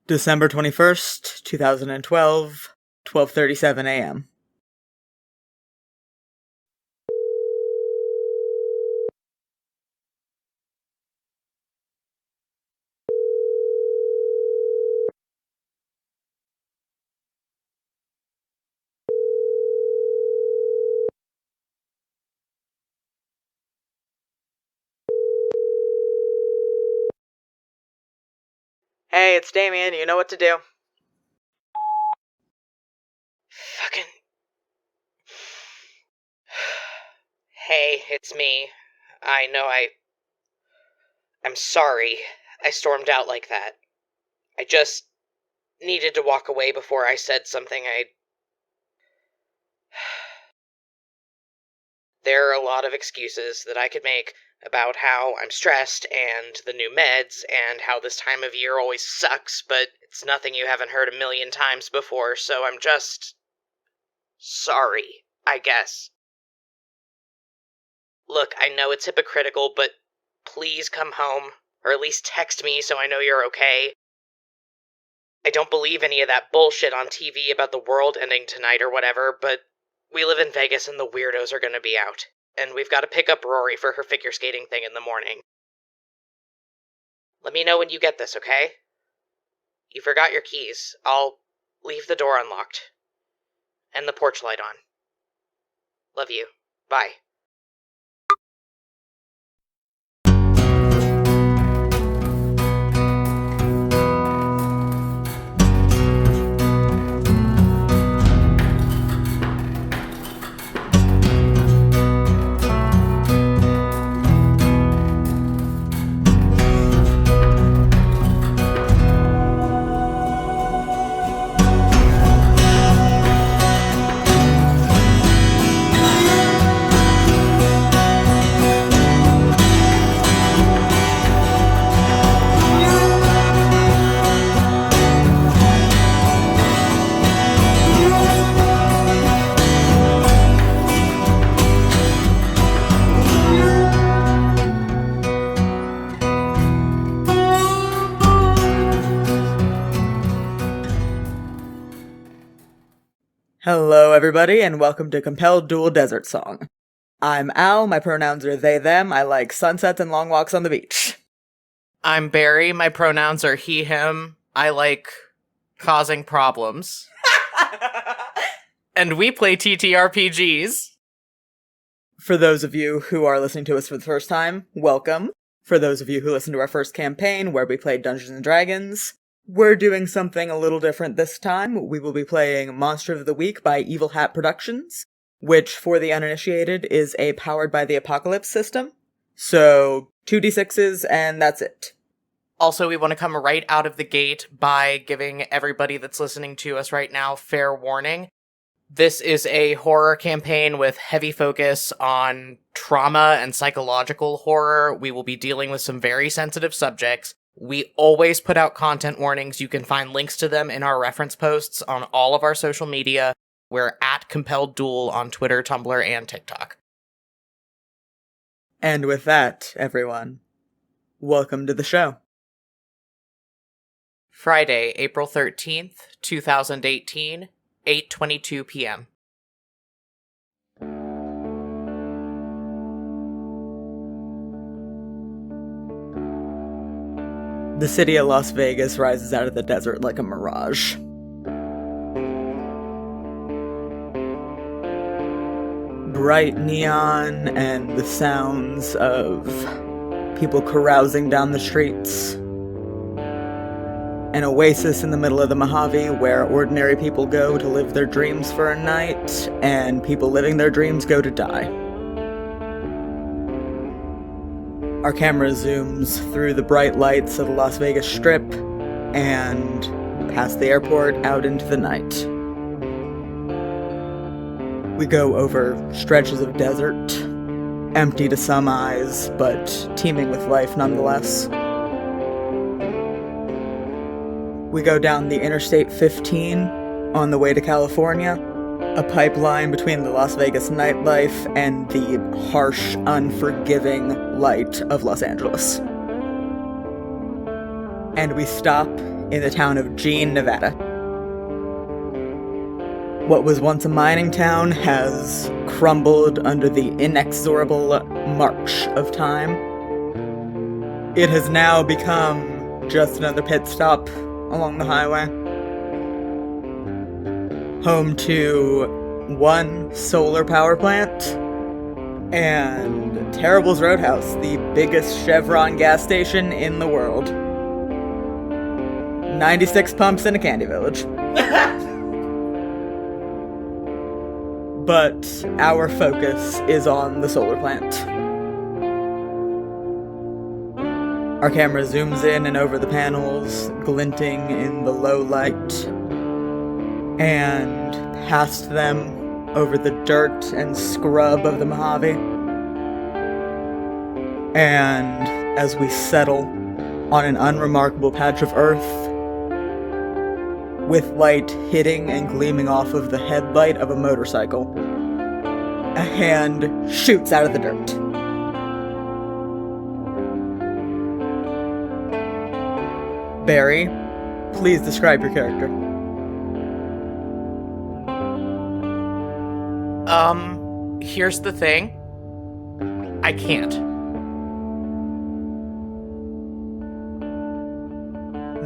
December 21st, 2012, 12:37 a.m. Hey, it's Damien. You know what to do. Fucking... Hey, it's me. I know I'm sorry I stormed out like that. I just needed to walk away before I said something There are a lot of excuses that I could make about how I'm stressed and the new meds and how this time of year always sucks, but it's nothing you haven't heard a million times before, so I'm just... sorry, I guess. Look, I know it's hypocritical, but please come home, or at least text me so I know you're okay. I don't believe any of that bullshit on TV about the world ending tonight or whatever, but we live in Vegas and the weirdos are gonna be out. And we've got to pick up Rory for her figure skating thing in the morning. Let me know when you get this, okay? You forgot your keys. I'll leave the door unlocked. And the porch light on. Love you. Bye. Hello, everybody, and welcome to Compelled Dual Desert Song. I'm Al, my pronouns are they, them, I like sunsets and long walks on the beach. I'm Barry, my pronouns are he, him, I like causing problems. And we play TTRPGs. For those of you who are listening to us for the first time, welcome. For those of you who listened to our first campaign, where we played Dungeons & Dragons, we're doing something a little different this time. We will be playing Monster of the Week by Evil Hat Productions, which, for the uninitiated, is a Powered by the Apocalypse system. So, 2d6s, and that's it. Also, we want to come right out of the gate by giving everybody that's listening to us right now fair warning. This is a horror campaign with heavy focus on trauma and psychological horror. We will be dealing with some very sensitive subjects. We always put out content warnings. You can find links to them in our reference posts on all of our social media. We're at Compelled Duel on Twitter, Tumblr, and TikTok. And with that, everyone, welcome to the show. Friday, April 13th, 2018, 8:22 p.m. The city of Las Vegas rises out of the desert like a mirage. Bright neon and the sounds of people carousing down the streets. An oasis in the middle of the Mojave where ordinary people go to live their dreams for a night, and people living their dreams go to die. Our camera zooms through the bright lights of the Las Vegas Strip and past the airport out into the night. We go over stretches of desert, empty to some eyes, but teeming with life nonetheless. We go down the Interstate 15 on the way to California, a pipeline between the Las Vegas nightlife and the harsh, unforgiving light of Los Angeles. And we stop in the town of Jean, Nevada. What was once a mining town has crumbled under the inexorable march of time. It has now become just another pit stop along the highway. Home to one solar power plant and Terrible's Roadhouse, the biggest Chevron gas station in the world. 96 pumps in a candy village. But our focus is on the solar plant. Our camera zooms in and over the panels, glinting in the low light, and past them over the dirt and scrub of the Mojave. And as we settle on an unremarkable patch of earth, with light hitting and gleaming off of the headlight of a motorcycle, a hand shoots out of the dirt. Barry, please describe your character. Here's the thing. I can't.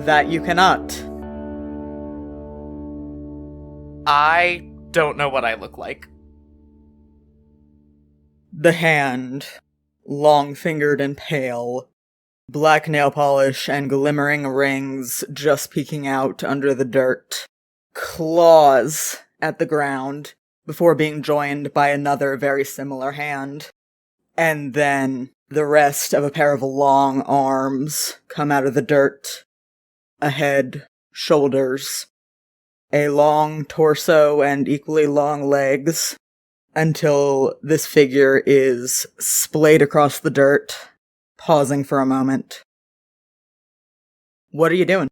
That you cannot. I don't know what I look like. The hand, long-fingered and pale, black nail polish and glimmering rings just peeking out under the dirt, claws at the ground before being joined by another very similar hand. And then the rest of a pair of long arms come out of the dirt. A head, shoulders, a long torso and equally long legs, until this figure is splayed across the dirt, pausing for a moment. What are you doing?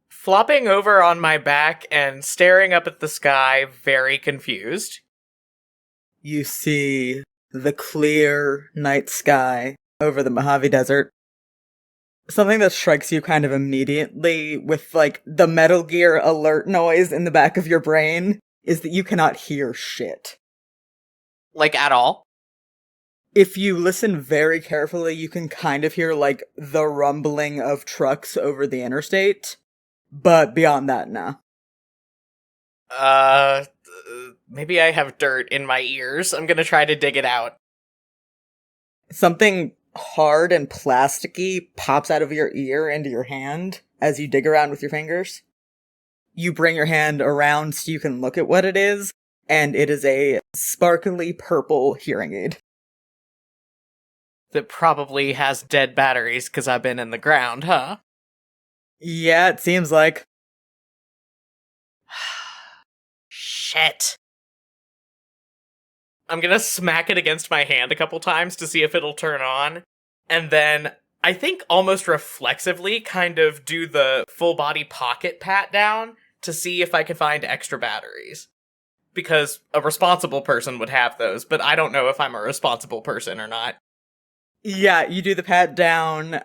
Flopping over on my back and staring up at the sky, very confused. You see the clear night sky over the Mojave Desert. Something that strikes you kind of immediately with, like, the Metal Gear alert noise in the back of your brain is that you cannot hear shit. Like, at all? If you listen very carefully, you can kind of hear, like, the rumbling of trucks over the interstate. But beyond that, nah. Maybe I have dirt in my ears. I'm gonna try to dig it out. Something hard and plasticky pops out of your ear into your hand as you dig around with your fingers. You bring your hand around so you can look at what it is, and it is a sparkly purple hearing aid. That probably has dead batteries because I've been in the ground, huh? Yeah, it seems like. Shit. I'm gonna smack it against my hand a couple times to see if it'll turn on, and then I think almost reflexively kind of do the full body pocket pat down to see if I can find extra batteries. Because a responsible person would have those, but I don't know if I'm a responsible person or not. Yeah, you do the pat down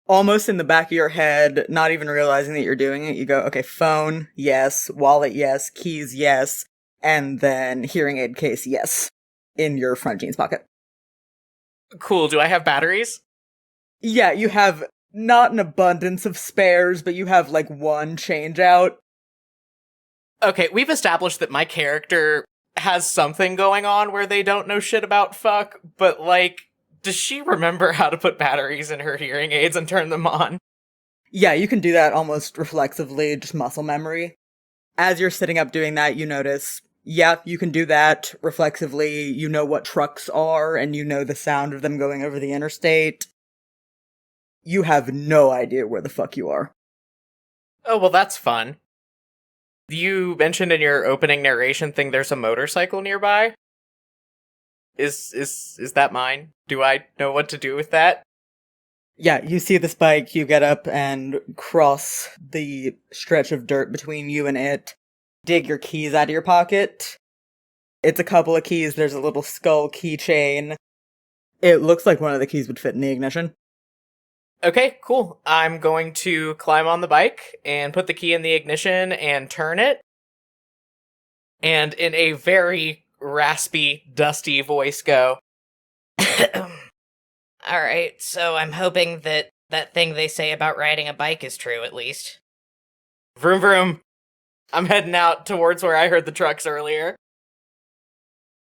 almost in the back of your head, not even realizing that you're doing it. You go, okay, phone, yes, wallet, yes, keys, yes, and then hearing aid case, yes, in your front jeans pocket. Cool, do I have batteries? Yeah, you have not an abundance of spares, but you have, like, one change out. Okay, we've established that my character has something going on where they don't know shit about fuck, but, like, does she remember how to put batteries in her hearing aids and turn them on? Yeah, you can do that almost reflexively, just muscle memory. As you're sitting up doing that, you notice, yeah, you can do that reflexively. You know what trucks are, and you know the sound of them going over the interstate. You have no idea where the fuck you are. Oh, well, that's fun. You mentioned in your opening narration thing there's a motorcycle nearby? Is that mine? Do I know what to do with that? Yeah, you see this bike, you get up and cross the stretch of dirt between you and it, dig your keys out of your pocket. It's a couple of keys, there's a little skull keychain. It looks like one of the keys would fit in the ignition. Okay, cool. I'm going to climb on the bike and put the key in the ignition and turn it. And in a very raspy, dusty voice go, Alright, so I'm hoping that thing they say about riding a bike is true, at least. Vroom vroom. I'm heading out towards where I heard the trucks earlier.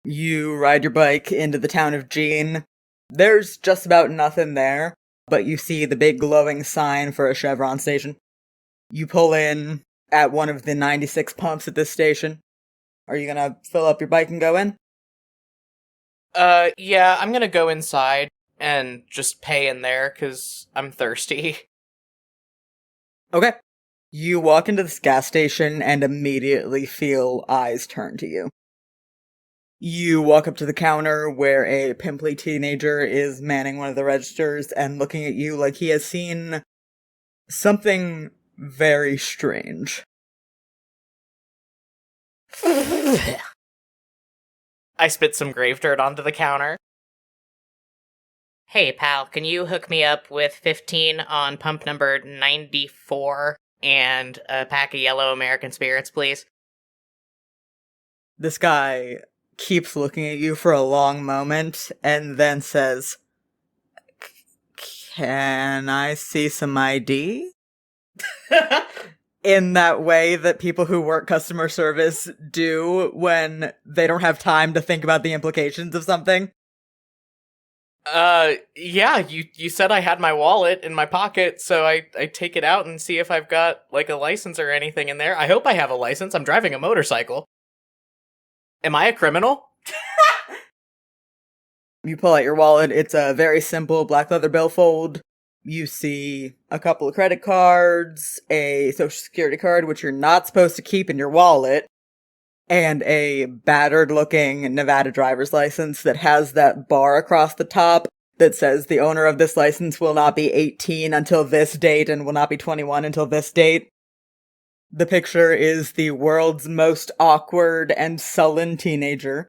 You ride your bike into the town of Jean. There's just about nothing there, but you see the big glowing sign for a Chevron station. You pull in at one of the 96 pumps at this station. Are you gonna fill up your bike and go in? Yeah, I'm gonna go inside and just pay in there, cause I'm thirsty. Okay. You walk into this gas station and immediately feel eyes turn to you. You walk up to the counter where a pimply teenager is manning one of the registers and looking at you like he has seen something very strange. I spit some grave dirt onto the counter. Hey, pal, can you hook me up with 15 on pump number 94 and a pack of yellow American spirits, please? This guy keeps looking at you for a long moment and then says, "Can I see some ID?" In that way that people who work customer service do when they don't have time to think about the implications of something. Yeah, you said I had my wallet in my pocket, so I take it out and see if I've got, like, a license or anything in there. I hope I have a license. I'm driving a motorcycle. Am I a criminal? You pull out your wallet. It's a very simple black leather billfold. You see a couple of credit cards, a social security card, which you're not supposed to keep in your wallet, and a battered-looking Nevada driver's license that has that bar across the top that says the owner of this license will not be 18 until this date and will not be 21 until this date. The picture is the world's most awkward and sullen teenager.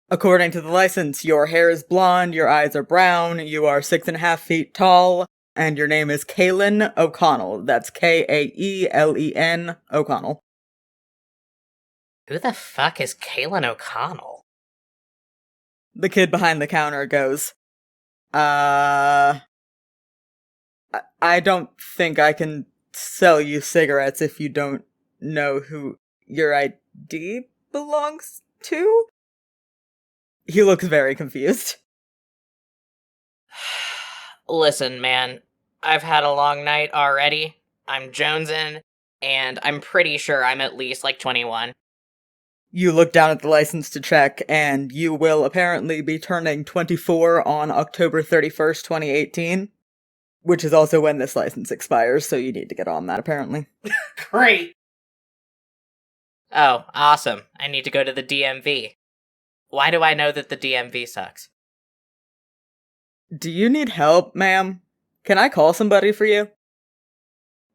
According to the license, your hair is blonde, your eyes are brown, you are 6.5 feet tall, and your name is Kaelen O'Connell. That's Kaelen O'Connell. Who the fuck is Kaelen O'Connell? The kid behind the counter goes, I don't think I can sell you cigarettes if you don't know who your ID belongs to? He looks very confused. Listen, man, I've had a long night already. I'm jonesing, and I'm pretty sure I'm at least, 21. You look down at the license to check, and you will apparently be turning 24 on October 31st, 2018, which is also when this license expires, so you need to get on that, apparently. Great! Oh, awesome. I need to go to the DMV. Why do I know that the DMV sucks? Do you need help, ma'am? Can I call somebody for you?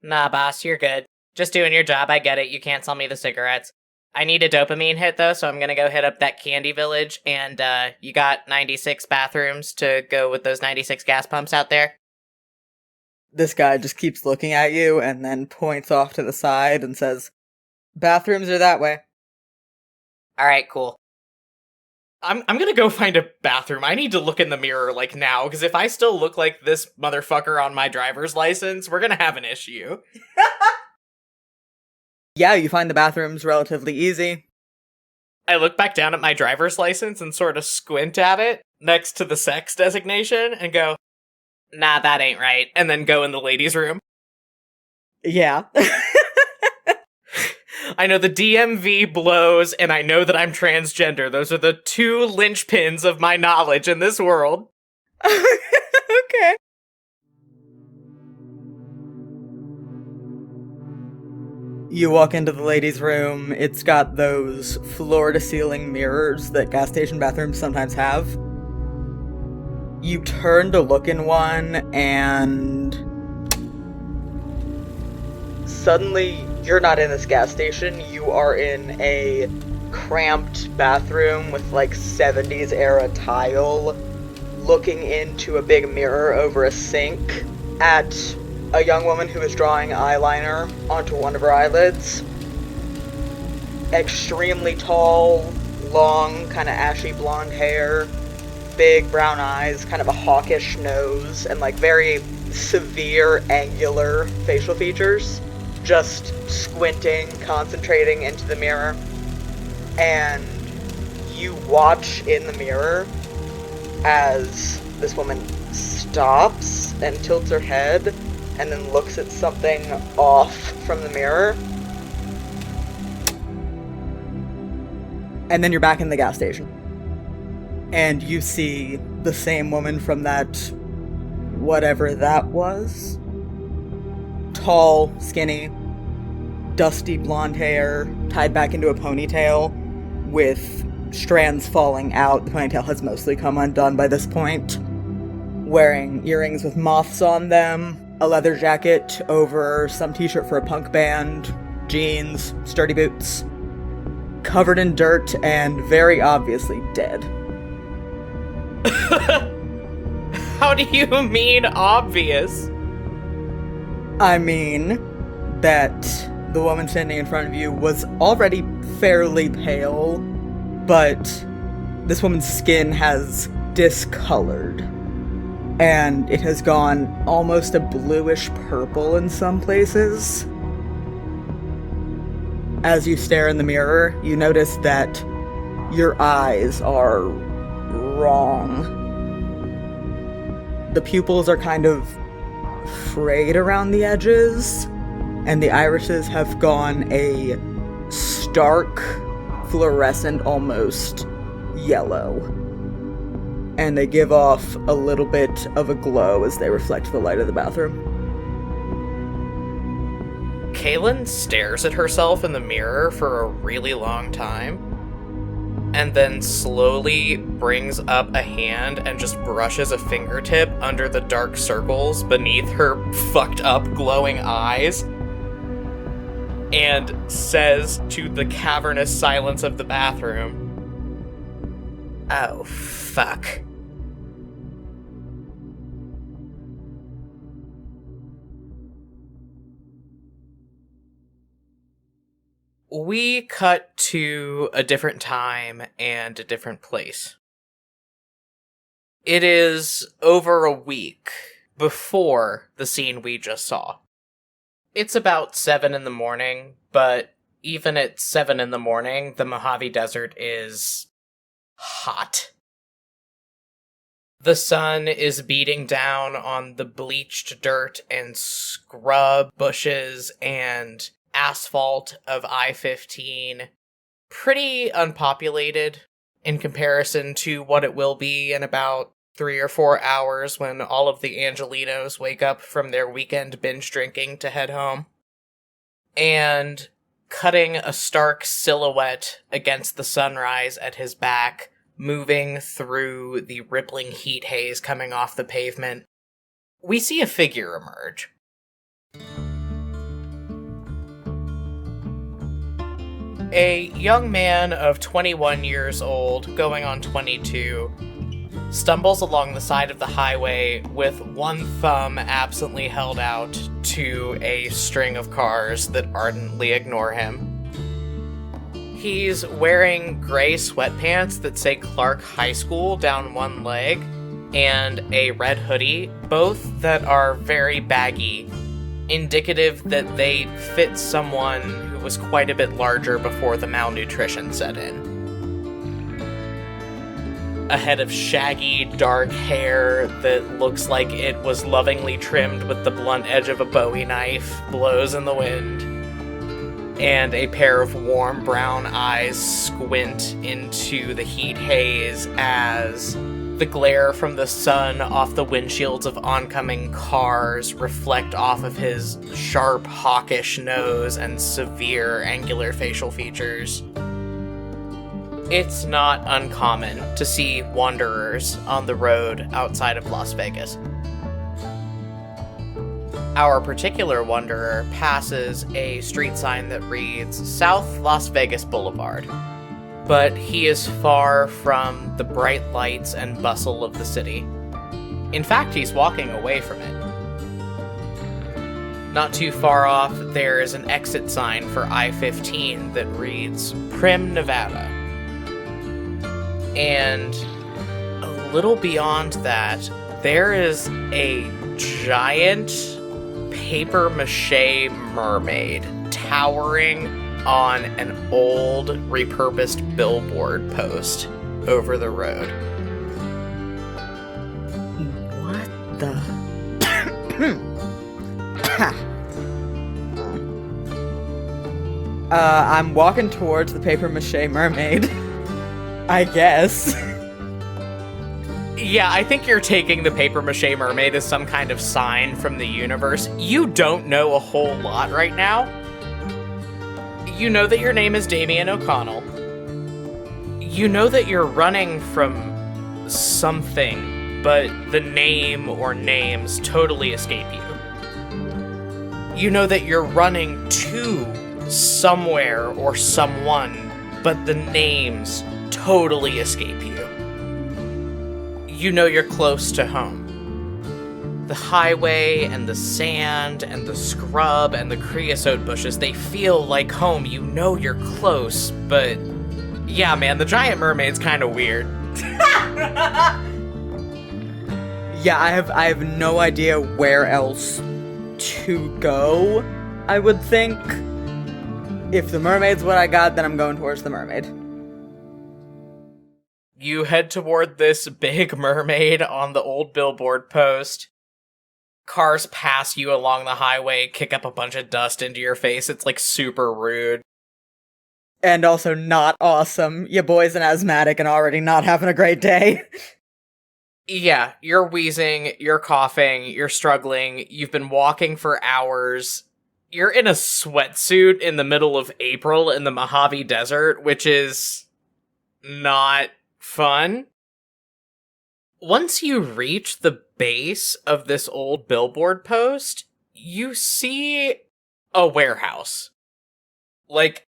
Nah, boss, you're good. Just doing your job, I get it. You can't sell me the cigarettes. I need a dopamine hit, though, so I'm gonna go hit up that Candy Village, and, you got 96 bathrooms to go with those 96 gas pumps out there? This guy just keeps looking at you and then points off to the side and says, "Bathrooms are that way." Alright, cool. I'm gonna go find a bathroom. I need to look in the mirror, now, because if I still look like this motherfucker on my driver's license, we're gonna have an issue. Yeah, you find the bathrooms relatively easy. I look back down at my driver's license and sort of squint at it next to the sex designation and go, nah, that ain't right, and then go in the ladies' room. Yeah. I know the DMV blows, and I know that I'm transgender. Those are the two linchpins of my knowledge in this world. Okay. You walk into the ladies' room. It's got those floor-to-ceiling mirrors that gas station bathrooms sometimes have. You turn to look in one, and suddenly, you're not in this gas station. You are in a cramped bathroom with 70s era tile, looking into a big mirror over a sink, at a young woman who is drawing eyeliner onto one of her eyelids. Extremely tall, long, kind of ashy blonde hair, big brown eyes, kind of a hawkish nose, and like very severe angular facial features. Just squinting, concentrating into the mirror. And you watch in the mirror as this woman stops and tilts her head and then looks at something off from the mirror. And then you're back in the gas station. And you see the same woman from that, whatever that was. Tall, skinny, dusty blonde hair, tied back into a ponytail, with strands falling out. The ponytail has mostly come undone by this point. Wearing earrings with moths on them, a leather jacket over some t-shirt for a punk band, jeans, sturdy boots. Covered in dirt and very obviously dead. How do you mean obvious? I mean that the woman standing in front of you was already fairly pale, but this woman's skin has discolored. And it has gone almost a bluish purple in some places. As you stare in the mirror, you notice that your eyes are wrong. The pupils are kind of frayed around the edges, and the irises have gone a stark, fluorescent, almost yellow. And they give off a little bit of a glow as they reflect the light of the bathroom. Kaylin stares at herself in the mirror for a really long time, and then slowly brings up a hand and just brushes a fingertip under the dark circles beneath her fucked up glowing eyes, and says to the cavernous silence of the bathroom, "Oh, fuck." We cut to a different time and a different place. It is over a week before the scene we just saw. It's about 7 in the morning, but even at 7 in the morning, the Mojave Desert is hot. The sun is beating down on the bleached dirt and scrub bushes and asphalt of I-15. Pretty unpopulated in comparison to what it will be in about 3 or 4 hours when all of the Angelinos wake up from their weekend binge drinking to head home. And cutting a stark silhouette against the sunrise at his back, moving through the rippling heat haze coming off the pavement, we see a figure emerge. A young man of 21 years old, going on 22, stumbles along the side of the highway with one thumb absently held out to a string of cars that ardently ignore him. He's wearing gray sweatpants that say Clark High School down one leg, and a red hoodie, both that are very baggy, indicative that they fit someone who was quite a bit larger before the malnutrition set in. A head of shaggy, dark hair that looks like it was lovingly trimmed with the blunt edge of a Bowie knife blows in the wind, and a pair of warm brown eyes squint into the heat haze as the glare from the sun off the windshields of oncoming cars reflect off of his sharp, hawkish nose and severe, angular facial features. It's not uncommon to see wanderers on the road outside of Las Vegas. Our particular wanderer passes a street sign that reads South Las Vegas Boulevard, but he is far from the bright lights and bustle of the city. In fact, he's walking away from it. Not too far off, there is an exit sign for I-15 that reads Primm, Nevada. And a little beyond that, there is a giant papier-mâché mermaid towering on an old, repurposed billboard post over the road. What the? I'm walking towards the papier-mâché mermaid. I guess. Yeah, I think you're taking the papier-mâché mermaid as some kind of sign from the universe. You don't know a whole lot right now. You know that your name is Damien O'Connell. You know that you're running from something, but the name or names totally escape you. You know that you're running to somewhere or someone, but the names totally escape you. You know you're close to home. The highway and the sand and the scrub and the creosote bushes, they feel like home. You know you're close, but yeah, man, the giant mermaid's kind of weird. Yeah, I have no idea where else to go, I would think. If the mermaid's what I got, then I'm going towards the mermaid. You head toward this big mermaid on the old billboard post. Cars pass you along the highway, kick up a bunch of dust into your face. It's like super rude. And also not awesome. Your boy's an asthmatic and already not having a great day. Yeah, you're wheezing, you're coughing, you're struggling, you've been walking for hours. You're in a sweatsuit in the middle of April in the Mojave Desert, which is not fun. Once you reach the base of this old billboard post, you see a warehouse. Like,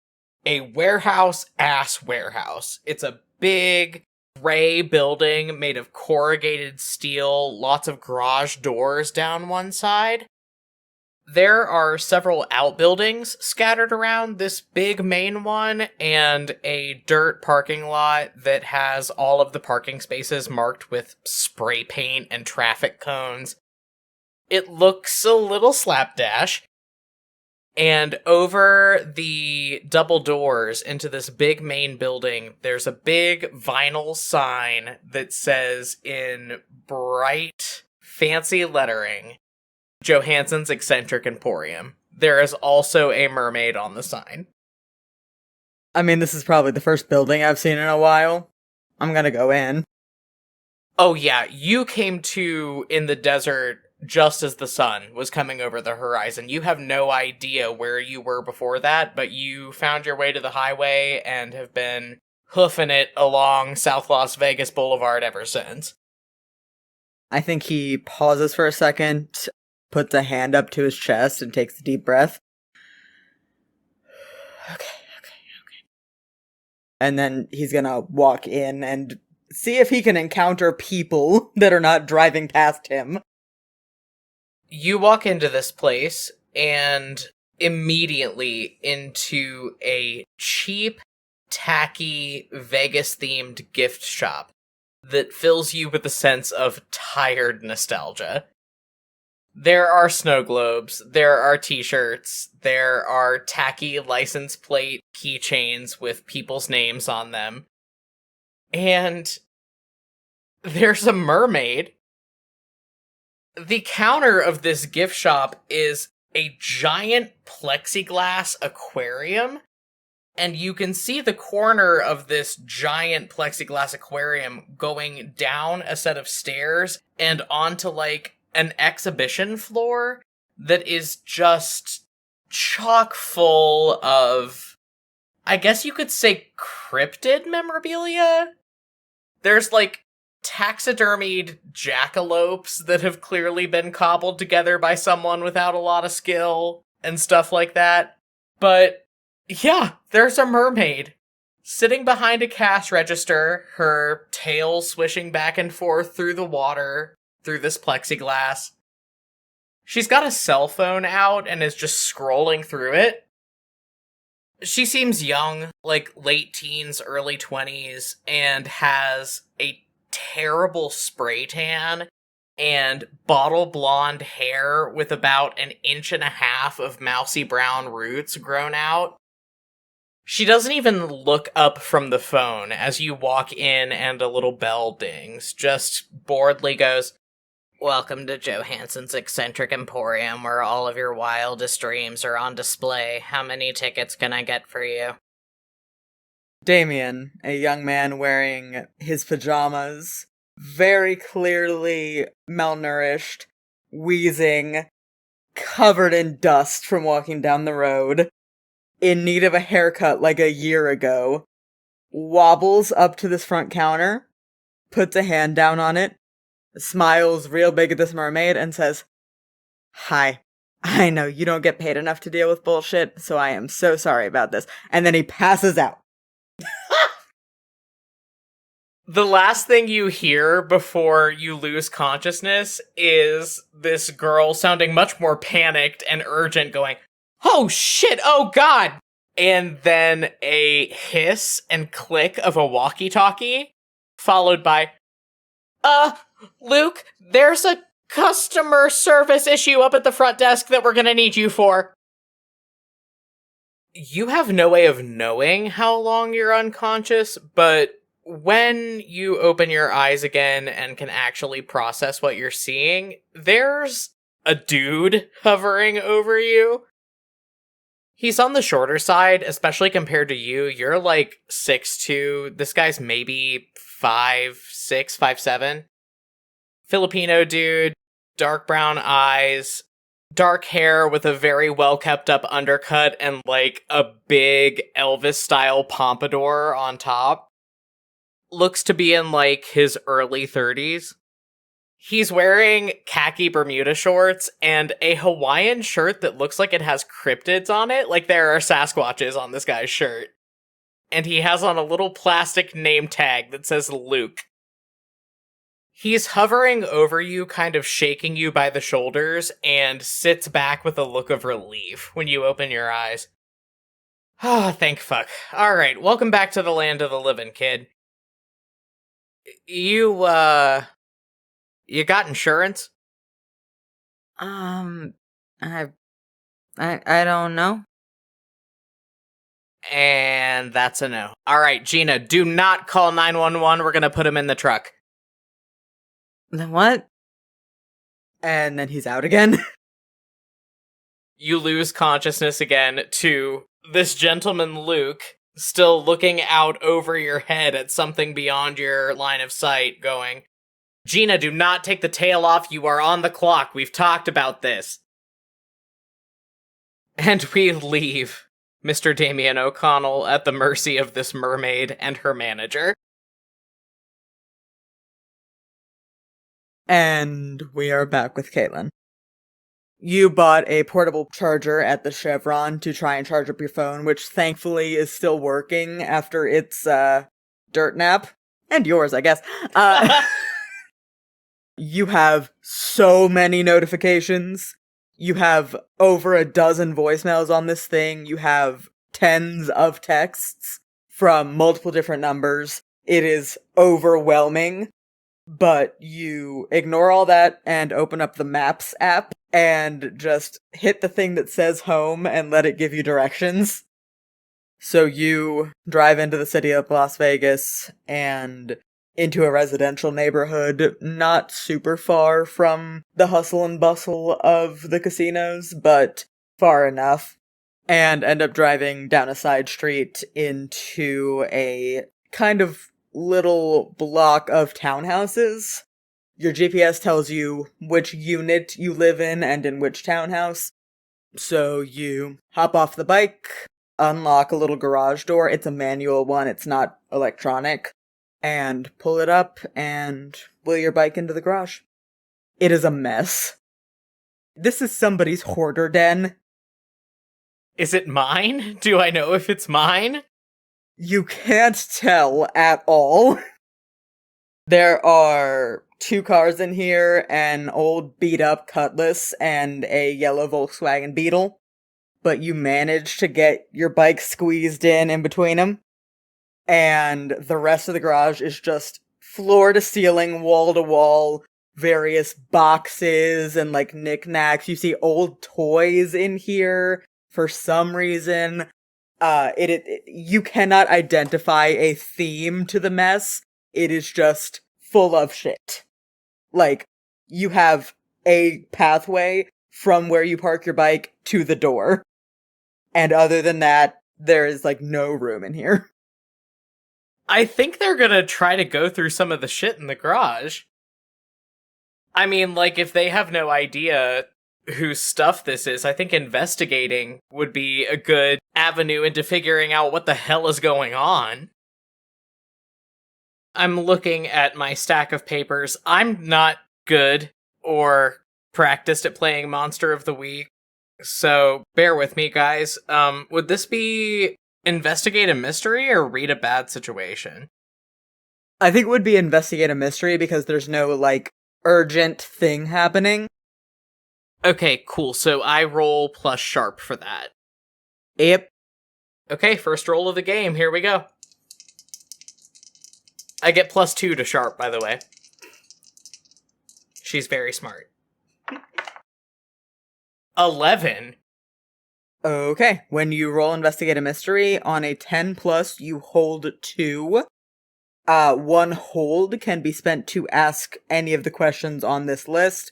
a warehouse-ass warehouse. It's a big, gray building made of corrugated steel, lots of garage doors down one side. There are several outbuildings scattered around this big main one, and a dirt parking lot that has all of the parking spaces marked with spray paint and traffic cones. It looks a little slapdash. And over the double doors into this big main building, there's a big vinyl sign that says in bright, fancy lettering, Johansson's Eccentric Emporium. There is also a mermaid on the sign. I mean, this is probably the first building I've seen in a while. I'm gonna go in. Oh yeah, you came to in the desert just as the sun was coming over the horizon. You have no idea where you were before that, but you found your way to the highway and have been hoofing it along South Las Vegas Boulevard ever since. I think he pauses for a second, puts a hand up to his chest, and takes a deep breath. Okay. And then he's gonna walk in and see if he can encounter people that are not driving past him. You walk into this place and immediately into a cheap, tacky, Vegas-themed gift shop that fills you with a sense of tired nostalgia. There are snow globes, there are t-shirts, there are tacky license plate keychains with people's names on them, and there's a mermaid. The counter of this gift shop is a giant plexiglass aquarium, and you can see the corner of this giant plexiglass aquarium going down a set of stairs and onto, like, an exhibition floor that is just chock full of, I guess you could say, cryptid memorabilia. There's, like, taxidermied jackalopes that have clearly been cobbled together by someone without a lot of skill and stuff like that. But yeah, there's a mermaid sitting behind a cash register, her tail swishing back and forth through the water, through this plexiglass. She's got a cell phone out and is just scrolling through it. She seems young, like late teens, early 20s, and has a terrible spray tan and bottle blonde hair with about 1.5 inches of mousy brown roots grown out. She doesn't even look up from the phone as you walk in and a little bell dings, just boredly goes, "Welcome to Johansson's Eccentric Emporium, where all of your wildest dreams are on display. How many tickets can I get for you?" Damien, a young man wearing his pajamas, very clearly malnourished, wheezing, covered in dust from walking down the road, in need of a haircut like a year ago, wobbles up to this front counter, puts a hand down on it, smiles real big at this mermaid, and says, "Hi. I know you don't get paid enough to deal with bullshit, so I am so sorry about this." And then he passes out. The last thing you hear before you lose consciousness is this girl sounding much more panicked and urgent going, "Oh shit, oh god!" And then a hiss and click of a walkie-talkie, followed by, Luke, there's a customer service issue up at the front desk that we're gonna need you for." You have no way of knowing how long you're unconscious, but when you open your eyes again and can actually process what you're seeing, there's a dude hovering over you. He's on the shorter side, especially compared to you. You're like 6'2". This guy's maybe 5'6", 5'7". Filipino dude, dark brown eyes, dark hair with a very well kept up undercut and like a big Elvis-style pompadour on top. Looks to be in like his early 30s. He's wearing khaki Bermuda shorts and a Hawaiian shirt that looks like it has cryptids on it. Like there are Sasquatches on this guy's shirt. And he has on a little plastic name tag that says Luke. He's hovering over you, kind of shaking you by the shoulders, and sits back with a look of relief when you open your eyes. Ah, thank fuck. Alright, welcome back to the land of the living, kid. You got insurance? I don't know. And that's a no. Alright, Gina, do not call 911, we're gonna put him in the truck. Then what? And then he's out again. You lose consciousness again to this gentleman, Luke, still looking out over your head at something beyond your line of sight, going, "Gina, do not take the tail off, you are on the clock, we've talked about this." And we leave Mr. Damien O'Connell at the mercy of this mermaid and her manager. And we are back with Caitlin. You bought a portable charger at the Chevron to try and charge up your phone, which thankfully is still working after its, dirt nap. And yours, I guess. You have so many notifications. You have over a dozen voicemails on this thing. You have tens of texts from multiple different numbers. It is overwhelming. But you ignore all that and open up the Maps app and just hit the thing that says home and let it give you directions. So you drive into the city of Las Vegas and into a residential neighborhood not super far from the hustle and bustle of the casinos, but far enough, and end up driving down a side street into a kind of little block of townhouses. Your GPS tells you which unit you live in and in which townhouse. So you hop off the bike, unlock a little garage door. It's a manual one, it's not electronic. And pull it up and wheel your bike into the garage. It is a mess. This is somebody's hoarder den. Is it mine? Do I know if it's mine? You can't tell at all. There are 2 cars in here, an old beat-up Cutlass, and a yellow Volkswagen Beetle. But you manage to get your bike squeezed in between them. And the rest of the garage is just floor to ceiling, wall to wall, various boxes and like knickknacks. You see old toys in here for some reason. You cannot identify a theme to the mess. It is just full of shit. Like, you have a pathway from where you park your bike to the door. And other than that, there is like no room in here. I think they're gonna try to go through some of the shit in the garage. I mean, like, if they have no idea whose stuff this is, I think investigating would be a good avenue into figuring out what the hell is going on. I'm looking at my stack of papers. I'm not good or practiced at playing Monster of the Week, so bear with me, guys. Would this be investigate a mystery or read a bad situation? I think it would be investigate a mystery because there's no, like, urgent thing happening. Okay, cool. So I roll plus sharp for that. Yep. Okay, first roll of the game. Here we go. I get +2 to sharp, by the way. She's very smart. 11. Okay, when you roll investigate a mystery, on a 10+, you hold 2. 1 hold can be spent to ask any of the questions on this list.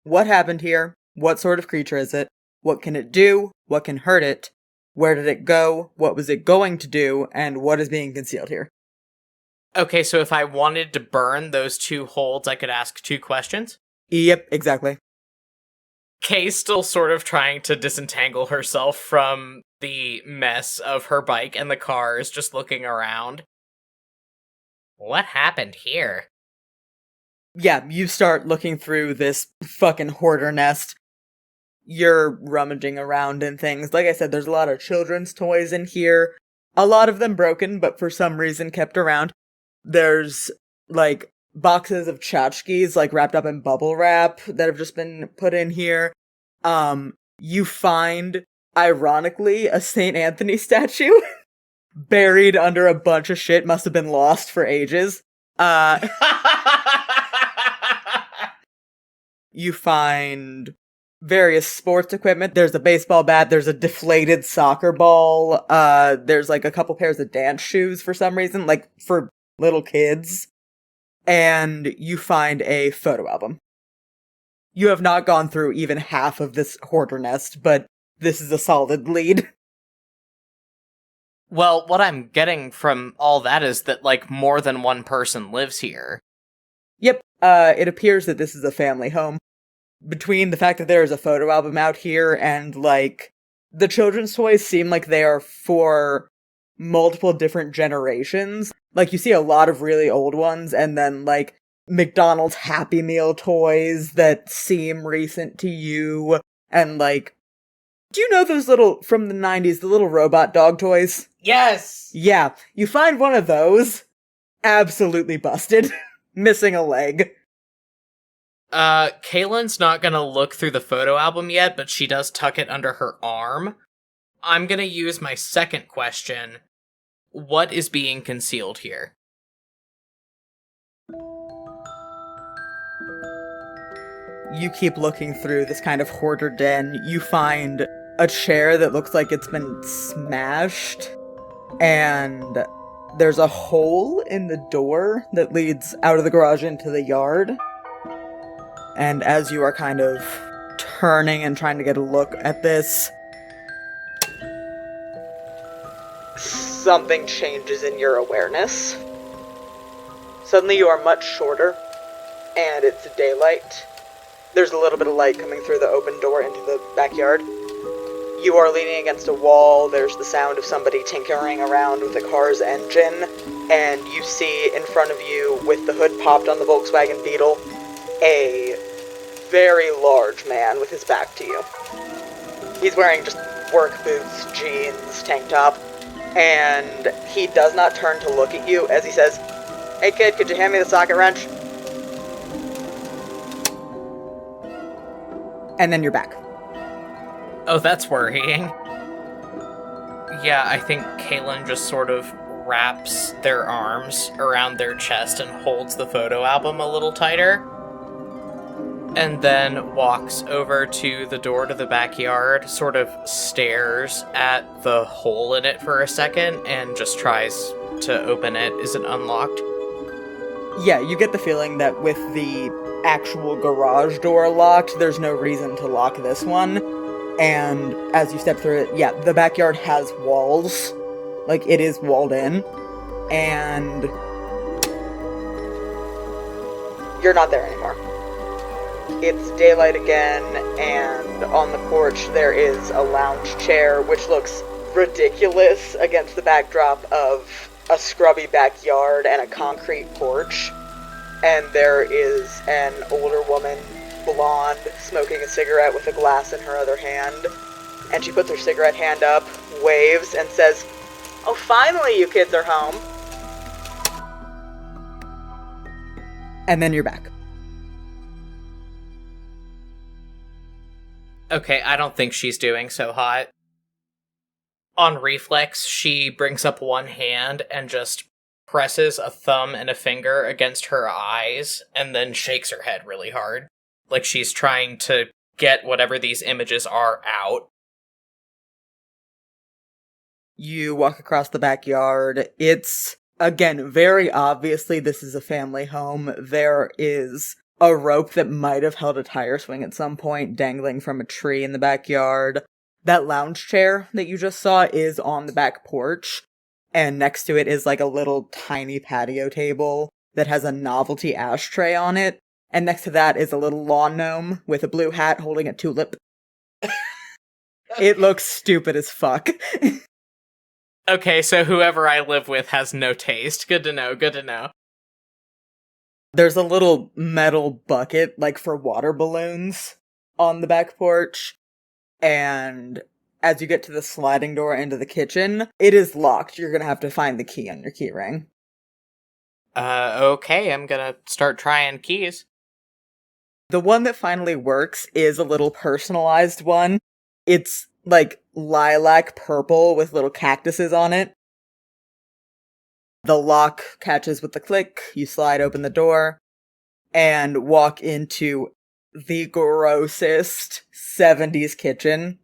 What happened here? What sort of creature is it? What can it do? What can hurt it? Where did it go? What was it going to do? And what is being concealed here? Okay, so if I wanted to burn those 2 holds, I could ask 2 questions? Yep, exactly. Kay's still sort of trying to disentangle herself from the mess of her bike and the cars, just looking around. What happened here? Yeah, you start looking through this fucking hoarder nest. You're rummaging around and things. Like I said, there's a lot of children's toys in here. A lot of them broken, but for some reason kept around. There's, like, boxes of tchotchkes, like, wrapped up in bubble wrap that have just been put in here. You find, ironically, a St. Anthony statue buried under a bunch of shit, must have been lost for ages. You find various sports equipment. There's a baseball bat, there's a deflated soccer ball, there's like a couple pairs of dance shoes for some reason, like for little kids. And you find a photo album. You have not gone through even half of this hoarder nest, but this is a solid lead. Well, what I'm getting from all that is that, like, more than one person lives here. Yep, it appears that this is a family home. Between the fact that there is a photo album out here and, like, the children's toys seem like they are for multiple different generations. Like, you see a lot of really old ones, and then, like, McDonald's Happy Meal toys that seem recent to you, and, like, do you know those little, from the 90s, the little robot dog toys? Yes! Yeah, you find one of those, absolutely busted, missing a leg. Kaylin's not gonna look through the photo album yet, but she does tuck it under her arm. I'm gonna use my second question. What is being concealed here? You keep looking through this kind of hoarder den. You find a chair that looks like it's been smashed, and there's a hole in the door that leads out of the garage into the yard. And as you are kind of turning and trying to get a look at this, something changes in your awareness. Suddenly you are much shorter, and it's daylight. There's a little bit of light coming through the open door into the backyard. You are leaning against a wall, there's the sound of somebody tinkering around with a car's engine, and you see in front of you, with the hood popped on the Volkswagen Beetle, a very large man with his back to you. He's wearing just work boots, jeans, tank top, and he does not turn to look at you as he says, "Hey kid, could you hand me the socket wrench?" And then you're back. Oh, that's worrying. Yeah, I think Caitlin just sort of wraps their arms around their chest and holds the photo album a little tighter. And then walks over to the door to the backyard, sort of stares at the hole in it for a second, and just tries to open it. Is it unlocked? Yeah, you get the feeling that with the actual garage door locked, there's no reason to lock this one. And as you step through it, yeah, the backyard has walls. Like, it is walled in. And you're not there anymore. It's daylight again, and on the porch there is a lounge chair, which looks ridiculous against the backdrop of a scrubby backyard and a concrete porch. And there is an older woman, blonde, smoking a cigarette with a glass in her other hand. And she puts her cigarette hand up, waves, and says, "Oh, finally you kids are home." And then you're back. Okay, I don't think she's doing so hot. On reflex, she brings up one hand and just presses a thumb and a finger against her eyes, and then shakes her head really hard. Like she's trying to get whatever these images are out. You walk across the backyard. It's, again, very obviously this is a family home. There is a rope that might have held a tire swing at some point dangling from a tree in the backyard. That lounge chair that you just saw is on the back porch, and next to it is like a little tiny patio table that has a novelty ashtray on it, and next to that is a little lawn gnome with a blue hat holding a tulip. It looks stupid as fuck. Okay, so whoever I live with has no taste. Good to know, good to know. There's a little metal bucket, like for water balloons, on the back porch. And as you get to the sliding door into the kitchen, it is locked. You're gonna have to find the key on your keyring. Okay, I'm gonna start trying keys. The one that finally works is a little personalized one. It's like lilac purple with little cactuses on it. The lock catches with the click, you slide open the door, and walk into the grossest 70s kitchen.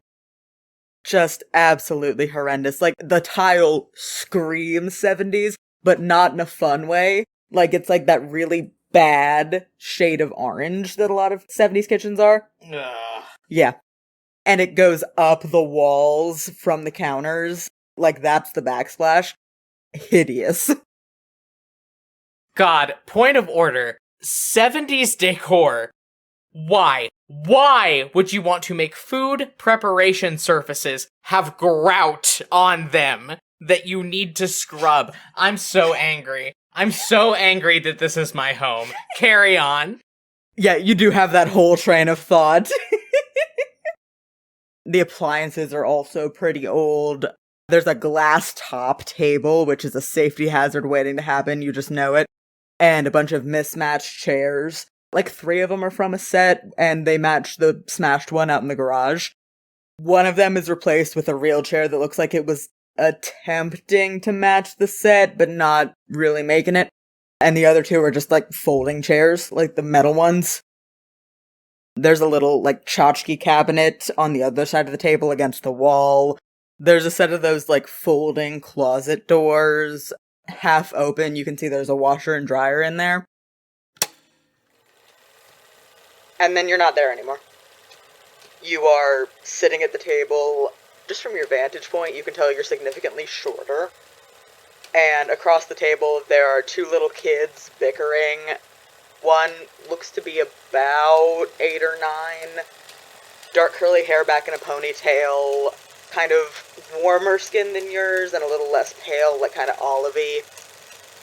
Just absolutely horrendous. Like, the tile screams 70s, but not in a fun way. Like, it's like that really bad shade of orange that a lot of 70s kitchens are. Ugh. Yeah. And it goes up the walls from the counters. Like, that's the backsplash. Hideous. God, point of order. 70s decor. Why? Why would you want to make food preparation surfaces have grout on them that you need to scrub? I'm so angry. I'm so angry that this is my home. Carry on. Yeah, you do have that whole train of thought. The appliances are also pretty old. There's a glass top table, which is a safety hazard waiting to happen, you just know it. And a bunch of mismatched chairs. Like 3 of them are from a set, and they match the smashed one out in the garage. One of them is replaced with a real chair that looks like it was attempting to match the set, but not really making it. And the other 2 are just like folding chairs, like the metal ones. There's a little like tchotchke cabinet on the other side of the table against the wall. There's a set of those like folding closet doors, half open. You can see there's a washer and dryer in there. And then you're not there anymore. You are sitting at the table. Just from your vantage point, you can tell you're significantly shorter. And across the table, there are 2 little kids bickering. One looks to be about 8 or 9. Dark curly hair back in a ponytail. Kind of warmer skin than yours and a little less pale, like kind of olivey.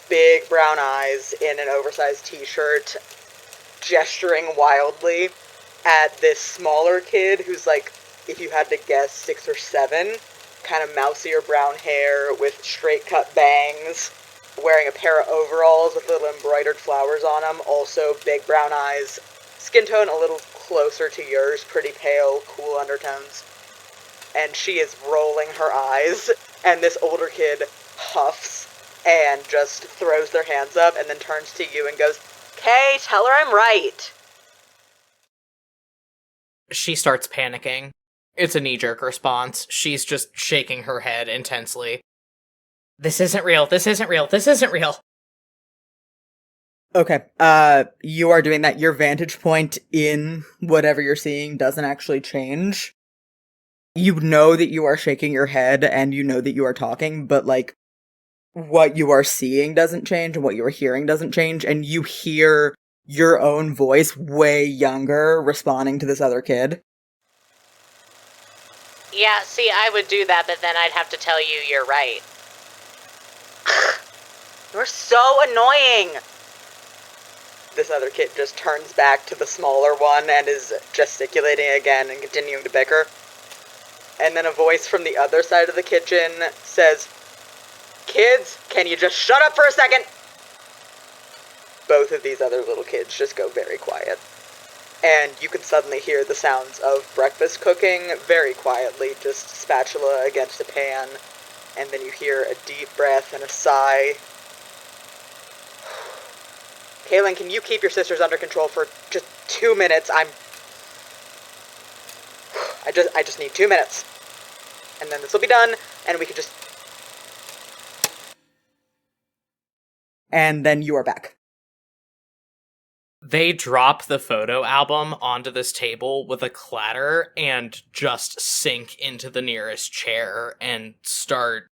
Big brown eyes in an oversized t-shirt. Gesturing wildly at this smaller kid who's like, if you had to guess, 6 or 7, kind of mousier brown hair with straight cut bangs, wearing a pair of overalls with little embroidered flowers on them, also big brown eyes, skin tone a little closer to yours, pretty pale, cool undertones. And she is rolling her eyes, and this older kid huffs and just throws their hands up and then turns to you and goes, "Kay, tell her I'm right." She starts panicking. It's a knee-jerk response. She's just shaking her head intensely. This isn't real, this isn't real, this isn't real! Okay, you are doing that. Your vantage point in whatever you're seeing doesn't actually change. You know that you are shaking your head, and you know that you are talking, but, like, what you are seeing doesn't change, and what you are hearing doesn't change, and you hear your own voice, way younger, responding to this other kid. Yeah, see, I would do that, but then I'd have to tell you you're right. You're so annoying! This other kid just turns back to the smaller one and is gesticulating again and continuing to bicker. And then a voice from the other side of the kitchen says, "Kids, can you just shut up for a second?" Both of these other little kids just go very quiet. And you can suddenly hear the sounds of breakfast cooking very quietly, just spatula against a pan. And then you hear a deep breath and a sigh. Kaylin, can you keep your sisters under control for just 2 minutes? I just need 2 minutes. And then this will be done, and we can just... And then you are back. They drop the photo album onto this table with a clatter and just sink into the nearest chair and start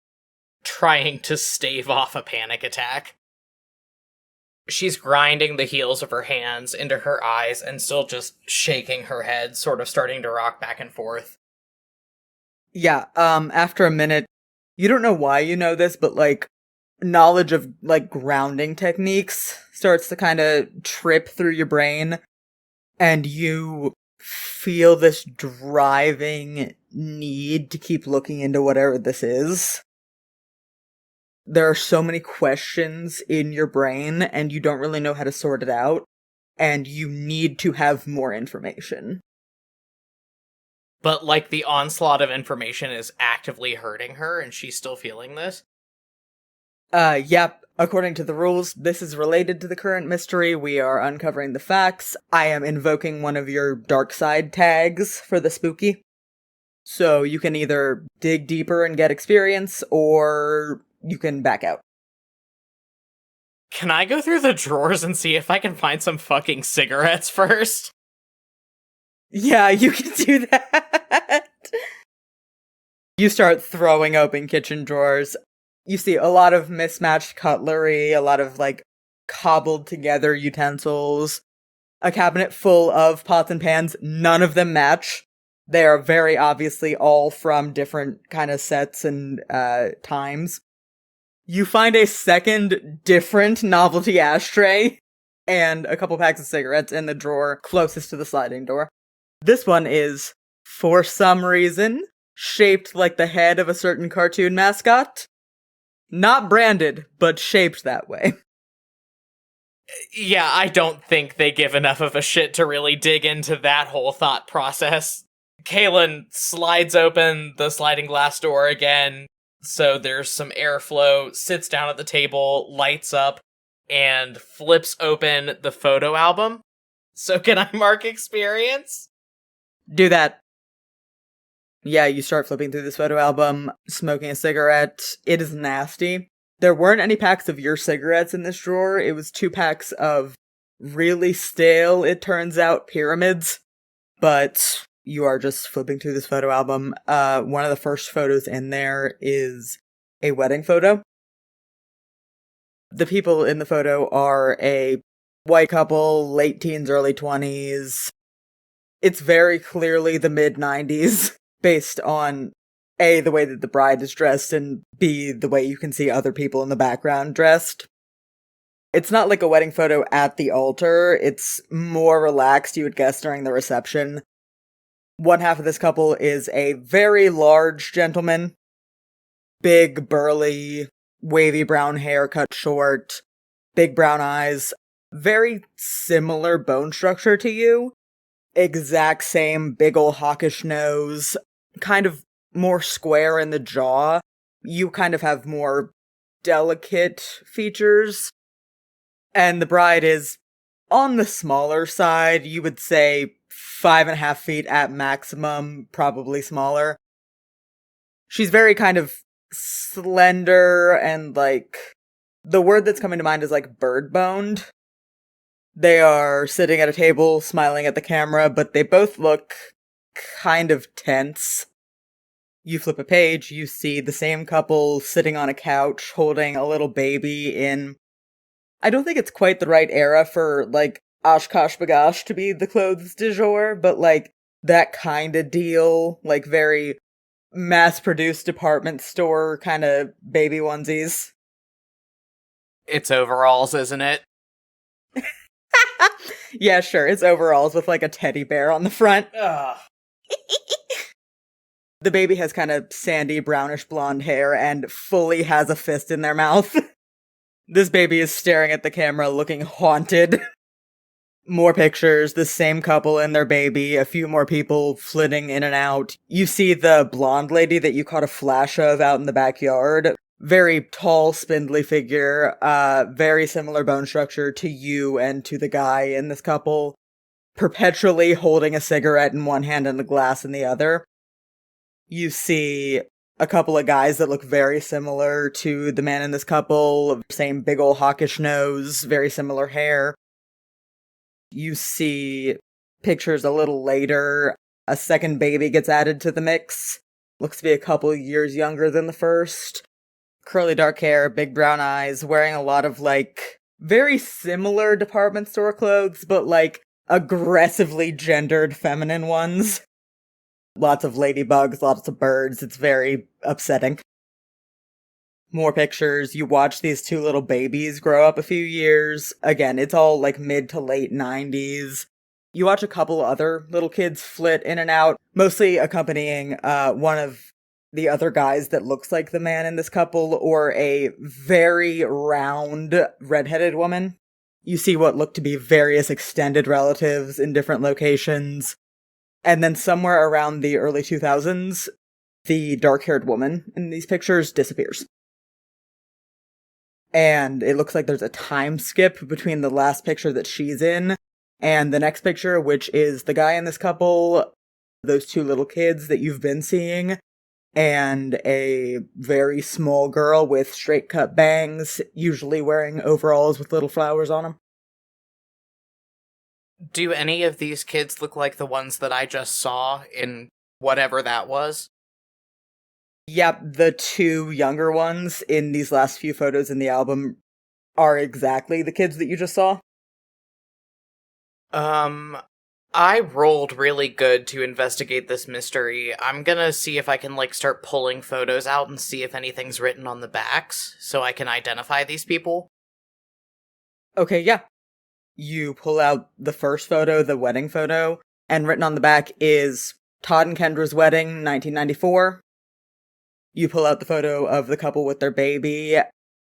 trying to stave off a panic attack. She's grinding the heels of her hands into her eyes and still just shaking her head, sort of starting to rock back and forth. Yeah, after a minute, you don't know why you know this, but, like, knowledge of, like, grounding techniques starts to kind of trip through your brain, and you feel this driving need to keep looking into whatever this is. There are so many questions in your brain, and you don't really know how to sort it out, and you need to have more information. But, like, the onslaught of information is actively hurting her, and she's still feeling this? Yep. According to the rules, this is related to the current mystery. We are uncovering the facts. I am invoking one of your dark side tags for the spooky. So you can either dig deeper and get experience, or you can back out. Can I go through the drawers and see if I can find some fucking cigarettes first? Yeah, you can do that. You start throwing open kitchen drawers. You see a lot of mismatched cutlery, a lot of, like, cobbled together utensils, a cabinet full of pots and pans. None of them match. They are very obviously all from different kind of sets and times. You find a second different novelty ashtray and a couple packs of cigarettes in the drawer closest to the sliding door. This one is, for some reason, shaped like the head of a certain cartoon mascot. Not branded, but shaped that way. Yeah, I don't think they give enough of a shit to really dig into that whole thought process. Kaylin slides open the sliding glass door again, so there's some airflow, sits down at the table, lights up, and flips open the photo album. So can I mark experience? Do that. Yeah, you start flipping through this photo album, smoking a cigarette. It is nasty. There weren't any packs of your cigarettes in this drawer. It was 2 packs of really stale, it turns out, pyramids. But you are just flipping through this photo album. One of the first photos in there is a wedding photo. The people in the photo are a white couple, late teens, early 20s. It's very clearly the mid-90s. Based on, A, the way that the bride is dressed, and B, the way you can see other people in the background dressed. It's not like a wedding photo at the altar, it's more relaxed, you would guess, during the reception. One half of this couple is a very large gentleman. Big, burly, wavy brown hair cut short, big brown eyes. Very similar bone structure to you. exact same big ol' hawkish nose, kind of more square in the jaw. You kind of have more delicate features. And the bride is on the smaller side. You would say 5.5 feet at maximum, probably smaller. She's very kind of slender and like, the word that's coming to mind is like bird-boned. They are sitting at a table, smiling at the camera, but they both look kind of tense. You flip a page, you see the same couple sitting on a couch, holding a little baby in... I don't think it's quite the right era for, like, Oshkosh Bagosh to be the clothes du jour, but, like, that kind of deal, like, very mass-produced department store kind of baby onesies. It's overalls, isn't it? Yeah, sure, it's overalls with, like, a teddy bear on the front. Ugh. The baby has kind of sandy, brownish blonde hair and fully has a fist in their mouth. This baby is staring at the camera, looking haunted. More pictures, the same couple and their baby, a few more people flitting in and out. You see the blonde lady that you caught a flash of out in the backyard. Very tall, spindly figure, very similar bone structure to you and to the guy in this couple. Perpetually holding a cigarette in one hand and a glass in the other. You see a couple of guys that look very similar to the man in this couple. Same big ol' hawkish nose, very similar hair. You see pictures a little later. A second baby gets added to the mix. Looks to be a couple years younger than the first. Curly dark hair, big brown eyes, wearing a lot of, like, very similar department store clothes, but, like, aggressively gendered feminine ones. Lots of ladybugs, lots of birds. It's very upsetting. More pictures. You watch these two little babies grow up a few years. Again, it's all like mid to late 90s. You watch a couple other little kids flit in and out, mostly accompanying one of the other guys that looks like the man in this couple, or a very round redheaded woman. You see what look to be various extended relatives in different locations. And then somewhere around the early 2000s, the dark-haired woman in these pictures disappears. And it looks like there's a time skip between the last picture that she's in and the next picture, which is the guy in this couple, those two little kids that you've been seeing, and a very small girl with straight-cut bangs, usually wearing overalls with little flowers on them. Do any of these kids look like the ones that I just saw in whatever that was? Yep, the two younger ones in these last few photos in the album are exactly the kids that you just saw. I rolled really good to investigate this mystery. I'm gonna see if I can, like, start pulling photos out and see if anything's written on the backs, so I can identify these people. Okay, yeah. You pull out the first photo, the wedding photo, and written on the back is Todd and Kendra's wedding, 1994. You pull out the photo of the couple with their baby,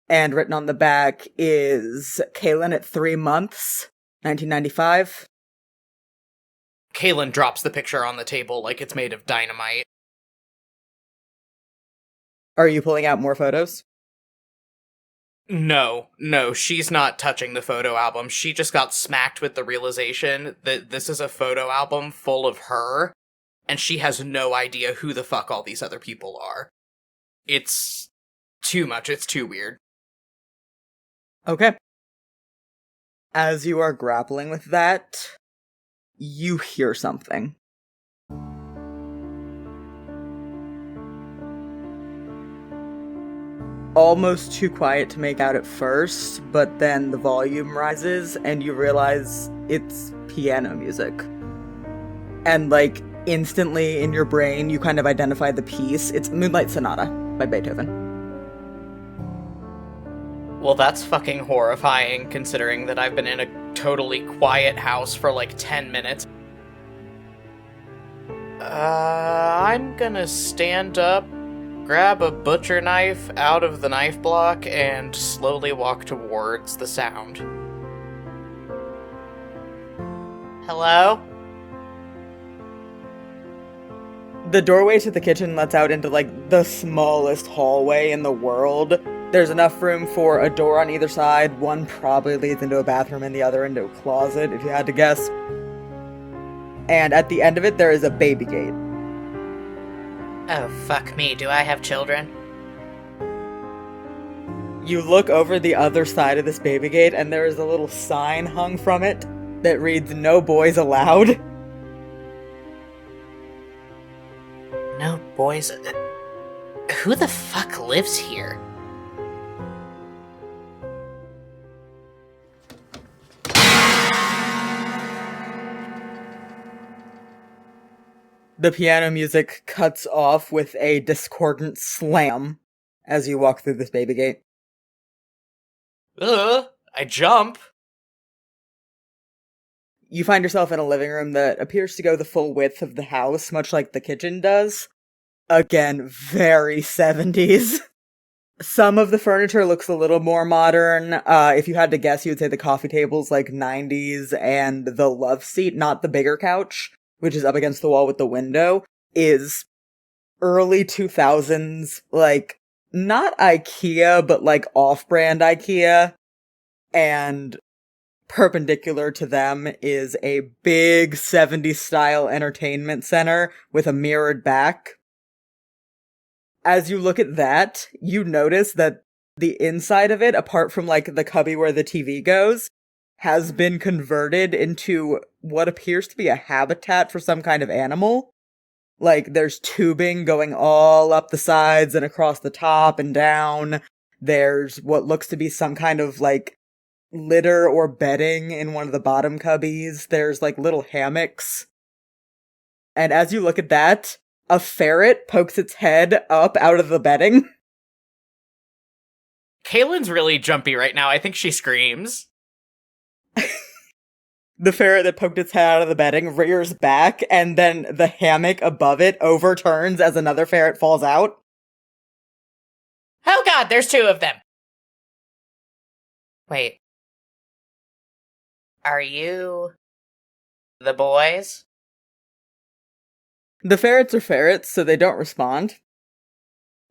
and written on the back is Kaylin at 3 months, 1995. Kaylin drops the picture on the table like it's made of dynamite. Are you pulling out more photos? No, she's not touching the photo album. She just got smacked with the realization that this is a photo album full of her, and she has no idea who the fuck all these other people are. It's too much, it's too weird. Okay. As you are grappling with that, you hear something. Almost too quiet to make out at first, but then the volume rises and you realize it's piano music. And, like, instantly in your brain, you kind of identify the piece. It's Moonlight Sonata by Beethoven. Well, that's fucking horrifying, considering that I've been in a totally quiet house for like 10 minutes. I'm gonna stand up, grab a butcher knife out of the knife block, and slowly walk towards the sound. Hello? The doorway to the kitchen lets out into, like, the smallest hallway in the world. There's enough room for a door on either side. One probably leads into a bathroom and the other into a closet, if you had to guess. And at the end of it, there is a baby gate. Oh, fuck me. Do I have children? You look over the other side of this baby gate, and there is a little sign hung from it that reads, "No boys allowed." No boys. Who the fuck lives here? The piano music cuts off with a discordant slam as you walk through this baby gate. I jump. You find yourself in a living room that appears to go the full width of the house, much like the kitchen does. Again, very 70s. Some of the furniture looks a little more modern. If you had to guess, you would say the coffee table's like 90s, and the love seat, not the bigger couch, which is up against the wall with the window, is early 2000s, like, not IKEA, but like off-brand IKEA. And perpendicular to them is a big 70s style entertainment center with a mirrored back. As you look at that, you notice that the inside of it, apart from like the cubby where the TV goes, has been converted into what appears to be a habitat for some kind of animal. Like, there's tubing going all up the sides and across the top and down. There's what looks to be some kind of, like, litter or bedding in one of the bottom cubbies. There's, like, little hammocks. And as you look at that, a ferret pokes its head up out of the bedding. Kaylin's really jumpy right now. I think she screams. The ferret that poked its head out of the bedding rears back, and then the hammock above it overturns as another ferret falls out. Oh god, there's two of them! Wait. Are you... the boys? The ferrets are ferrets, so they don't respond.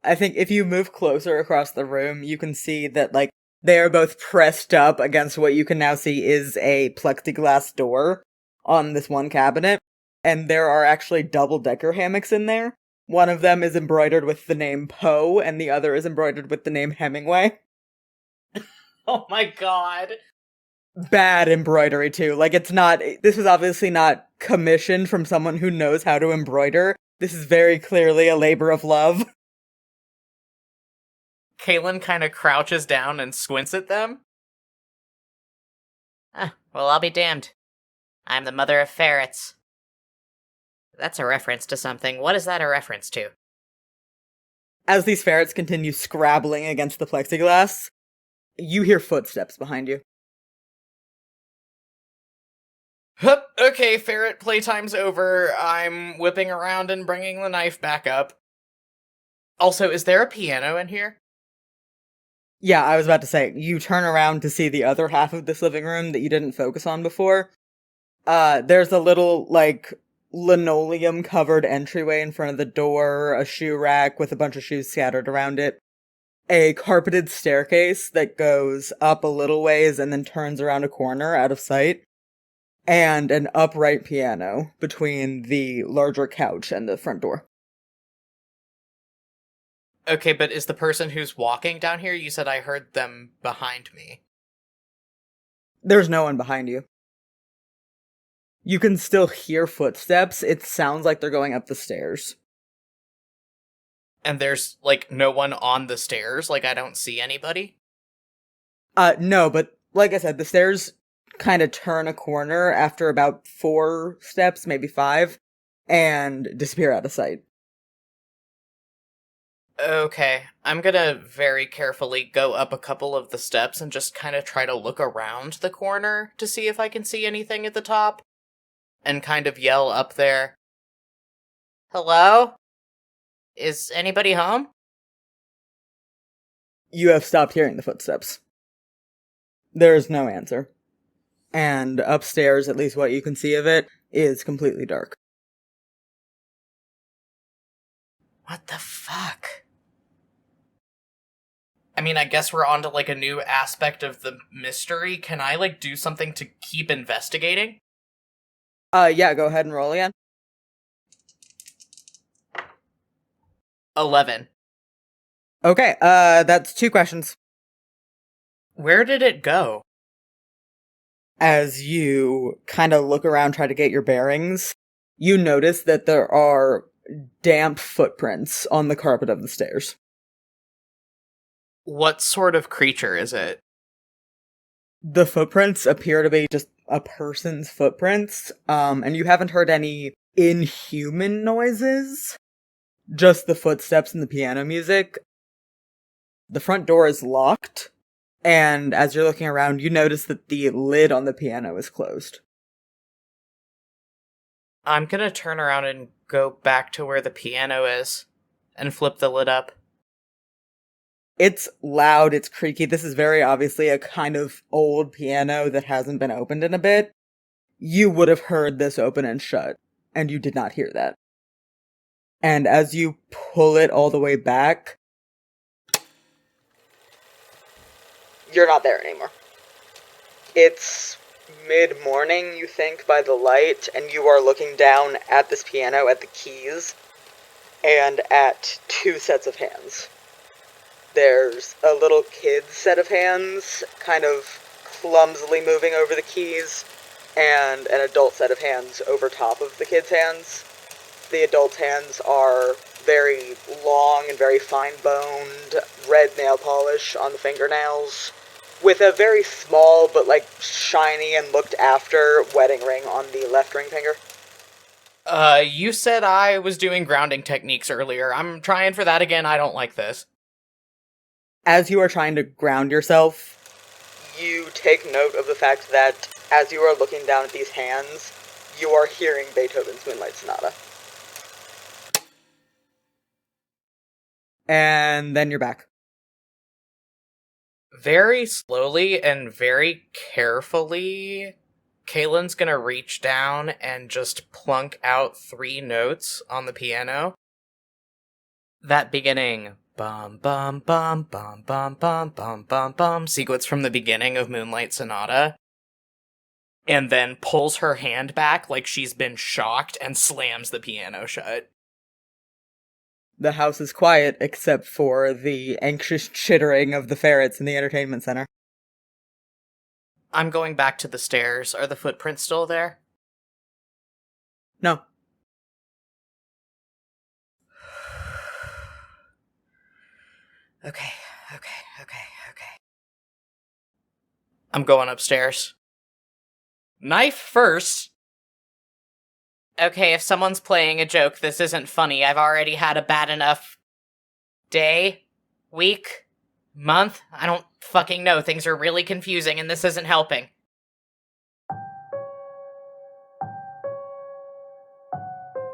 I think if you move closer across the room, you can see that, like, they are both pressed up against what you can now see is a plexiglass door on this one cabinet, and there are actually double-decker hammocks in there. One of them is embroidered with the name Poe, and the other is embroidered with the name Hemingway. Oh my god. Bad embroidery, too. Like, this is obviously not commissioned from someone who knows how to embroider. This is very clearly a labor of love. Kaylin kind of crouches down and squints at them. Well, I'll be damned. I'm the mother of ferrets. That's a reference to something. What is that a reference to? As these ferrets continue scrabbling against the plexiglass, you hear footsteps behind you. Hup, okay, ferret playtime's over. I'm whipping around and bringing the knife back up. Also, is there a piano in here? Yeah, I was about to say, you turn around to see the other half of this living room that you didn't focus on before. There's a little, like, linoleum-covered entryway in front of the door, a shoe rack with a bunch of shoes scattered around it, a carpeted staircase that goes up a little ways and then turns around a corner out of sight, and an upright piano between the larger couch and the front door. Okay, but is the person who's walking down here? You said I heard them behind me. There's no one behind you. You can still hear footsteps. It sounds like they're going up the stairs. And there's, like, no one on the stairs? Like, I don't see anybody? No, but like I said, the stairs kind of turn a corner after about 4 steps, maybe 5, and disappear out of sight. Okay, I'm gonna very carefully go up a couple of the steps and just kind of try to look around the corner to see if I can see anything at the top. And kind of yell up there, "Hello? Is anybody home?" You have stopped hearing the footsteps. There is no answer. And upstairs, at least what you can see of it, is completely dark. What the fuck? I mean, I guess we're on to, like, a new aspect of the mystery. Can I, like, do something to keep investigating? Yeah, go ahead and roll again. 11. Okay, that's 2 questions. Where did it go? As you kind of look around, try to get your bearings, you notice that there are damp footprints on the carpet of the stairs. What sort of creature is it? The footprints appear to be just a person's footprints, and you haven't heard any inhuman noises, just the footsteps and the piano music. The front door is locked, and as you're looking around, you notice that the lid on the piano is closed. I'm gonna turn around and go back to where the piano is, and flip the lid up. It's loud, it's creaky. This is very obviously a kind of old piano that hasn't been opened in a bit. You would have heard this open and shut, and you did not hear that. And as you pull it all the way back, you're not there anymore. It's mid-morning, you think, by the light, and you are looking down at this piano, at the keys, and at 2 sets of hands. There's a little kid's set of hands, kind of clumsily moving over the keys, and an adult set of hands over top of the kid's hands. The adult's hands are very long and very fine-boned, red nail polish on the fingernails, with a very small but, like, shiny and looked-after wedding ring on the left ring finger. You said I was doing grounding techniques earlier. I'm trying for that again. I don't like this. As you are trying to ground yourself, you take note of the fact that as you are looking down at these hands, you are hearing Beethoven's Moonlight Sonata. And then you're back. Very slowly and very carefully, Kaylin's gonna reach down and just plunk out 3 notes on the piano. That beginning bum bum bum bum bum bum bum bum bum sequence from the beginning of Moonlight Sonata, and then pulls her hand back like she's been shocked and slams the piano shut. The house is quiet except for the anxious chittering of the ferrets in the entertainment center. I'm going back to the stairs. Are the footprints still there? No. Okay. I'm going upstairs. Knife first! Okay, if someone's playing a joke, this isn't funny. I've already had a bad enough day, week, month. I don't fucking know. Things are really confusing and this isn't helping.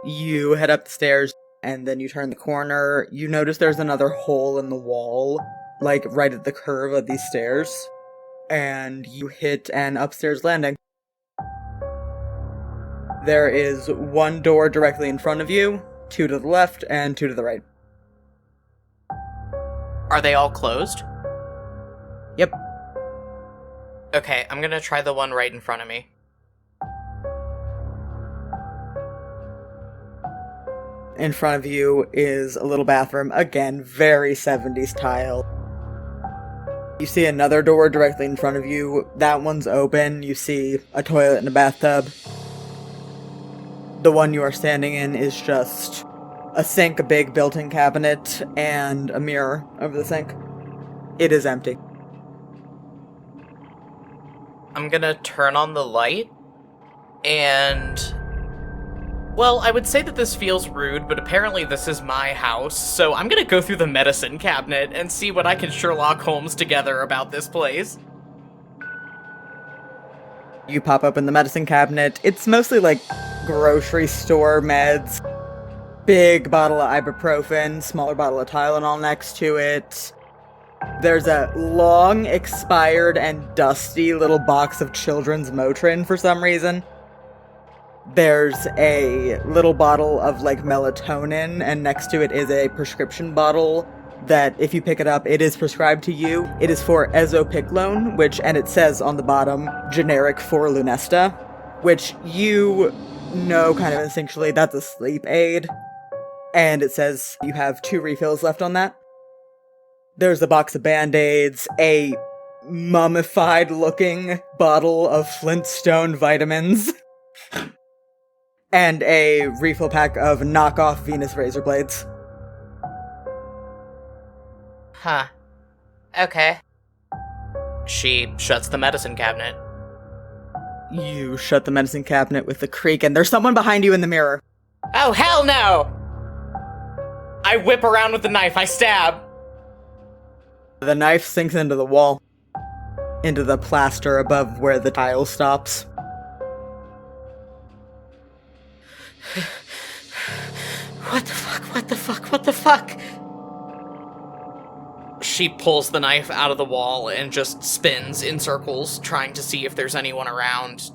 You head up the stairs, and then you turn the corner. You notice there's another hole in the wall, like right at the curve of these stairs, and you hit an upstairs landing. There is 1 door directly in front of you, 2 to the left, and 2 to the right. Are they all closed? Yep. Okay, I'm gonna try the one right in front of me. In front of you is a little bathroom, again, very 70s style. You see another door directly in front of you. That one's open. You see a toilet and a bathtub. The one you are standing in is just a sink, a big built-in cabinet, and a mirror over the sink. It is empty. I'm gonna turn on the light, and... well, I would say that this feels rude, but apparently this is my house, so I'm gonna go through the medicine cabinet and see what I can Sherlock Holmes together about this place. You pop open the medicine cabinet. It's mostly like grocery store meds. Big bottle of ibuprofen, smaller bottle of Tylenol next to it. There's a long, expired, and dusty little box of children's Motrin for some reason. There's a little bottle of, like, melatonin, and next to it is a prescription bottle that, if you pick it up, it is prescribed to you. It is for Ezopiclone, and it says on the bottom, generic for Lunesta, which you know kind of instinctually that's a sleep aid. And it says you have 2 refills left on that. There's a box of Band-Aids, a mummified-looking bottle of Flintstone vitamins, and a refill pack of knockoff Venus razor blades. Huh. Okay. She shuts the medicine cabinet. You shut the medicine cabinet with a creak, and there's someone behind you in the mirror. Oh, hell no! I whip around with the knife. I stab. The knife sinks into the wall, into the plaster above where the tile stops. What the fuck? What the fuck? What the fuck? She pulls the knife out of the wall and just spins in circles, trying to see if there's anyone around.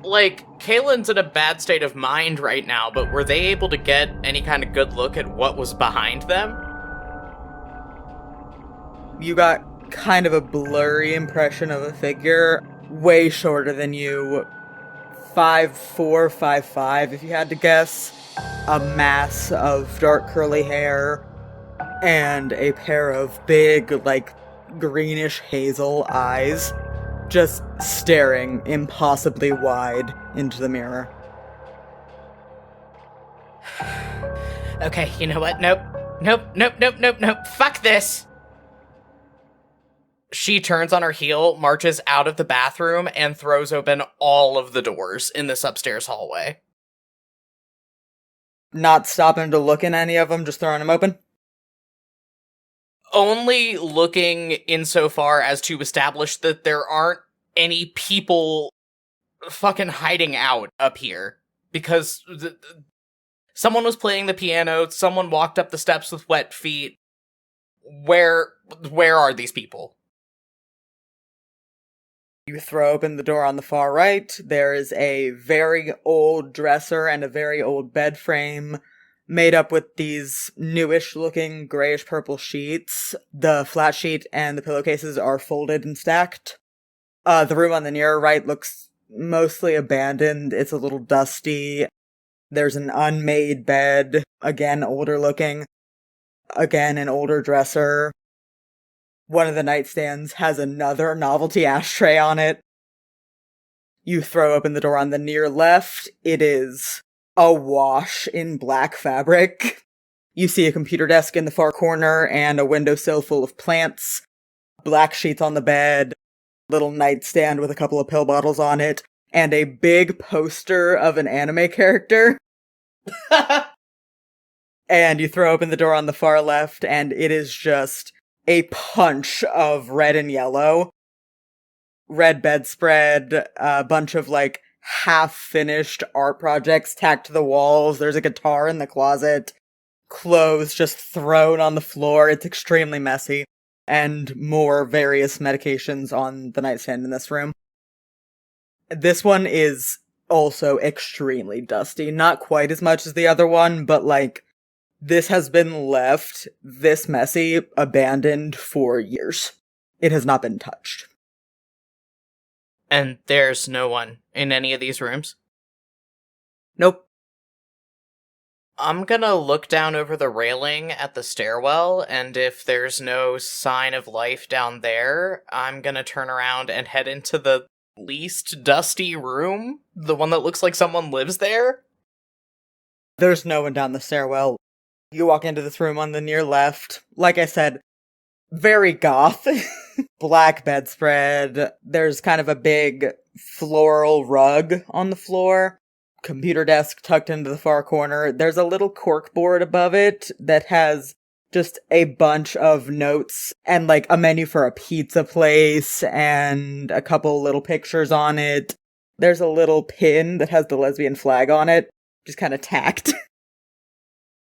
Like, Kaylin's in a bad state of mind right now, but were they able to get any kind of good look at what was behind them? You got kind of a blurry impression of a figure, way shorter than you, 5'4", 5'5", if you had to guess. A mass of dark curly hair, and a pair of big, like, greenish hazel eyes, just staring impossibly wide into the mirror. Okay, you know what? Nope. Fuck this! She turns on her heel, marches out of the bathroom, and throws open all of the doors in this upstairs hallway. Not stopping to look in any of them, just throwing them open? Only looking insofar as to establish that there aren't any people fucking hiding out up here. Because someone was playing the piano, someone walked up the steps with wet feet. Where are these people? You throw open the door on the far right. There is a very old dresser and a very old bed frame made up with these newish-looking grayish-purple sheets. The flat sheet and the pillowcases are folded and stacked. The room on the near right looks mostly abandoned. It's a little dusty. There's an unmade bed, again older-looking. Again, an older dresser. One of the nightstands has another novelty ashtray on it. You throw open the door on the near left. It is awash in black fabric. You see a computer desk in the far corner and a windowsill full of plants. Black sheets on the bed. Little nightstand with a couple of pill bottles on it. And a big poster of an anime character. And you throw open the door on the far left, and it is just a punch of red and yellow. Red bedspread, a bunch of, like, half-finished art projects tacked to the walls. There's a guitar in the closet. Clothes just thrown on the floor. It's extremely messy. And more various medications on the nightstand in this room. This one is also extremely dusty. Not quite as much as the other one, but, like, this has been left this messy, abandoned for years. It has not been touched. And there's no one in any of these rooms? Nope. I'm gonna look down over the railing at the stairwell, and if there's no sign of life down there, I'm gonna turn around and head into the least dusty room? The one that looks like someone lives there? There's no one down the stairwell. You walk into this room on the near left. Like I said, very goth. Black bedspread. There's kind of a big floral rug on the floor. Computer desk tucked into the far corner. There's a little corkboard above it that has just a bunch of notes and like a menu for a pizza place and a couple little pictures on it. There's a little pin that has the lesbian flag on it, just kind of tacked.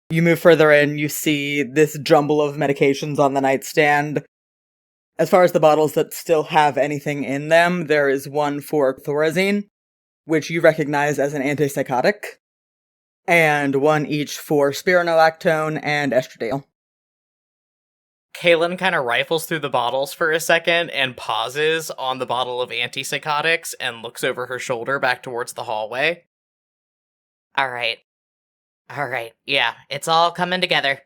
You move further in, you see this jumble of medications on the nightstand. As far as the bottles that still have anything in them, there is one for Thorazine, which you recognize as an antipsychotic, and one each for spironolactone and estradiol. Kaylin kind of rifles through the bottles for a second and pauses on the bottle of antipsychotics and looks over her shoulder back towards the hallway. Alright. Yeah, it's all coming together.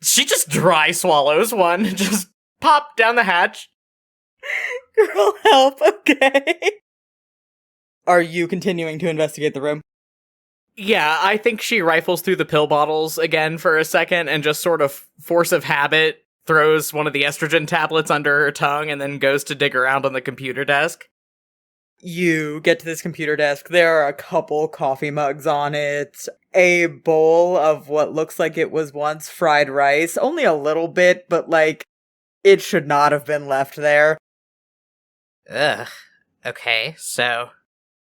She just dry swallows one, just pop down the hatch. Girl, help, okay. Are you continuing to investigate the room? Yeah, I think she rifles through the pill bottles again for a second and just sort of force of habit throws one of the estrogen tablets under her tongue and then goes to dig around on the computer desk. You get to this computer desk. There are a couple coffee mugs on it, a bowl of what looks like it was once fried rice, only a little bit, but like, it should not have been left there. Ugh. Okay, so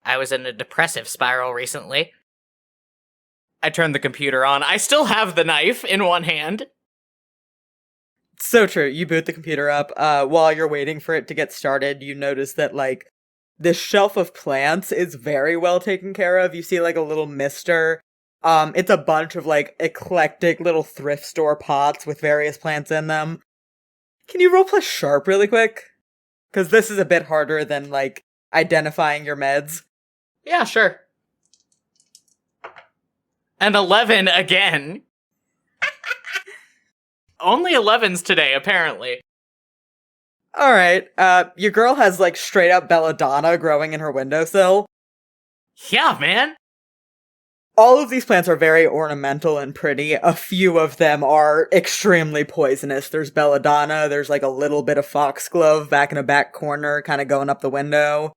I was in a depressive spiral recently. I turned the computer on. I still have the knife in one hand. So true. You boot the computer up. While you're waiting for it to get started, you notice that, like, this shelf of plants is very well taken care of. You see, like, a little mister. It's a bunch of, like, eclectic little thrift store pots with various plants in them. Can you roll plus sharp really quick? Because this is a bit harder than, like, identifying your meds. Yeah, sure. And 11 again. Only 11s today, apparently. Alright, your girl has, like, straight up belladonna growing in her windowsill. Yeah, man. All of these plants are very ornamental and pretty. A few of them are extremely poisonous. There's belladonna, there's, like, a little bit of foxglove back in a back corner, kind of going up the window.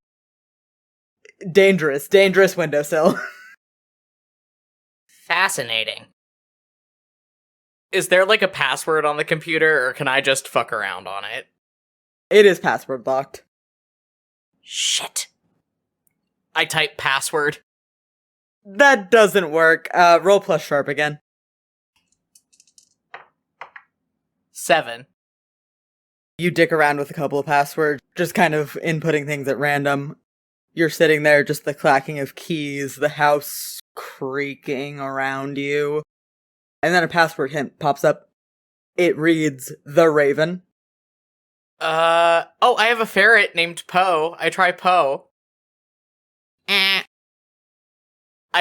Dangerous windowsill. Fascinating. Is there like a password on the computer, or can I just fuck around on it? It is password locked. Shit. I type password. That doesn't work. Roll plus sharp again. 7. You dick around with a couple of passwords, just kind of inputting things at random. You're sitting there, just the clacking of keys, the house creaking around you. And then a password hint pops up. It reads, The Raven. Oh, I have a ferret named Poe. I try Poe. I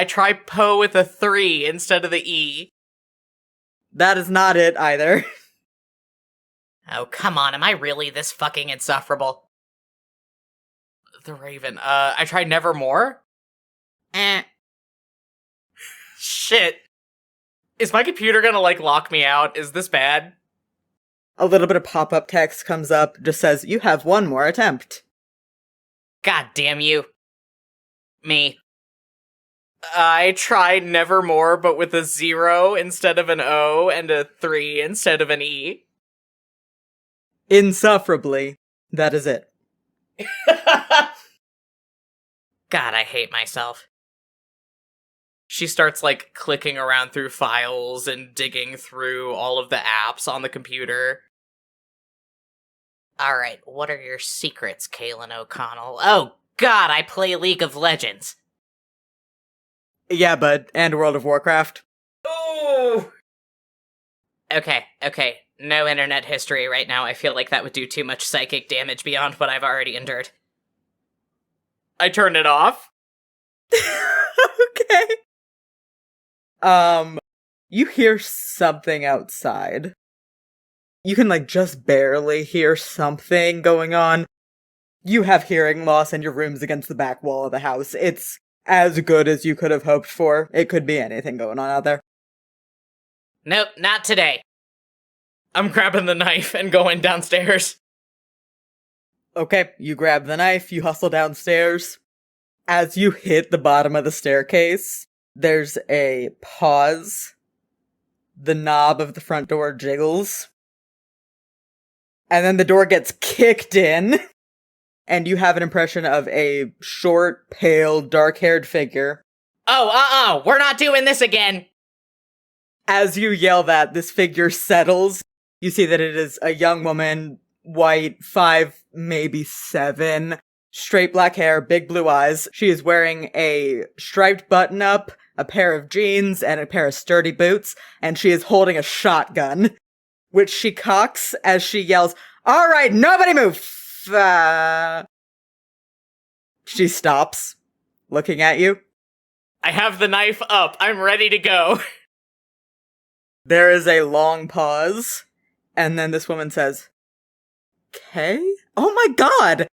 try Poe with a 3 instead of the E. That is not it either. Oh, come on, am I really this fucking insufferable? The Raven. I try Nevermore? Shit. Is my computer gonna, like, lock me out? Is this bad? A little bit of pop-up text comes up, just says, you have one more attempt. God damn you. Me. I tried Nevermore, but with a 0 instead of an O, and a 3 instead of an E. Insufferably, that is it. God, I hate myself. She starts, like, clicking around through files and digging through all of the apps on the computer. Alright, what are your secrets, Kaylin O'Connell? Oh, God, I play League of Legends. Yeah, bud, and World of Warcraft. Oh! Okay. No internet history right now. I feel like that would do too much psychic damage beyond what I've already endured. I turn it off. Okay. You hear something outside. You can, like, just barely hear something going on. You have hearing loss and your room's against the back wall of the house. It's as good as you could have hoped for. It could be anything going on out there. Nope, not today. I'm grabbing the knife and going downstairs. Okay, you grab the knife, you hustle downstairs. As you hit the bottom of the staircase, there's a pause. The knob of the front door jiggles. And then the door gets kicked in. And you have an impression of a short, pale, dark-haired figure. Oh, we're not doing this again! As you yell that, this figure settles. You see that it is a young woman, white, 5, maybe 7. Straight black hair, big blue eyes. She is wearing a striped button-up, a pair of jeans, and a pair of sturdy boots, and she is holding a shotgun, which she cocks as she yells, "All right, nobody move!" She stops, looking at you. I have the knife up. I'm ready to go. There is a long pause, and then this woman says, "Okay? Oh my god!"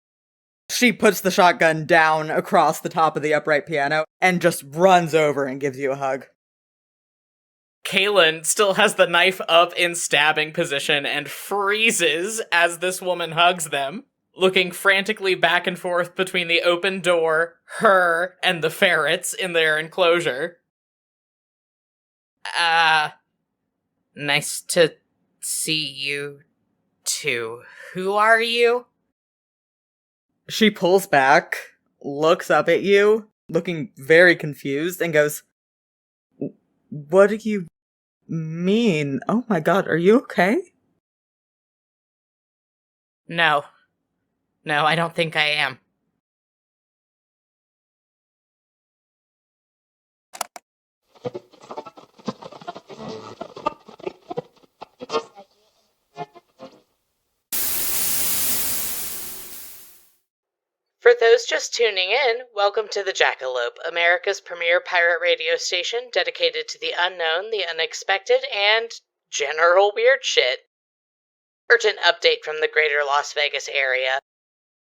She puts the shotgun down across the top of the upright piano and just runs over and gives you a hug. Kaylin still has the knife up in stabbing position and freezes as this woman hugs them, looking frantically back and forth between the open door, her, and the ferrets in their enclosure. Nice to see you, too. Who are you? She pulls back, looks up at you, looking very confused, and goes, "What do you mean? Oh my god, are you okay?" No, I don't think I am. For those just tuning in, welcome to the Jackalope, America's premier pirate radio station dedicated to the unknown, the unexpected, and general weird shit. Urgent update from the greater Las Vegas area.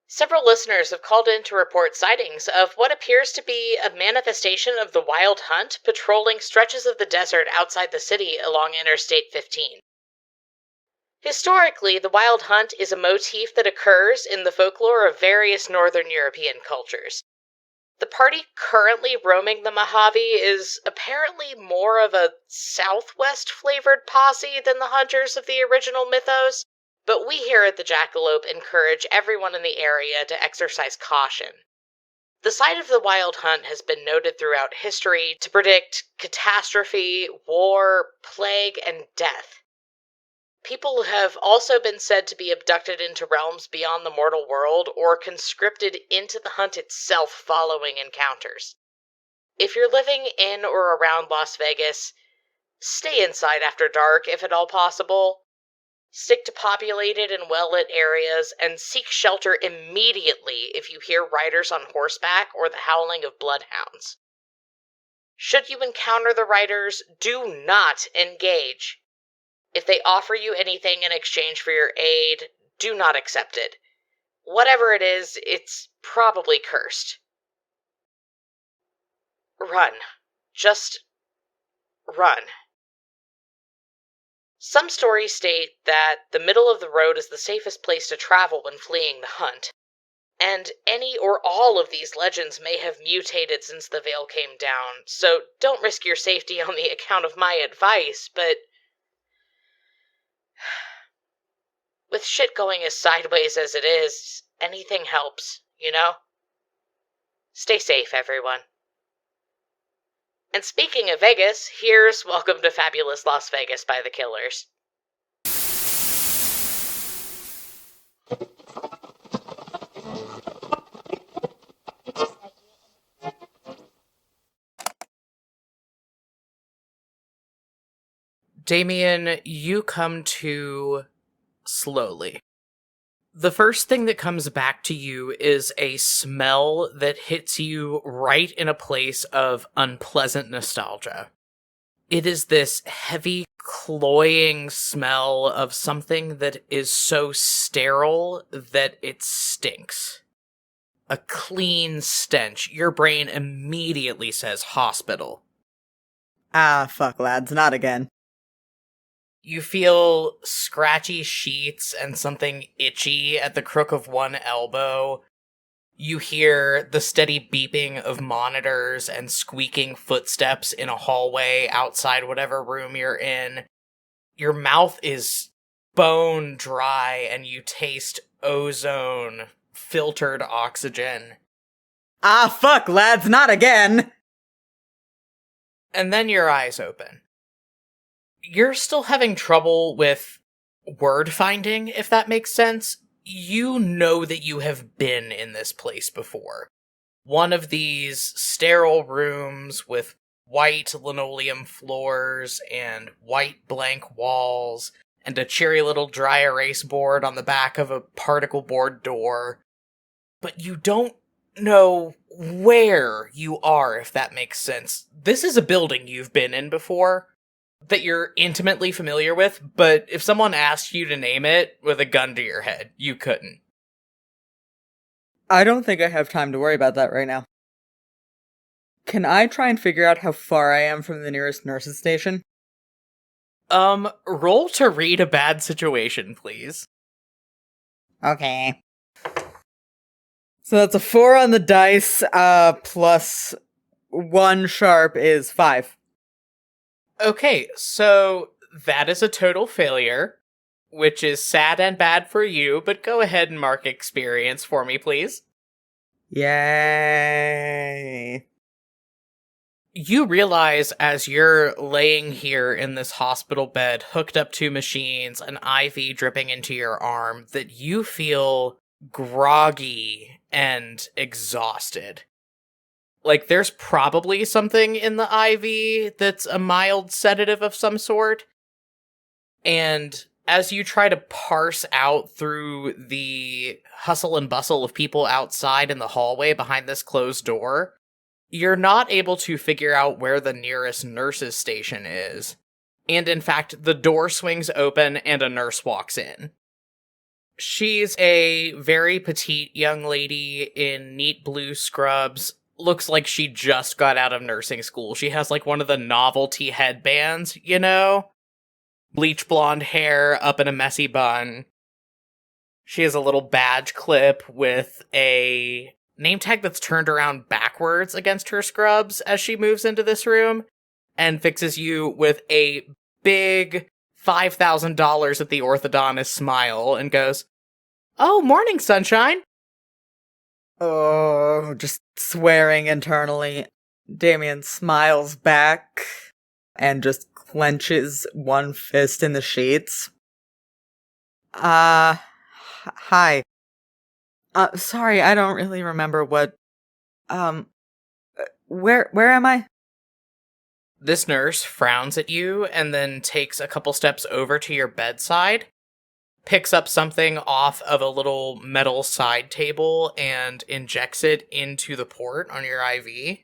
Several listeners have called in to report sightings of what appears to be a manifestation of the Wild Hunt patrolling stretches of the desert outside the city along Interstate 15. Historically, the Wild Hunt is a motif that occurs in the folklore of various Northern European cultures. The party currently roaming the Mojave is apparently more of a Southwest-flavored posse than the hunters of the original mythos, but we here at the Jackalope encourage everyone in the area to exercise caution. The site of the Wild Hunt has been noted throughout history to predict catastrophe, war, plague, and death. People have also been said to be abducted into realms beyond the mortal world or conscripted into the hunt itself following encounters. If you're living in or around Las Vegas, stay inside after dark if at all possible. Stick to populated and well-lit areas and seek shelter immediately if you hear riders on horseback or the howling of bloodhounds. Should you encounter the riders, do not engage. If they offer you anything in exchange for your aid, do not accept it. Whatever it is, it's probably cursed. Run. Just run. Some stories state that the middle of the road is the safest place to travel when fleeing the hunt, and any or all of these legends may have mutated since the veil came down, so don't risk your safety on the account of my advice, but with shit going as sideways as it is, anything helps, you know? Stay safe, everyone. And speaking of Vegas, here's Welcome to Fabulous Las Vegas by the Killers. Damien, you come to slowly. The first thing that comes back to you is a smell that hits you right in a place of unpleasant nostalgia. It is this heavy, cloying smell of something that is so sterile that it stinks. A clean stench. Your brain immediately says hospital. Ah, fuck, lads, not again. You feel scratchy sheets and something itchy at the crook of one elbow. You hear the steady beeping of monitors and squeaking footsteps in a hallway outside whatever room you're in. Your mouth is bone dry and you taste ozone, filtered oxygen. Ah, fuck, lads, not again! And then your eyes open. You're still having trouble with word finding, if that makes sense. you know that you have been in this place before. One of these sterile rooms with white linoleum floors and white blank walls and a cheery little dry erase board on the back of a particle board door. But you don't know where you are, if that makes sense. This is a building you've been in before, that you're intimately familiar with, but if someone asked you to name it with a gun to your head, you couldn't. I don't think I have time to worry about that right now. Can I try and figure out how far I am from the nearest nurse's station? Roll to read a bad situation, please. Okay. So that's a 4 on the dice, plus 1 sharp is 5. Okay, so that is a total failure, which is sad and bad for you, but go ahead and mark experience for me, please. Yay. You realize as you're laying here in this hospital bed, hooked up to machines, an IV dripping into your arm, that you feel groggy and exhausted. Like, there's probably something in the IV that's a mild sedative of some sort. And as you try to parse out through the hustle and bustle of people outside in the hallway behind this closed door, you're not able to figure out where the nearest nurse's station is. And in fact, the door swings open and a nurse walks in. She's a very petite young lady in neat blue scrubs. Looks like she just got out of nursing school. She has like one of the novelty headbands, you know? Bleach blonde hair up in a messy bun. She has a little badge clip with a name tag that's turned around backwards against her scrubs as she moves into this room and fixes you with a big $5,000 at the orthodontist smile and goes, "Oh, morning, sunshine." Oh, just swearing internally. Damien smiles back and just clenches one fist in the sheets. Hi. Sorry, I don't really remember what, where am I? This nurse frowns at you and then takes a couple steps over to your bedside, picks up something off of a little metal side table and injects it into the port on your IV,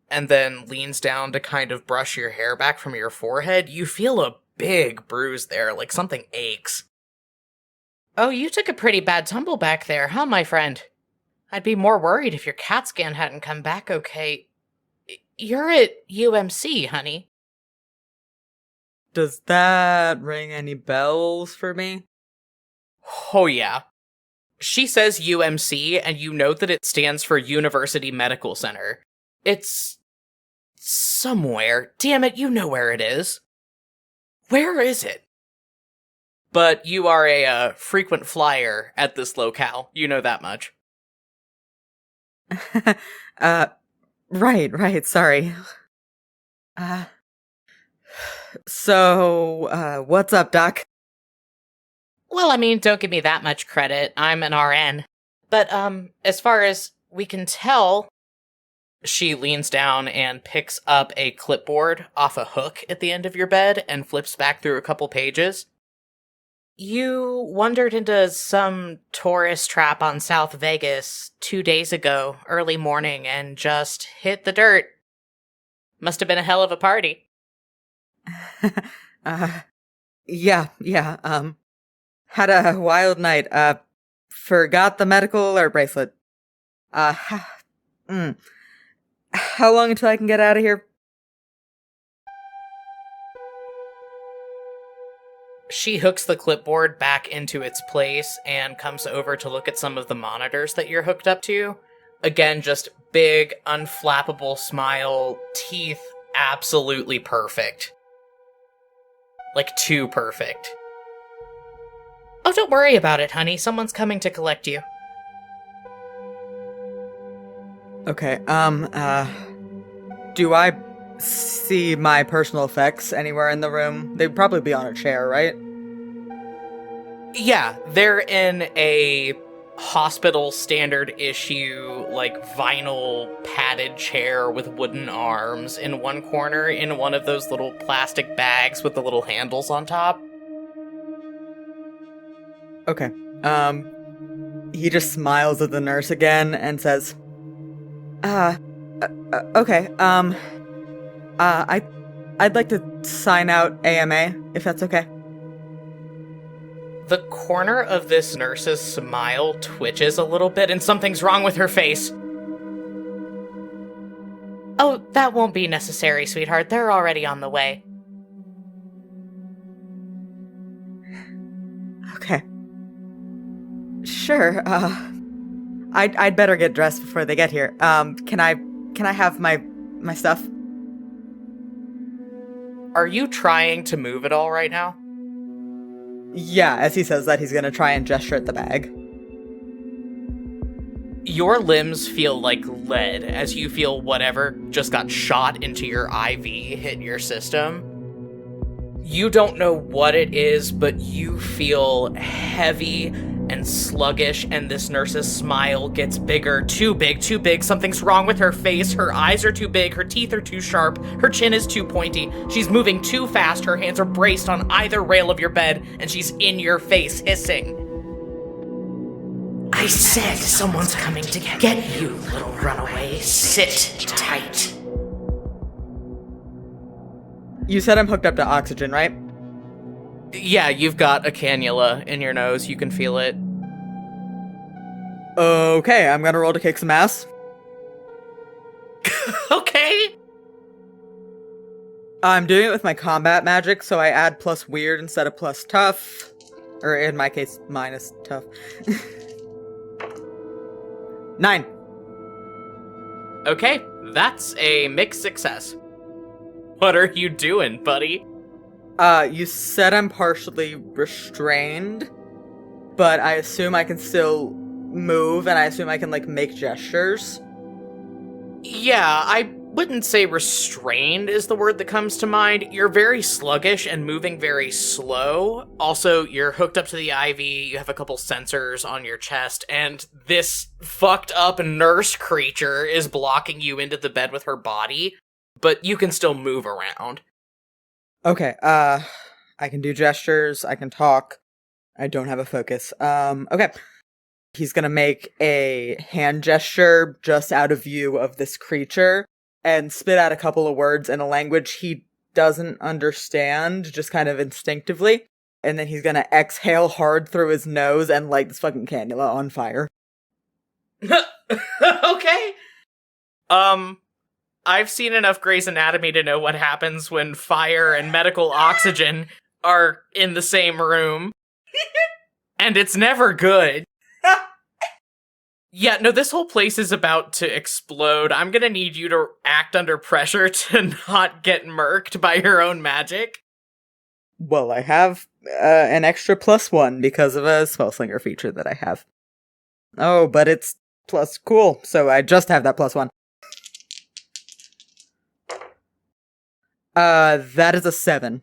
and then leans down to kind of brush your hair back from your forehead. You feel a big bruise there, like something aches. "Oh, you took a pretty bad tumble back there, huh, my friend? I'd be more worried if your CAT scan hadn't come back okay. You're at UMC, honey." Does that ring any bells for me? Oh yeah. She says UMC, and you note that it stands for University Medical Center. It's somewhere. Damn it, you know where it is. Where is it? But you are a frequent flyer at this locale. You know that much. Right, sorry. So, what's up, Doc? Well, I mean, don't give me that much credit. I'm an RN. But, as far as we can tell, she leans down and picks up a clipboard off a hook at the end of your bed and flips back through a couple pages. "You wandered into some tourist trap on South Vegas 2 days ago, early morning, and just hit the dirt. Must have been a hell of a party." Yeah, had a wild night, forgot the medical alert bracelet. How long until I can get out of here? She hooks the clipboard back into its place and comes over to look at some of the monitors that you're hooked up to. Again, just big, unflappable smile, teeth absolutely perfect. Like, too perfect. "Oh, don't worry about it, honey. Someone's coming to collect you." Okay, do I see my personal effects anywhere in the room? They'd probably be on a chair, right? Yeah, they're in a hospital standard issue, like vinyl padded chair with wooden arms in one corner in one of those little plastic bags with the little handles on top. Okay. He just smiles at the nurse again and says, okay, I'd like to sign out AMA, if that's okay. The corner of this nurse's smile twitches a little bit and something's wrong with her face. Oh, that won't be necessary, sweetheart. They're already on the way. Okay. Sure, I'd better get dressed before they get here. Can I have my stuff? Are you trying to move at all right now? Yeah, as he says that, he's gonna try and gesture at the bag. Your limbs feel like lead as you feel whatever just got shot into your IV hit your system. You don't know what it is, but you feel heavy and sluggish, and this nurse's smile gets bigger. Too big. Something's wrong with her face. Her eyes are too big. Her teeth are too sharp. Her chin is too pointy. She's moving too fast. Her hands are braced on either rail of your bed, and she's in your face, hissing. I said someone's coming to get you, little runaway. Sit tight. You said I'm hooked up to oxygen, right? Yeah, you've got a cannula in your nose. You can feel it. Okay, I'm gonna roll to kick some ass. Okay. I'm doing it with my combat magic, so I add plus weird instead of plus tough. Or in my case, minus tough. 9. Okay, that's a mixed success. What are you doing, buddy? You said I'm partially restrained, but I assume I can still move, and I assume I can, like, make gestures. Yeah, I wouldn't say restrained is the word that comes to mind. You're very sluggish and moving very slow. Also, you're hooked up to the IV, you have a couple sensors on your chest, and this fucked up nurse creature is blocking you into the bed with her body, but you can still move around. Okay, I can do gestures, I can talk. I don't have a focus. Okay. He's gonna make a hand gesture just out of view of this creature and spit out a couple of words in a language he doesn't understand, just kind of instinctively. And then he's gonna exhale hard through his nose and light this fucking cannula on fire. Okay. I've seen enough Grey's Anatomy to know what happens when fire and medical oxygen are in the same room. And it's never good. Yeah, no, this whole place is about to explode. I'm gonna need you to act under pressure to not get murked by your own magic. Well, I have an extra +1 because of a Spellslinger feature that I have. Oh, but it's plus cool, so I just have that +1. That is a 7.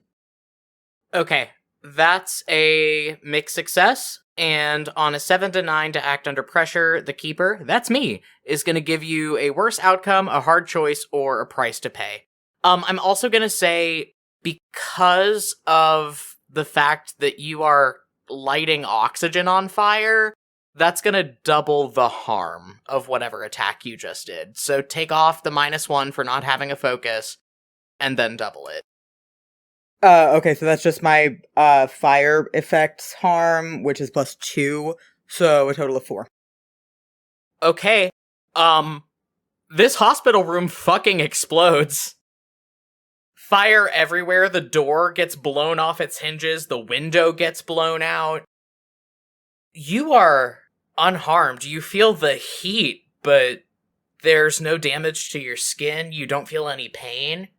Okay, that's a mixed success. And on a 7 to 9 to act under pressure, the keeper, that's me, is going to give you a worse outcome, a hard choice, or a price to pay. I'm also going to say, because of the fact that you are lighting oxygen on fire, that's going to double the harm of whatever attack you just did. So take off the -1 for not having a focus, and then double it. Okay, so that's just my, fire effects harm, which is +2, so a total of 4. Okay, this hospital room fucking explodes. Fire everywhere, the door gets blown off its hinges, the window gets blown out. You are unharmed, you feel the heat, but there's no damage to your skin, you don't feel any pain.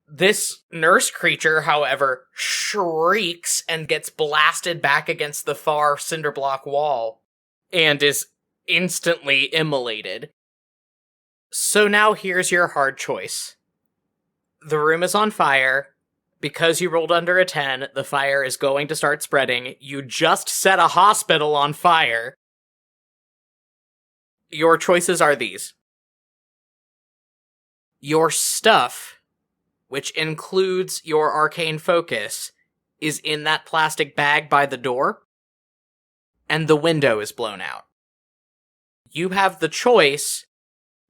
This nurse creature, however, shrieks and gets blasted back against the far cinder block wall and is instantly immolated. So now here's your hard choice. The room is on fire. Because you rolled under a 10, the fire is going to start spreading. You just set a hospital on fire. Your choices are these. Your stuff, which includes your arcane focus, is in that plastic bag by the door, and the window is blown out. You have the choice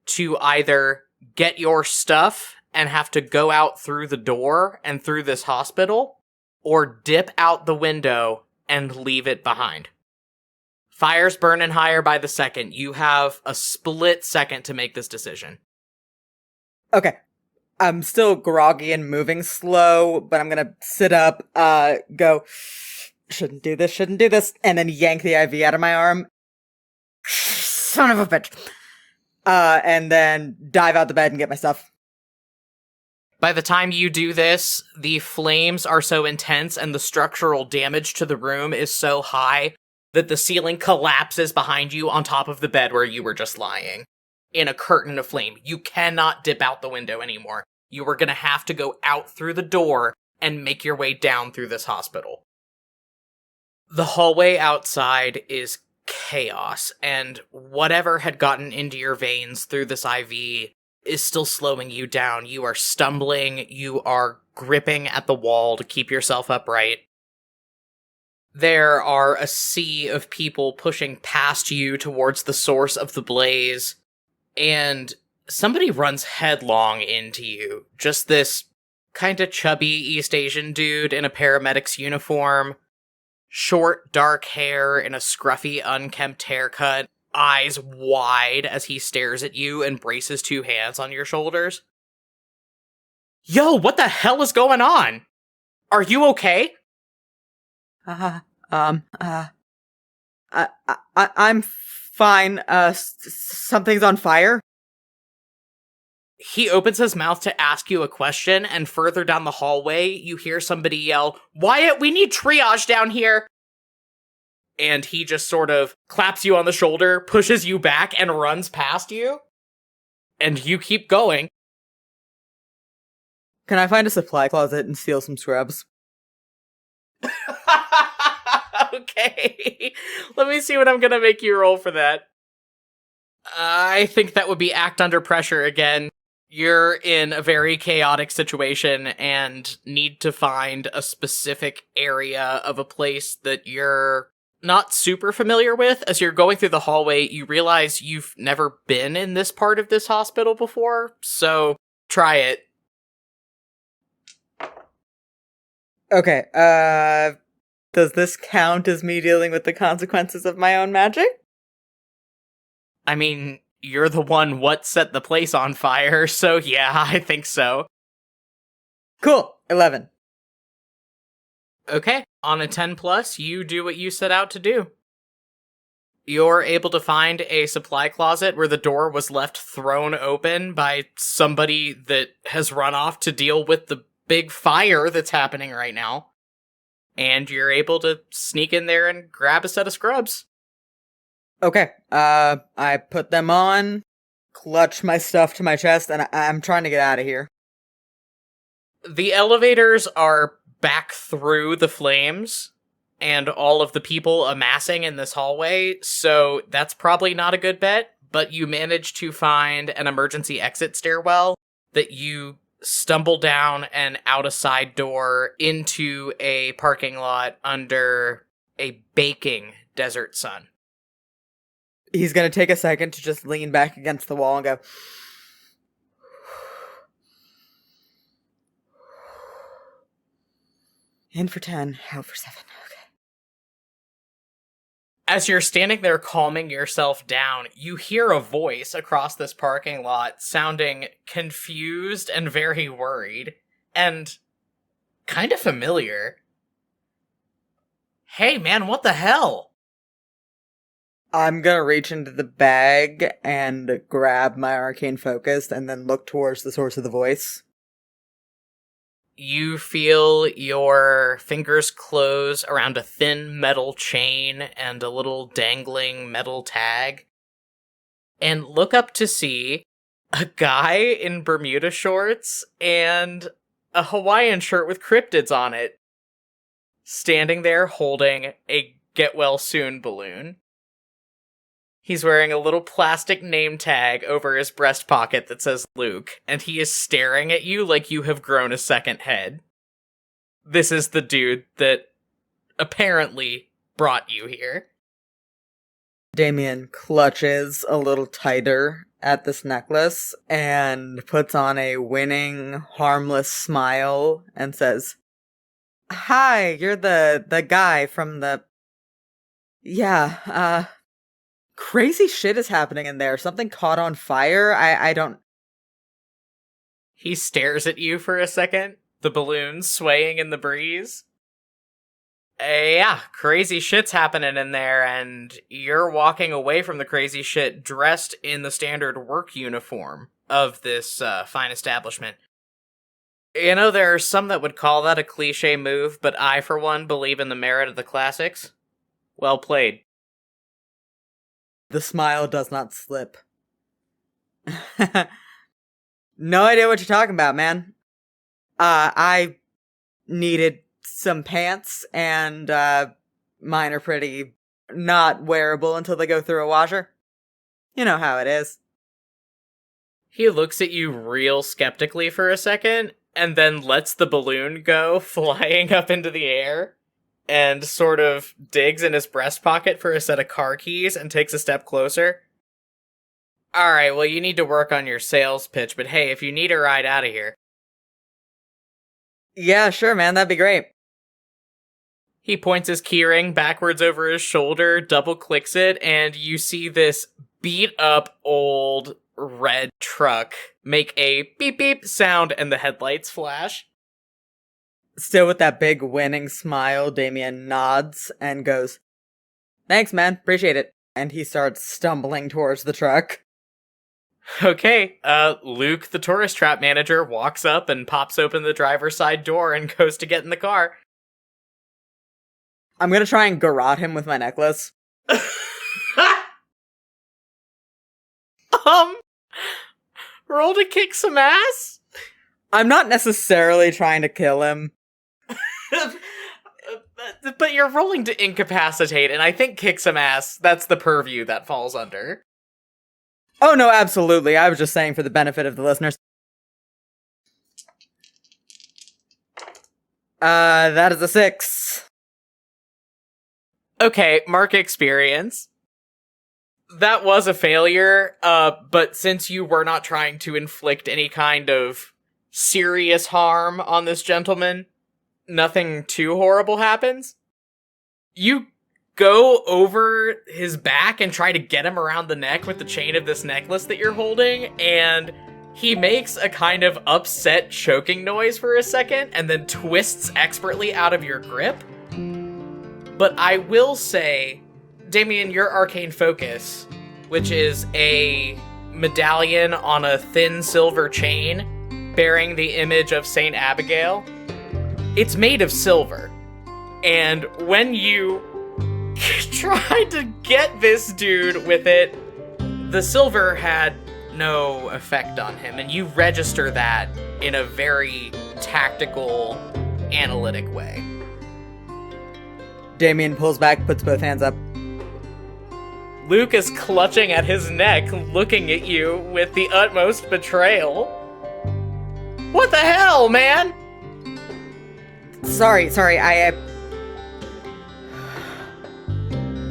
to either get your stuff and have to go out through the door and through this hospital, or dip out the window and leave it behind. Fire's burning higher by the second. You have a split second to make this decision. Okay. I'm still groggy and moving slow, but I'm gonna sit up, go, shouldn't do this, and then yank the IV out of my arm. Son of a bitch. And then dive out the bed and get my stuff. By the time you do this, the flames are so intense and the structural damage to the room is so high that the ceiling collapses behind you on top of the bed where you were just lying, in a curtain of flame. You cannot dip out the window anymore. You are going to have to go out through the door and make your way down through this hospital. The hallway outside is chaos, and whatever had gotten into your veins through this IV is still slowing you down. You are stumbling, you are gripping at the wall to keep yourself upright. There are a sea of people pushing past you towards the source of the blaze, and somebody runs headlong into you. Just this kinda chubby East Asian dude in a paramedic's uniform, short, dark hair and a scruffy, unkempt haircut, eyes wide as he stares at you and braces two hands on your shoulders. Yo, what the hell is going on? Are you okay? I'm fine. Something's on fire. He opens his mouth to ask you a question, and further down the hallway, you hear somebody yell, "Wyatt, we need triage down here!" And he just sort of claps you on the shoulder, pushes you back, and runs past you. And you keep going. Can I find a supply closet and steal some scrubs? Okay. Let me see what I'm gonna make you roll for that. I think that would be act under pressure again. You're in a very chaotic situation and need to find a specific area of a place that you're not super familiar with. As you're going through the hallway, you realize you've never been in this part of this hospital before, so try it. Okay, does this count as me dealing with the consequences of my own magic? I mean, you're the one what set the place on fire, so yeah, I think so. Cool, 11. Okay, on a 10 plus, you do what you set out to do. You're able to find a supply closet where the door was left thrown open by somebody that has run off to deal with the big fire that's happening right now. And you're able to sneak in there and grab a set of scrubs. Okay, I put them on, clutch my stuff to my chest, and I'm trying to get out of here. The elevators are back through the flames and all of the people amassing in this hallway, so that's probably not a good bet, but you manage to find an emergency exit stairwell that you stumble down and out a side door into a parking lot under a baking desert sun. He's gonna take a second to just lean back against the wall and go, in for 10, out for 7. Okay. As you're standing there calming yourself down, you hear a voice across this parking lot sounding confused and very worried, and kind of familiar. Hey man, what the hell? I'm gonna reach into the bag and grab my arcane focus and then look towards the source of the voice. You feel your fingers close around a thin metal chain and a little dangling metal tag, and look up to see a guy in Bermuda shorts and a Hawaiian shirt with cryptids on it, standing there holding a get well soon balloon. He's wearing a little plastic name tag over his breast pocket that says Luke, and he is staring at you like you have grown a second head. This is the dude that apparently brought you here. Damien clutches a little tighter at this necklace and puts on a winning, harmless smile and says, "Hi, you're the guy from the... Yeah, crazy shit is happening in there. Something caught on fire. I don't..." He stares at you for a second, the balloon swaying in the breeze. Yeah, crazy shit's happening in there, and you're walking away from the crazy shit dressed in the standard work uniform of this fine establishment. You know, there are some that would call that a cliche move, but I, for one, believe in the merit of the classics. Well played. The smile does not slip. No idea what you're talking about, man. I needed some pants, and mine are pretty not wearable until they go through a washer. You know how it is. He looks at you real skeptically for a second, and then lets the balloon go flying up into the air, and sort of digs in his breast pocket for a set of car keys and takes a step closer. Alright, well, you need to work on your sales pitch, but hey, if you need a ride out of here. Yeah, sure, man, that'd be great. He points his keyring backwards over his shoulder, double-clicks it, and you see this beat-up old red truck make a beep-beep sound and the headlights flash. Still with that big winning smile, Damien nods and goes, "Thanks, man, appreciate it." And he starts stumbling towards the truck. Okay, Luke, the tourist trap manager, walks up and pops open the driver's side door and goes to get in the car. I'm gonna try and garrote him with my necklace. Roll to kick some ass? I'm not necessarily trying to kill him. But you're rolling to incapacitate, and I think kick some ass, that's the purview that falls under. Oh no, absolutely. I was just saying for the benefit of the listeners. That is a 6. Okay, mark experience. That was a failure, but since you were not trying to inflict any kind of serious harm on this gentleman, nothing too horrible happens. You go over his back and try to get him around the neck with the chain of this necklace that you're holding, and he makes a kind of upset choking noise for a second, and then twists expertly out of your grip. But I will say, Damien, your arcane focus, which is a medallion on a thin silver chain bearing the image of Saint Abigail, it's made of silver. And when you tried to get this dude with it, the silver had no effect on him, and you register that in a very tactical, analytic way. Damien pulls back, puts both hands up. Luke is clutching at his neck, looking at you with the utmost betrayal. What the hell, man? Sorry,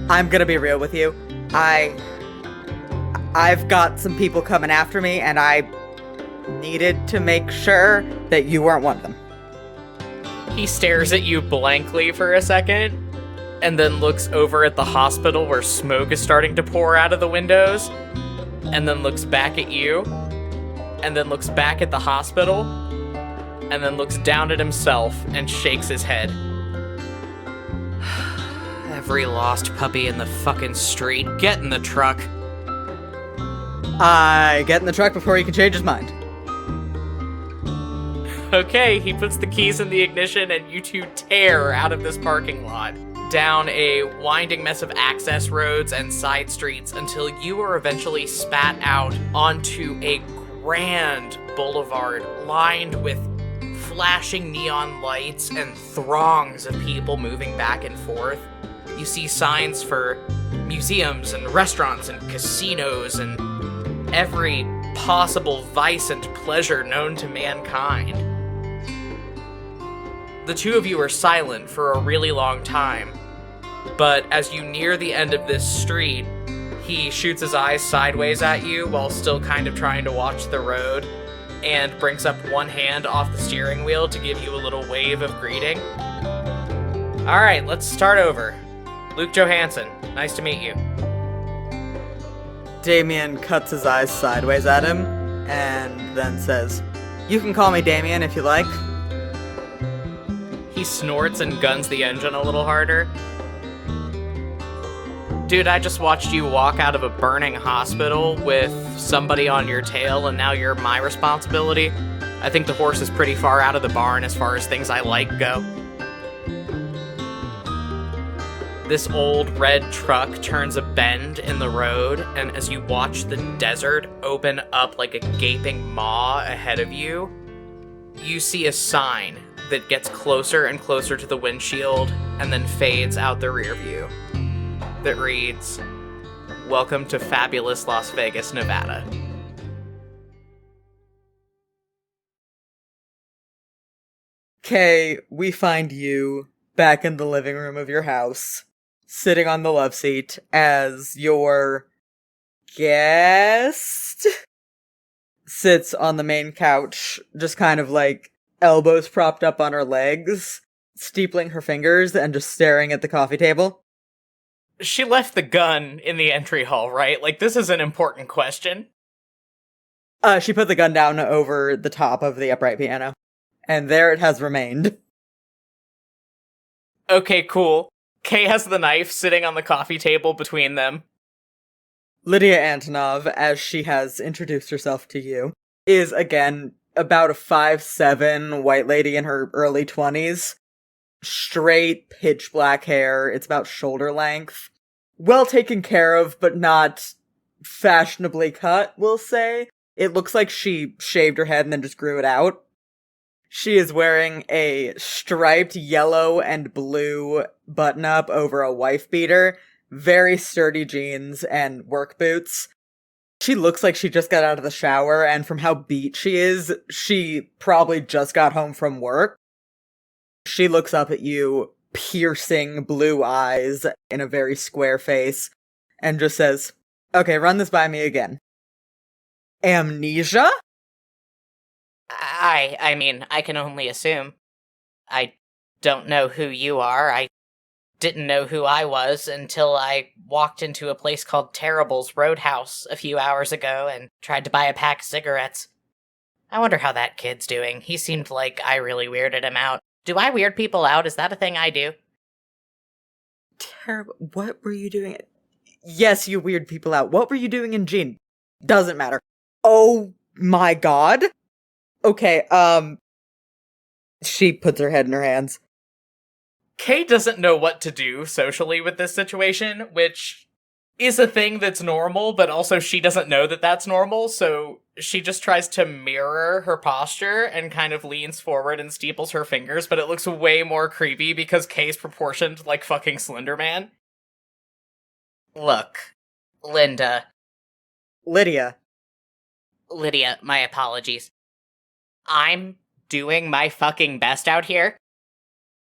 I'm gonna be real with you. I've got some people coming after me, and I needed to make sure that you weren't one of them. He stares at you blankly for a second, and then looks over at the hospital where smoke is starting to pour out of the windows, and then looks back at you, and then looks back at the hospital, and then looks down at himself and shakes his head. Every lost puppy in the fucking street, get in the truck. I get in the truck before he can change his mind. Okay, he puts the keys in the ignition and you two tear out of this parking lot, down a winding mess of access roads and side streets until you are eventually spat out onto a grand boulevard lined with flashing neon lights and throngs of people moving back and forth. You see signs for museums and restaurants and casinos and every possible vice and pleasure known to mankind. The two of you are silent for a really long time, but as you near the end of this street, he shoots his eyes sideways at you while still kind of trying to watch the road, and brings up one hand off the steering wheel to give you a little wave of greeting. Alright, let's start over. Luke Johansson, nice to meet you. Damien cuts his eyes sideways at him, and then says, "You can call me Damien if you like." He snorts and guns the engine a little harder. Dude, I just watched you walk out of a burning hospital with somebody on your tail, and now you're my responsibility. I think the horse is pretty far out of the barn as far as things I like go. This old red truck turns a bend in the road, and as you watch the desert open up like a gaping maw ahead of you, you see a sign that gets closer and closer to the windshield and then fades out the rear view. That reads, "Welcome to fabulous Las Vegas, Nevada." Kay, we find you back in the living room of your house, sitting on the love seat as your guest sits on the main couch, just kind of like elbows propped up on her legs, steepling her fingers and just staring at the coffee table. She left the gun in the entry hall, right? Like, this is an important question. She put the gun down over the top of the upright piano, and there it has remained. Okay, cool. Kay has the knife sitting on the coffee table between them. Lydia Antonov, as she has introduced herself to you, is again about a 5'7" white lady in her early 20s. Straight, pitch black hair. It's about shoulder length. Well taken care of, but not fashionably cut, we'll say. It looks like she shaved her head and then just grew it out. She is wearing a striped yellow and blue button-up over a wife beater, very sturdy jeans, and work boots. She looks like she just got out of the shower, and from how beat she is, she probably just got home from work. She looks up at you, piercing blue eyes in a very square face, and just says, "Okay, run this by me again. Amnesia?" I mean, I can only assume. I don't know who you are. I didn't know who I was until I walked into a place called Terrible's Roadhouse a few hours ago and tried to buy a pack of cigarettes. I wonder how that kid's doing. He seemed like I really weirded him out. Do I weird people out? Is that a thing I do? Terrible. What were you doing? Yes, you weird people out. What were you doing in Gene? Doesn't matter. Oh my god. Okay, she puts her head in her hands. Kay doesn't know what to do socially with this situation, which is a thing that's normal, but also she doesn't know that that's normal, so she just tries to mirror her posture and kind of leans forward and steeples her fingers, but it looks way more creepy because Kay's proportioned like fucking Slender Man. Look, Lydia, my apologies. I'm doing my fucking best out here.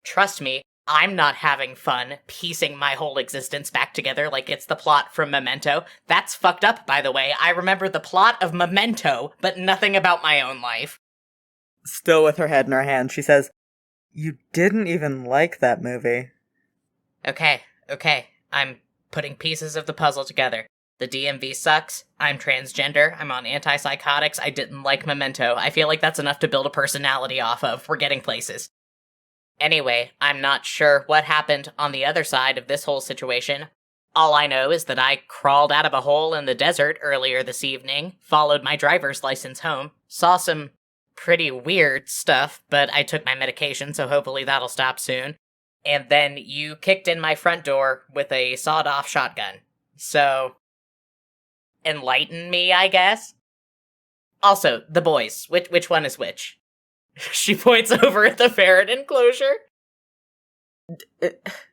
Trust me, I'm not having fun piecing my whole existence back together like it's the plot from Memento. That's fucked up, by the way. I remember the plot of Memento, but nothing about my own life. Still with her head in her hand, she says, "You didn't even like that movie." Okay. I'm putting pieces of the puzzle together. The DMV sucks. I'm transgender. I'm on antipsychotics. I didn't like Memento. I feel like that's enough to build a personality off of. We're getting places. Anyway, I'm not sure what happened on the other side of this whole situation. All I know is that I crawled out of a hole in the desert earlier this evening, followed my driver's license home, saw some pretty weird stuff, but I took my medication, so hopefully that'll stop soon. And then you kicked in my front door with a sawed-off shotgun. So, enlighten me, I guess? Also, the boys. Which one is which? She points over at the ferret enclosure.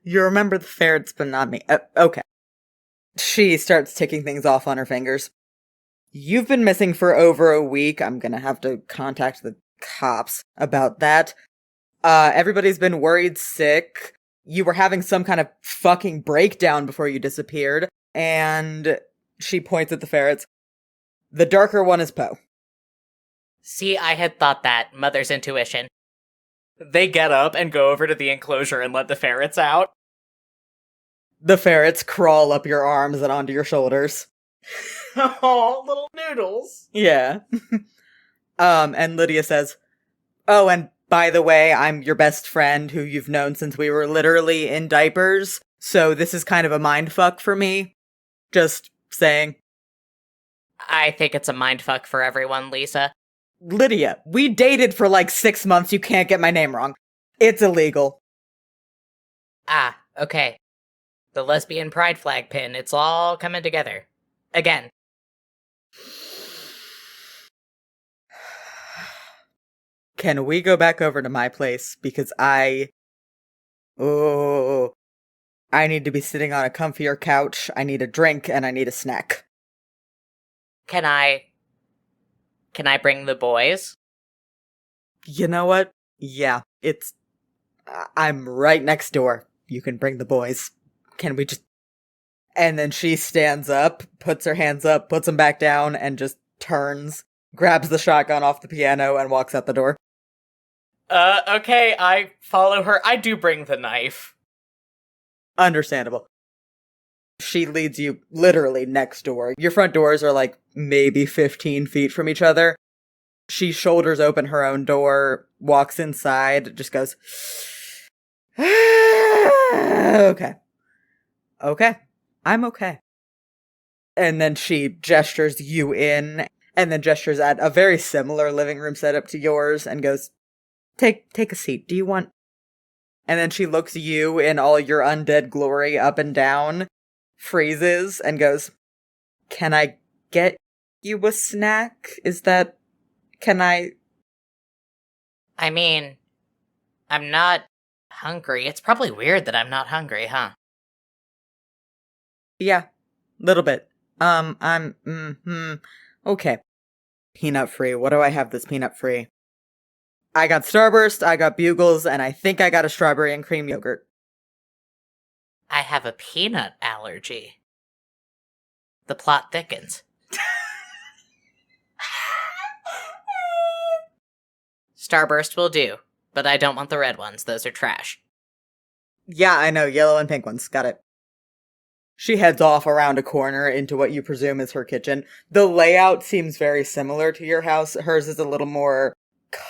You remember the ferrets, but not me. Okay. She starts ticking things off on her fingers. You've been missing for over a week. I'm gonna have to contact the cops about that. Everybody's been worried sick. You were having some kind of fucking breakdown before you disappeared. And she points at the ferrets. The darker one is Poe. See, I had thought that. Mother's intuition. They get up and go over to the enclosure and let the ferrets out. The ferrets crawl up your arms and onto your shoulders. Oh, little noodles. Yeah. And Lydia says, oh, and by the way, I'm your best friend who you've known since we were literally in diapers, so this is kind of a mindfuck for me. Just saying. I think it's a mindfuck for everyone, Lisa. Lydia, we dated for like 6 months, you can't get my name wrong. It's illegal. Ah, okay. The lesbian pride flag pin, it's all coming together. Again. Can we go back over to my place? Because I need to be sitting on a comfier couch, I need a drink, and I need a snack. Can I bring the boys? You know what? Yeah, I'm right next door. You can bring the boys. Can we just... And then she stands up, puts her hands up, puts them back down, and just turns, grabs the shotgun off the piano, and walks out the door. Okay, I follow her. I do bring the knife. Understandable. She leads you literally next door. Your front doors are like maybe 15 feet from each other. She shoulders open her own door, walks inside, just goes, okay. Okay. I'm okay. And then she gestures you in, and then gestures at a very similar living room setup to yours, and goes, Take a seat. Do you want... And then she looks you in all your undead glory up and down, freezes, and goes, can I get you a snack? Can I... I mean, I'm not hungry. It's probably weird that I'm not hungry, huh? Yeah, little bit. Okay. Peanut free. What do I have that's peanut free? I got Starburst, I got Bugles, and I think I got a strawberry and cream yogurt. I have a peanut allergy. The plot thickens. Starburst will do, but I don't want the red ones. Those are trash. Yeah, I know, yellow and pink ones. Got it. She heads off around a corner into what you presume is her kitchen. The layout seems very similar to your house. Hers is a little more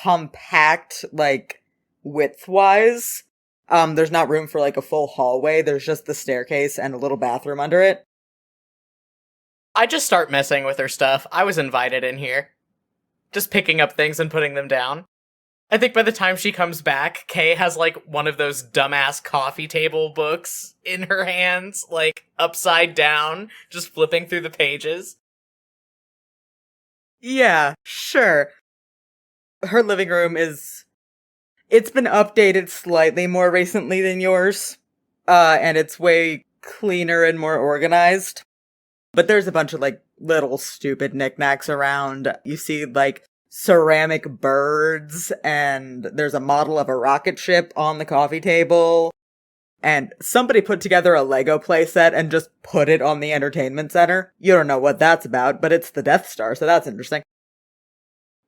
compact, like, width-wise. There's not room for, like, a full hallway. There's just the staircase and a little bathroom under it. I just start messing with her stuff. I was invited in here. Just picking up things and putting them down. I think by the time she comes back, Kay has, like, one of those dumbass coffee table books in her hands, like, upside down, just flipping through the pages. Yeah, sure. Her living room it's been updated slightly more recently than yours, and it's way cleaner and more organized. But there's a bunch of, like, little stupid knickknacks around. You see, like, ceramic birds, and there's a model of a rocket ship on the coffee table. And somebody put together a Lego playset and just put it on the entertainment center. You don't know what that's about, but it's the Death Star, so that's interesting.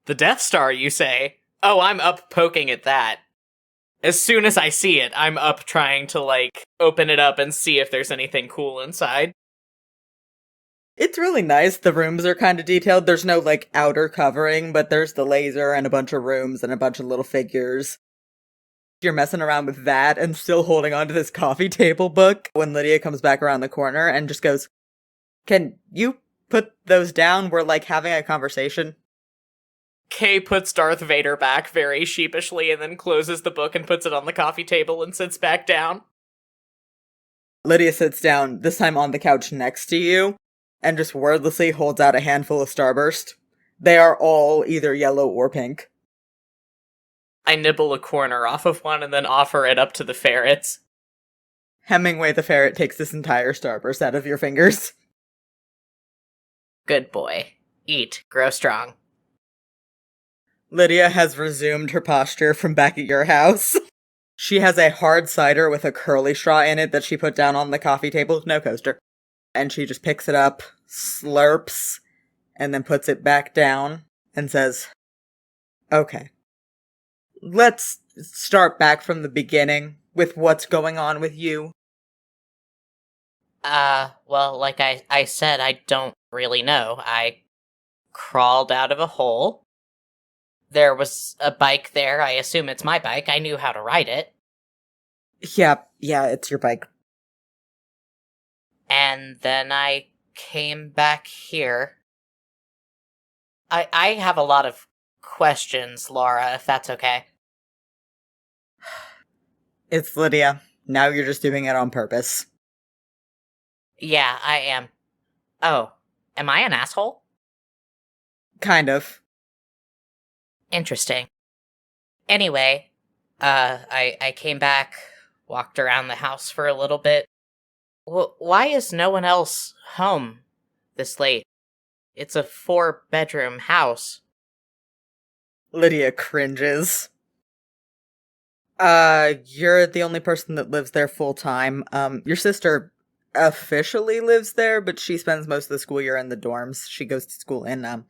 The Death Star, you say? Oh, I'm up poking at that. As soon as I see it, I'm up trying to, like, open it up and see if there's anything cool inside. It's really nice. The rooms are kind of detailed. There's no, like, outer covering, but there's the laser and a bunch of rooms and a bunch of little figures. You're messing around with that and still holding onto this coffee table book when Lydia comes back around the corner and just goes, can you put those down? We're, like, having a conversation. Kay puts Darth Vader back very sheepishly and then closes the book and puts it on the coffee table and sits back down. Lydia sits down, this time on the couch next to you, and just wordlessly holds out a handful of Starburst. They are all either yellow or pink. I nibble a corner off of one and then offer it up to the ferrets. Hemingway the ferret takes this entire starburst out of your fingers. Good boy. Eat. Grow strong. Lydia has resumed her posture from back at your house. She has a hard cider with a curly straw in it that she put down on the coffee table. No coaster. And she just picks it up, slurps, and then puts it back down and says, okay. Let's start back from the beginning with what's going on with you. Well, like I said, I don't really know. I crawled out of a hole. There was a bike there. I assume it's my bike. I knew how to ride it. Yeah, it's your bike. And then I came back here. I have a lot of questions, Laura, if that's okay. It's Lydia. Now you're just doing it on purpose. Yeah, I am. Oh, am I an asshole? Kind of. Interesting. Anyway, I came back, walked around the house for a little bit. Why is no one else home this late? It's a 4-bedroom house. Lydia cringes. You're the only person that lives there full time. Your sister officially lives there, but she spends most of the school year in the dorms. She goes to school in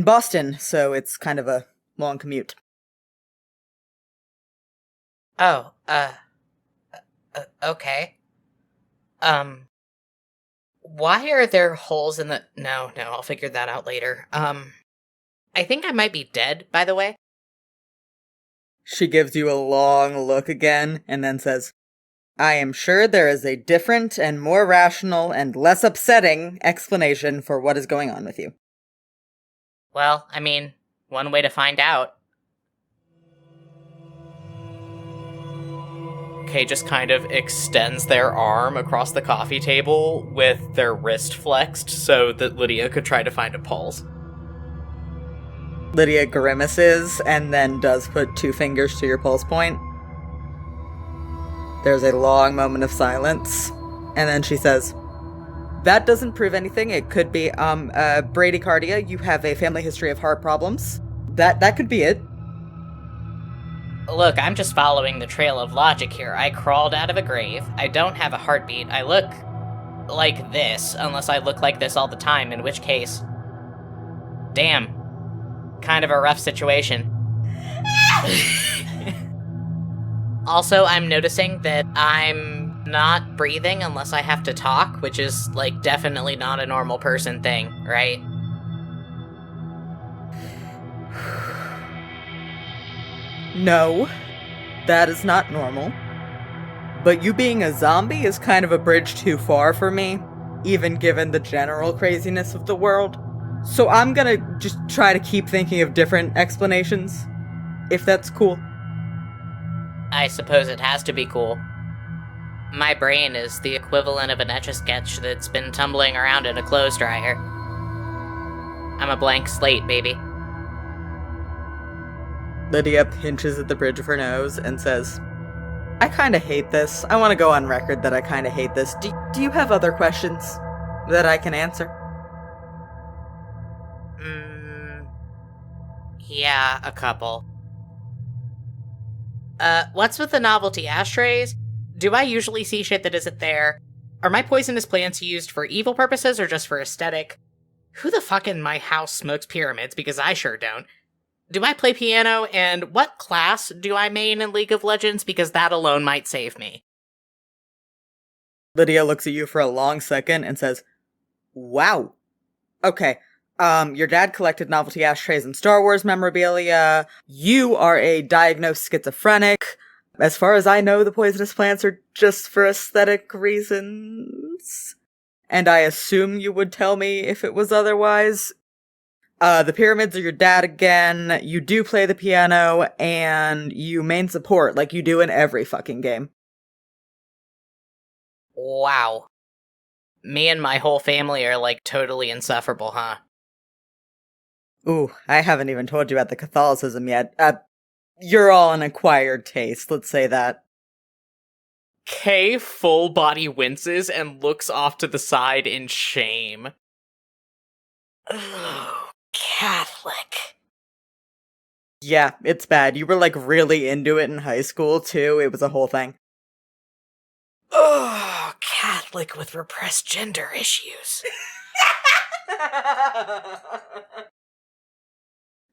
Boston, so it's kind of a long commute. Oh, okay. Why are there holes in the... No, I'll figure that out later. I think I might be dead, by the way. She gives you a long look again, and then says, I am sure there is a different and more rational and less upsetting explanation for what is going on with you. Well, I mean, one way to find out. Kay just kind of extends their arm across the coffee table with their wrist flexed so that Lydia could try to find a pulse. Lydia grimaces and then does put 2 fingers to your pulse point. There's a long moment of silence, and then she says, that doesn't prove anything. It could be, bradycardia. You have a family history of heart problems. That could be it. Look, I'm just following the trail of logic here. I crawled out of a grave. I don't have a heartbeat. I look like this, unless I look like this all the time, in which case... Damn. Kind of a rough situation. Also, I'm noticing that I'm not breathing unless I have to talk, which is, like, definitely not a normal person thing, right? No, that is not normal. But you being a zombie is kind of a bridge too far for me, even given the general craziness of the world. So I'm gonna just try to keep thinking of different explanations, if that's cool. I suppose it has to be cool. My brain is the equivalent of an Etch-a-Sketch that's been tumbling around in a clothes dryer. I'm a blank slate, baby. Lydia pinches at the bridge of her nose and says, I kinda hate this. I want to go on record that I kinda hate this. Do you have other questions that I can answer? Yeah, a couple. What's with the novelty ashtrays? Do I usually see shit that isn't there? Are my poisonous plants used for evil purposes or just for aesthetic? Who the fuck in my house smokes pyramids? Because I sure don't. Do I play piano, and what class do I main in League of Legends? Because that alone might save me. Lydia looks at you for a long second and says, wow. Okay, your dad collected novelty ashtrays and Star Wars memorabilia. You are a diagnosed schizophrenic. As far as I know, the poisonous plants are just for aesthetic reasons. And I assume you would tell me if it was otherwise. The pyramids are your dad again. You do play the piano, and you main support like you do in every fucking game. Wow. Me and my whole family are, like, totally insufferable, huh? Ooh, I haven't even told you about the Catholicism yet. You're all an acquired taste, let's say that. Kay full body winces and looks off to the side in shame. Ugh, Catholic. Yeah, it's bad. You were, like, really into it in high school, too. It was a whole thing. Ugh, Catholic with repressed gender issues.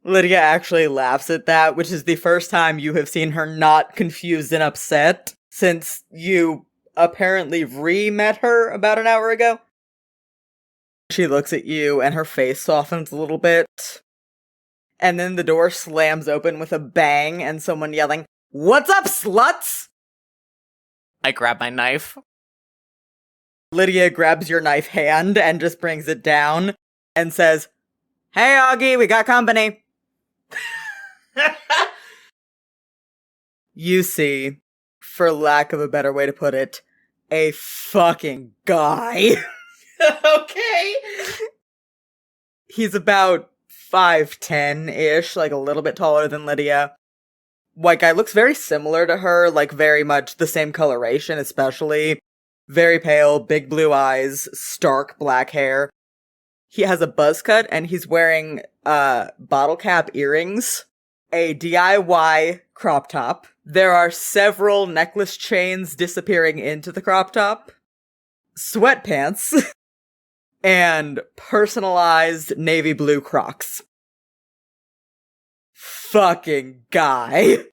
Lydia actually laughs at that, which is the first time you have seen her not confused and upset since you apparently re-met her about an hour ago. She looks at you and her face softens a little bit. And then the door slams open with a bang and someone yelling, "What's up, sluts?" I grab my knife. Lydia grabs your knife hand and just brings it down and says, "Hey, Augie, we got company." You see, for lack of a better way to put it, a fucking guy. Okay. He's about 5'10"-ish, like a little bit taller than Lydia. White guy looks very similar to her, like very much the same coloration, especially. Very pale, big blue eyes, stark black hair. He has a buzz cut and he's wearing bottle cap earrings, a DIY crop top. There are several necklace chains disappearing into the crop top, sweatpants, and personalized navy blue Crocs. Fucking guy.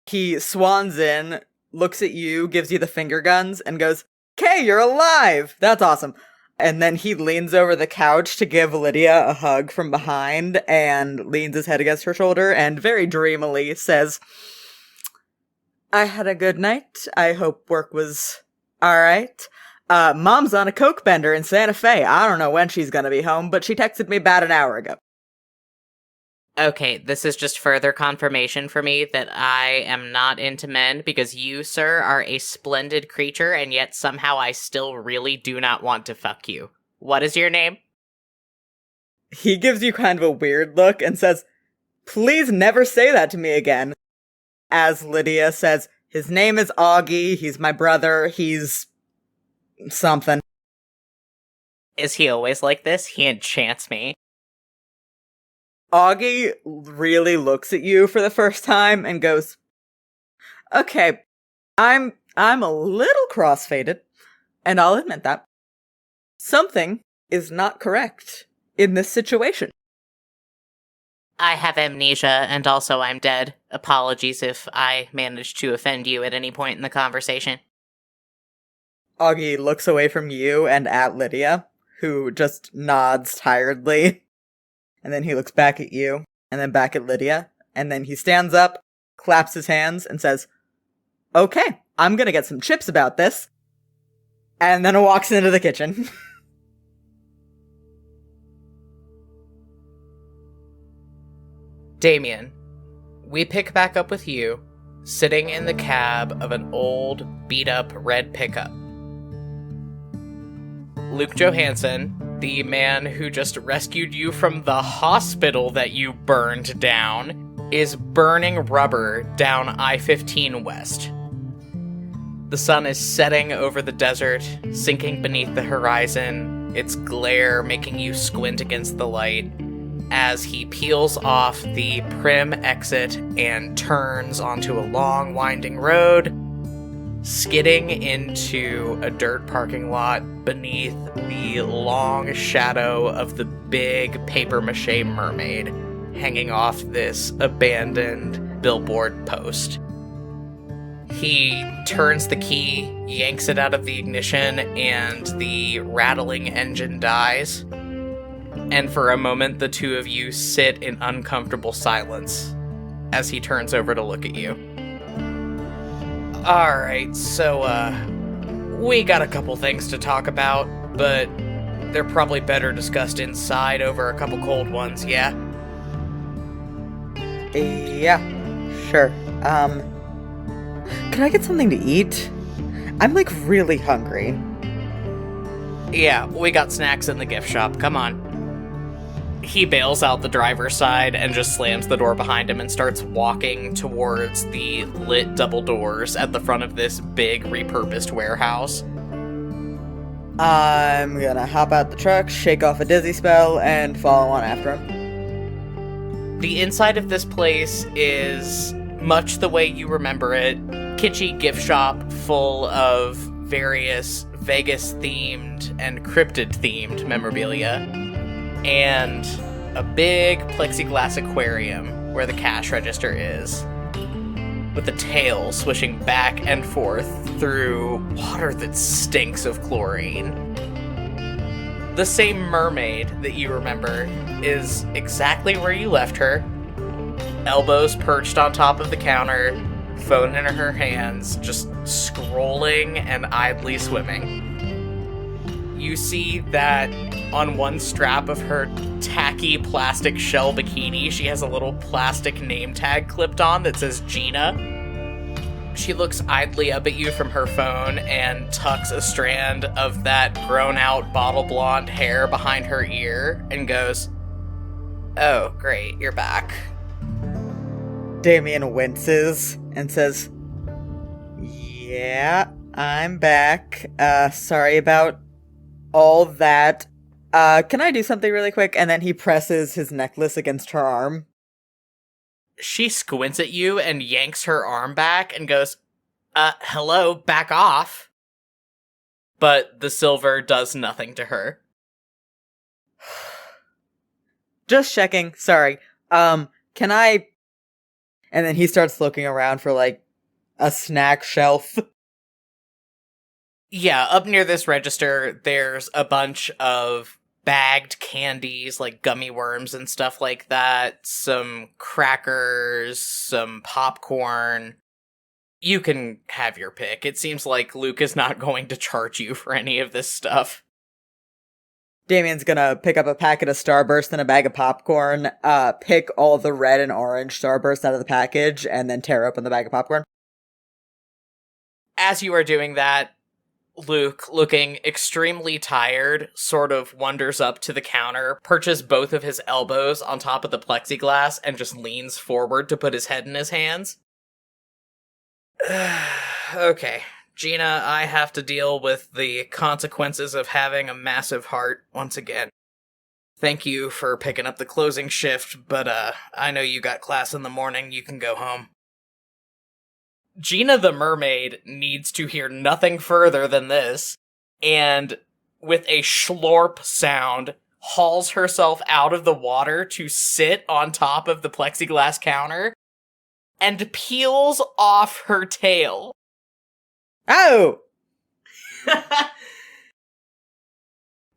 He swans in, looks at you, gives you the finger guns, and goes, "Kay, you're alive! That's awesome." And then he leans over the couch to give Lydia a hug from behind and leans his head against her shoulder and very dreamily says, "I had a good night. I hope work was alright. Mom's on a coke bender in Santa Fe. I don't know when she's gonna be home, but she texted me about an hour ago." Okay, this is just further confirmation for me that I am not into men because you, sir, are a splendid creature and yet somehow I still really do not want to fuck you. What is your name? He gives you kind of a weird look and says, "Please never say that to me again." As Lydia says, "His name is Augie, he's my brother, he's something." Is he always like this? He enchants me. Augie really looks at you for the first time and goes, "Okay, I'm a little crossfaded, and I'll admit that. Something is not correct in this situation." I have amnesia, and also I'm dead. Apologies if I managed to offend you at any point in the conversation. Augie looks away from you and at Lydia, who just nods tiredly. And then he looks back at you, and then back at Lydia, and then he stands up, claps his hands, and says, "Okay, I'm gonna get some chips about this." And then walks into the kitchen. Damien, we pick back up with you, sitting in the cab of an old, beat-up red pickup. Luke Johansson, the man who just rescued you from the hospital that you burned down, is burning rubber down I-15 West. The sun is setting over the desert, sinking beneath the horizon, its glare making you squint against the light, as he peels off the Prim exit and turns onto a long, winding road, skidding into a dirt parking lot beneath the long shadow of the big papier-mâché mermaid hanging off this abandoned billboard post. He turns the key, yanks it out of the ignition, and the rattling engine dies. And for a moment, the two of you sit in uncomfortable silence as he turns over to look at you. Alright, so, we got a couple things to talk about, but they're probably better discussed inside over a couple cold ones, yeah? Yeah, sure. Can I get something to eat? I'm, like, really hungry. Yeah, we got snacks in the gift shop, come on. He bails out the driver's side and just slams the door behind him and starts walking towards the lit double doors at the front of this big repurposed warehouse. I'm gonna hop out the truck, shake off a dizzy spell, and follow on after him. The inside of this place is much the way you remember it. Kitschy gift shop full of various Vegas-themed and cryptid-themed memorabilia. And a big plexiglass aquarium where the cash register is, with the tail swishing back and forth through water that stinks of chlorine. The same mermaid that you remember is exactly where you left her, elbows perched on top of the counter, phone in her hands, just scrolling and idly swimming. You see that on one strap of her tacky plastic shell bikini, she has a little plastic name tag clipped on that says Gina. She looks idly up at you from her phone and tucks a strand of that grown-out bottle blonde hair behind her ear and goes, "Oh, great, you're back." Damien winces and says, "Yeah, I'm back. Sorry about all that. Can I do something really quick?" And then he presses his necklace against her arm. She squints at you and yanks her arm back and goes, hello, back off. But the silver does nothing to her. Just checking. Sorry. Can I... And then he starts looking around for, like, a snack shelf. Yeah, up near this register, there's a bunch of bagged candies, like gummy worms and stuff like that, some crackers, some popcorn. You can have your pick. It seems like Luke is not going to charge you for any of this stuff. Damien's gonna pick up a packet of Starburst and a bag of popcorn, pick all the red and orange Starburst out of the package, and then tear open the bag of popcorn. As you are doing that, Luke, looking extremely tired, sort of wanders up to the counter, perches both of his elbows on top of the plexiglass, and just leans forward to put his head in his hands. Okay, Gina, I have to deal with the consequences of having a massive heart once again. Thank you for picking up the closing shift, but I know you got class in the morning, you can go home. Gina the mermaid needs to hear nothing further than this, and with a schlorp sound, hauls herself out of the water to sit on top of the plexiglass counter, and peels off her tail. Oh!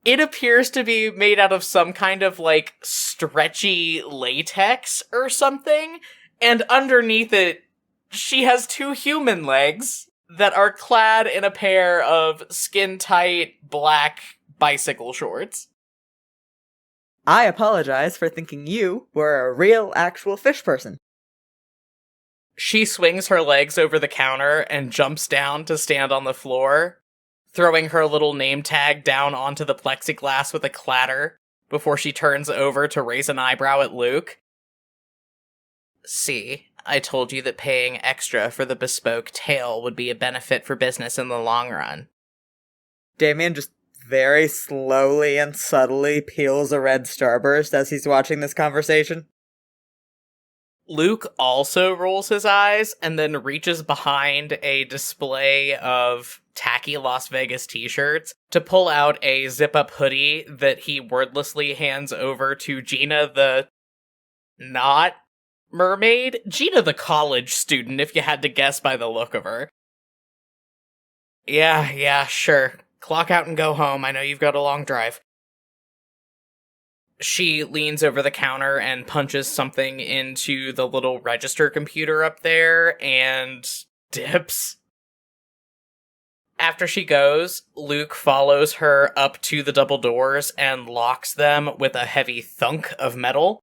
It appears to be made out of some kind of, like, stretchy latex or something, and underneath it, she has two human legs that are clad in a pair of skin-tight black bicycle shorts. I apologize for thinking you were a real, actual fish person. She swings her legs over the counter and jumps down to stand on the floor, throwing her little name tag down onto the plexiglass with a clatter before she turns over to raise an eyebrow at Luke. See, I told you that paying extra for the bespoke tail would be a benefit for business in the long run. Damien just very slowly and subtly peels a red Starburst as he's watching this conversation. Luke also rolls his eyes and then reaches behind a display of tacky Las Vegas t-shirts to pull out a zip-up hoodie that he wordlessly hands over to Gina the not mermaid? Gina the college student, if you had to guess by the look of her. Yeah, sure. Clock out and go home. I know you've got a long drive. She leans over the counter and punches something into the little register computer up there and dips. After she goes, Luke follows her up to the double doors and locks them with a heavy thunk of metal,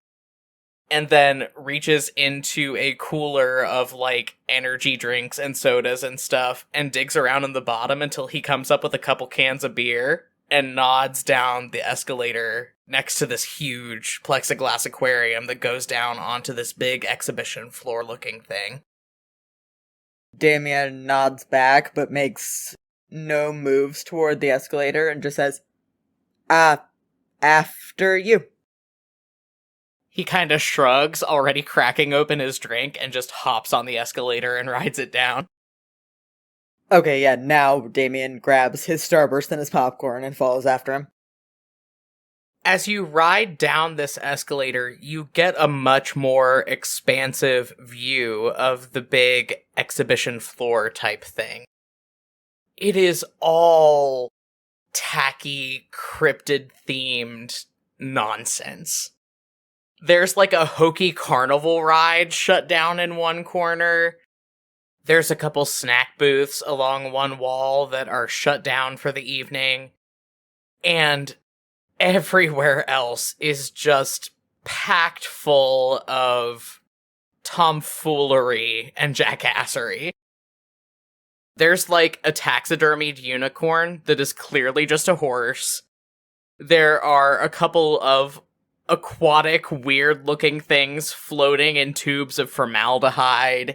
and then reaches into a cooler of, like, energy drinks and sodas and stuff and digs around in the bottom until he comes up with a couple cans of beer and nods down the escalator next to this huge plexiglass aquarium that goes down onto this big exhibition floor looking thing. Damien nods back, but makes no moves toward the escalator and just says, after you. He kind of shrugs, already cracking open his drink, and just hops on the escalator and rides it down. Okay, yeah, now Damien grabs his Starburst and his popcorn and follows after him. As you ride down this escalator, you get a much more expansive view of the big exhibition floor type thing. It is all tacky, cryptid-themed nonsense. There's like a hokey carnival ride shut down in one corner. There's a couple snack booths along one wall that are shut down for the evening. And everywhere else is just packed full of tomfoolery and jackassery. There's like a taxidermied unicorn that is clearly just a horse. There are a couple of aquatic, weird-looking things floating in tubes of formaldehyde.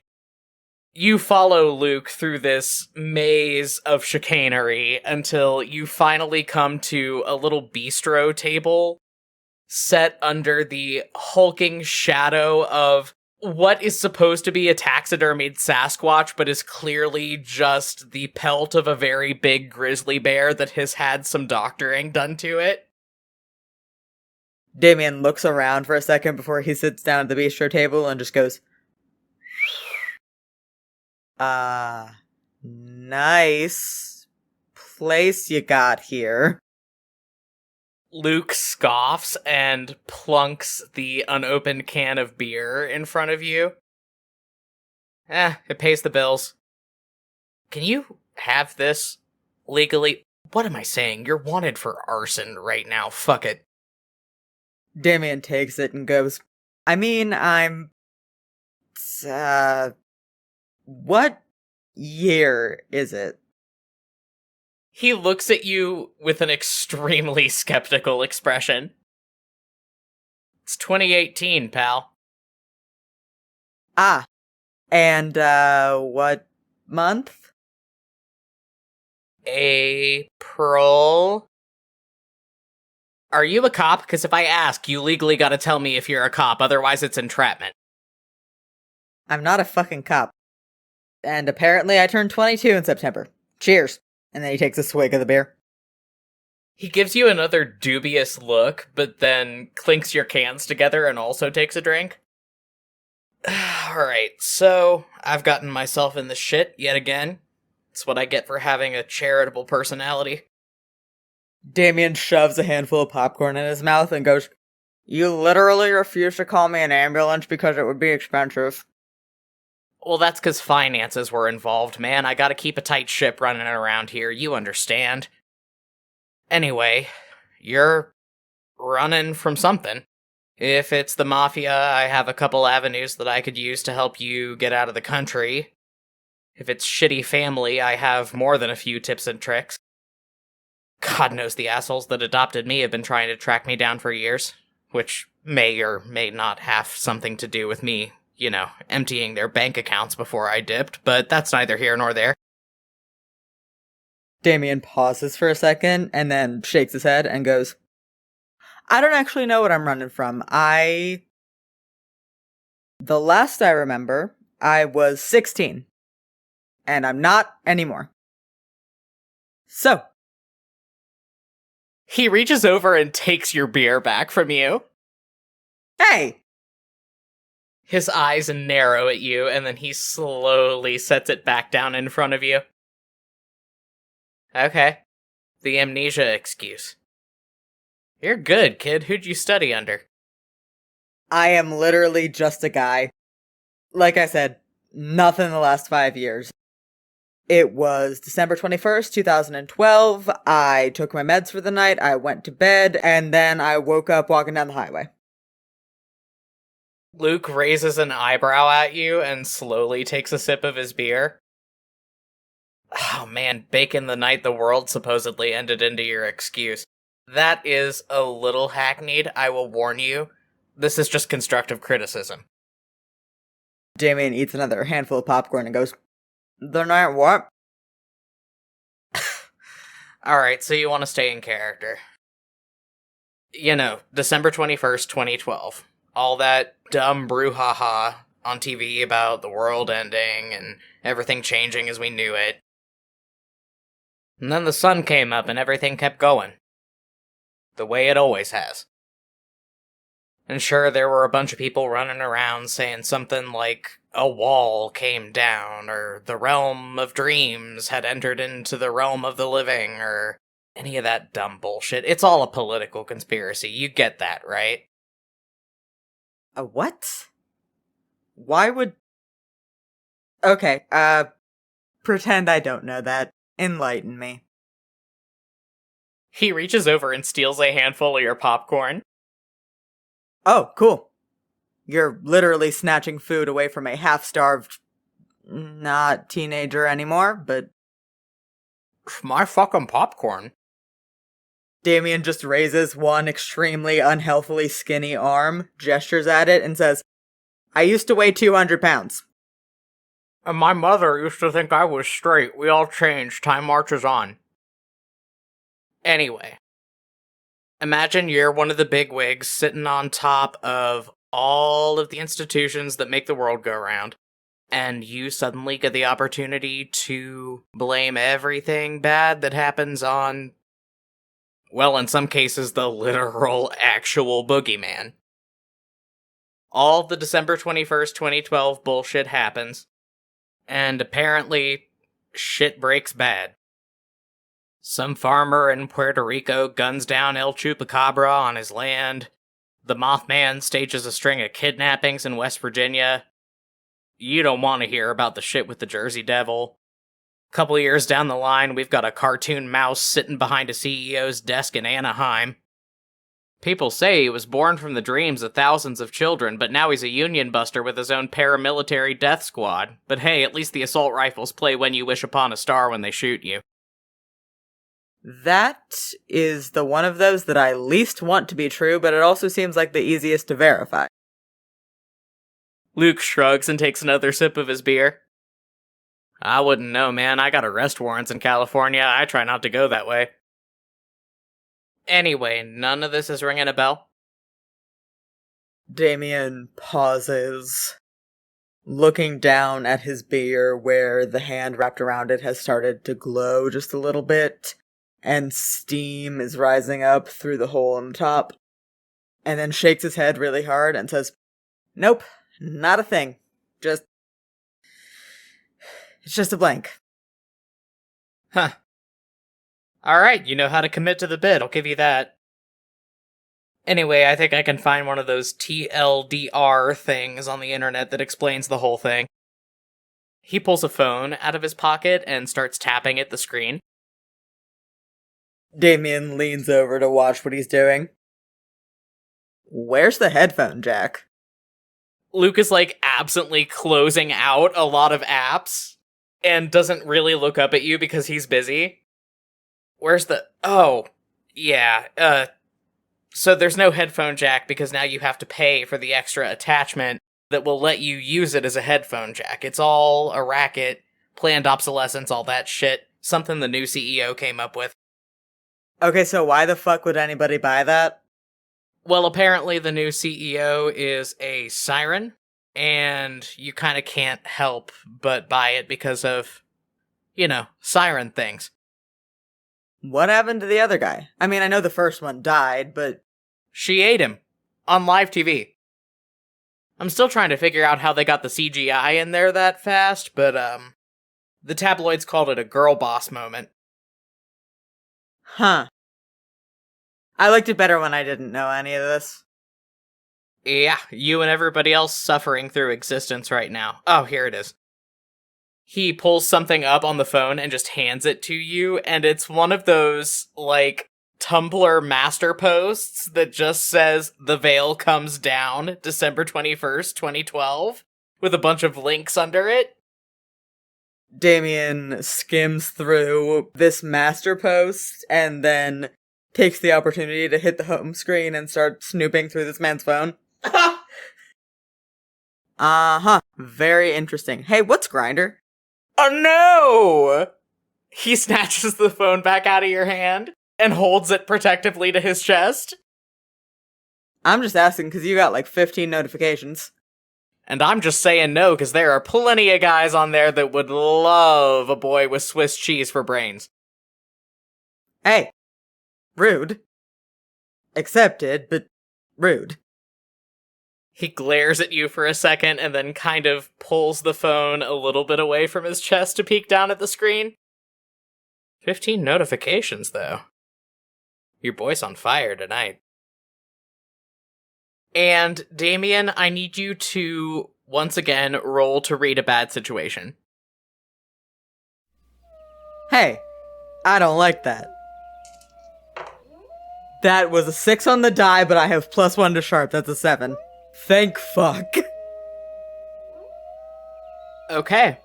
You follow Luke through this maze of chicanery until you finally come to a little bistro table set under the hulking shadow of what is supposed to be a taxidermied Sasquatch, but is clearly just the pelt of a very big grizzly bear that has had some doctoring done to it. Damien looks around for a second before he sits down at the bistro table and just goes, nice place you got here. Luke scoffs and plunks the unopened can of beer in front of you. It pays the bills. Can you have this legally? What am I saying? You're wanted for arson right now. Fuck it. Damien takes it and goes, what year is it? He looks at you with an extremely skeptical expression. It's 2018, pal. And, what month? April. Are you a cop? Because if I ask, you legally gotta tell me if you're a cop, otherwise it's entrapment. I'm not a fucking cop. And apparently I turned 22 in September. Cheers. And then he takes a swig of the beer. He gives you another dubious look, but then clinks your cans together and also takes a drink. Alright, so I've gotten myself in the shit yet again. It's what I get for having a charitable personality. Damien shoves a handful of popcorn in his mouth and goes, you literally refuse to call me an ambulance because it would be expensive. Well, that's because finances were involved, man. I gotta keep a tight ship running around here, you understand. Anyway, you're running from something. If it's the Mafia, I have a couple avenues that I could use to help you get out of the country. If it's shitty family, I have more than a few tips and tricks. God knows the assholes that adopted me have been trying to track me down for years, which may or may not have something to do with me, emptying their bank accounts before I dipped, but that's neither here nor there. Damien pauses for a second and then shakes his head and goes, I don't actually know what I'm running from. The last I remember, I was 16. And I'm not anymore. So. He reaches over and takes your beer back from you. Hey! His eyes narrow at you, and then he slowly sets it back down in front of you. Okay. The amnesia excuse. You're good, kid. Who'd you study under? I am literally just a guy. Like I said, nothing in the last 5 years. It was December 21st, 2012. I took my meds for the night, I went to bed, and then I woke up walking down the highway. Luke raises an eyebrow at you and slowly takes a sip of his beer. Oh man, baking the night the world supposedly ended into your excuse. That is a little hackneyed, I will warn you. This is just constructive criticism. Damien eats another handful of popcorn and goes, "They're not what?" Alright, so you want to stay in character. You know, December 21st, 2012. All that dumb brouhaha on TV about the world ending and everything changing as we knew it. And then the sun came up and everything kept going. The way it always has. And sure, there were a bunch of people running around saying something like a wall came down, or the realm of dreams had entered into the realm of the living, or any of that dumb bullshit. It's all a political conspiracy. You get that, right? A what? Why would... Okay, pretend I don't know that. Enlighten me. He reaches over and steals a handful of your popcorn. Oh, cool. You're literally snatching food away from a half-starved, not teenager anymore, but... My fucking popcorn. Damien just raises one extremely unhealthily skinny arm, gestures at it, and says, "I used to weigh 200 pounds. And my mother used to think I was straight. We all changed. Time marches on. Anyway. Imagine you're one of the bigwigs sitting on top of all of the institutions that make the world go round, and you suddenly get the opportunity to blame everything bad that happens on, well, in some cases, the literal, actual boogeyman. All the December 21st, 2012 bullshit happens, and apparently, shit breaks bad. Some farmer in Puerto Rico guns down El Chupacabra on his land. The Mothman stages a string of kidnappings in West Virginia. You don't want to hear about the shit with the Jersey Devil. Couple years down the line, we've got a cartoon mouse sitting behind a CEO's desk in Anaheim. People say he was born from the dreams of thousands of children, but now he's a union buster with his own paramilitary death squad. But hey, at least the assault rifles play When You Wish Upon a Star when they shoot you. That is the one of those that I least want to be true, but it also seems like the easiest to verify. Luke shrugs and takes another sip of his beer. I wouldn't know, man. I got arrest warrants in California. I try not to go that way. Anyway, none of this is ringing a bell? Damien pauses, looking down at his beer where the hand wrapped around it has started to glow just a little bit, and steam is rising up through the hole in the top, and then shakes his head really hard and says, "Nope, not a thing. It's just a blank." Huh. Alright, you know how to commit to the bit, I'll give you that. Anyway, I think I can find one of those TLDR things on the internet that explains the whole thing. He pulls a phone out of his pocket and starts tapping at the screen. Damien leans over to watch what he's doing. "Where's the headphone jack?" Luke is absently closing out a lot of apps and doesn't really look up at you because he's busy. Where's the... Oh, yeah, so there's no headphone jack because now you have to pay for the extra attachment that will let you use it as a headphone jack. It's all a racket, planned obsolescence, all that shit. Something the new CEO came up with. Okay, so why the fuck would anybody buy that? Well, apparently the new CEO is a siren, and you kind of can't help but buy it because of, siren things. What happened to the other guy? I mean, I know the first one died, but... She ate him. On live TV. I'm still trying to figure out how they got the CGI in there that fast, but, the tabloids called it a girl boss moment. Huh. I liked it better when I didn't know any of this. Yeah, you and everybody else suffering through existence right now. Oh, here it is. He pulls something up on the phone and just hands it to you, and it's one of those, Tumblr master posts that just says, "The Veil Comes Down, December 21st, 2012, with a bunch of links under it. Damien skims through this master post and then takes the opportunity to hit the home screen and start snooping through this man's phone. Uh-huh. Very interesting. Hey, what's Grindr? Oh no! He snatches the phone back out of your hand and holds it protectively to his chest. I'm just asking because you got like 15 notifications. And I'm just saying no because there are plenty of guys on there that would love a boy with Swiss cheese for brains. Hey. Rude. Accepted, but rude. He glares at you for a second and then kind of pulls the phone a little bit away from his chest to peek down at the screen. 15 notifications, though. Your boy's on fire tonight. And, Damien, I need you to, once again, roll to read a bad situation. Hey, I don't like that. That was a 6 on the die, but I have +1 to sharp. That's a 7. Thank fuck. Okay.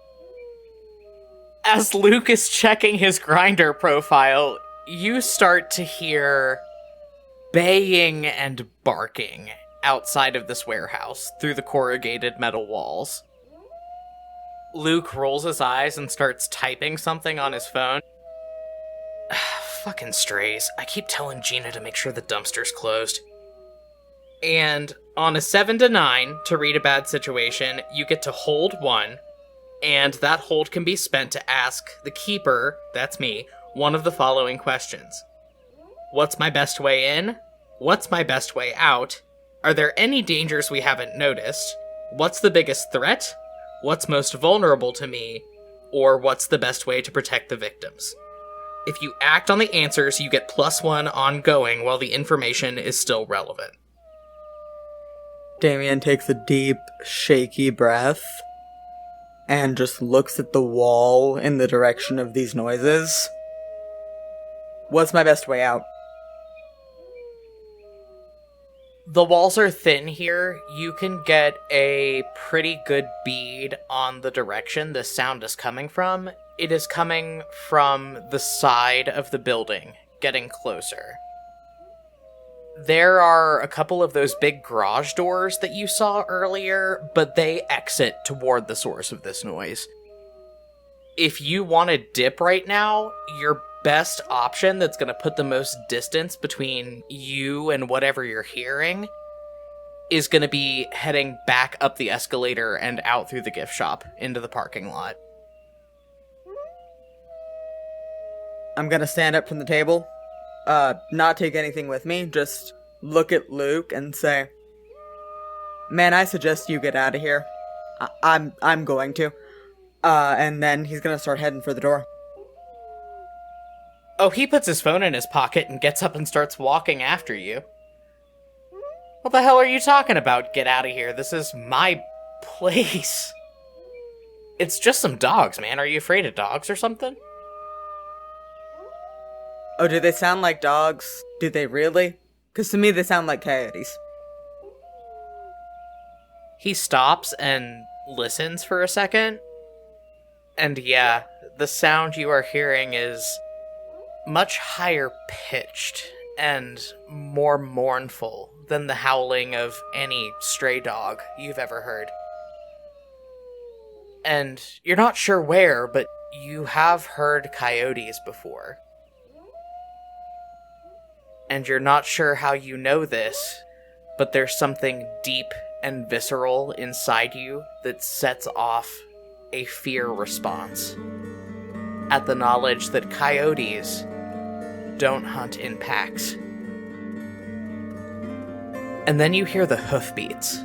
As Luke is checking his Grindr profile, you start to hear baying and barking outside of this warehouse through the corrugated metal walls. Luke rolls his eyes and starts typing something on his phone. Fucking strays. I keep telling Gina to make sure the dumpster's closed. And on a 7 to 9 to read a bad situation, you get to hold 1, and that hold can be spent to ask the keeper, that's me, one of the following questions. What's my best way in? What's my best way out? Are there any dangers we haven't noticed? What's the biggest threat? What's most vulnerable to me? Or what's the best way to protect the victims? If you act on the answers, you get +1 ongoing while the information is still relevant. Damien takes a deep, shaky breath and just looks at the wall in the direction of these noises. What's my best way out? The walls are thin here. You can get a pretty good bead on the direction the sound is coming from. It is coming from the side of the building, getting closer. There are a couple of those big garage doors that you saw earlier, but they exit toward the source of this noise. If you want to dip right now, your best option that's going to put the most distance between you and whatever you're hearing is going to be heading back up the escalator and out through the gift shop into the parking lot. I'm gonna stand up from the table, not take anything with me, just look at Luke and say, man, I suggest you get out of here. I'm going to. And then he's gonna start heading for the door. Oh, he puts his phone in his pocket and gets up and starts walking after you. What the hell are you talking about? Get out of here. This is my place. It's just some dogs, man. Are you afraid of dogs or something? Oh, do they sound like dogs? Do they really? Because to me, they sound like coyotes. He stops and listens for a second. And yeah, the sound you are hearing is much higher pitched and more mournful than the howling of any stray dog you've ever heard. And you're not sure where, but you have heard coyotes before. And you're not sure how you know this, but there's something deep and visceral inside you that sets off a fear response at the knowledge that coyotes don't hunt in packs. And then you hear the hoofbeats.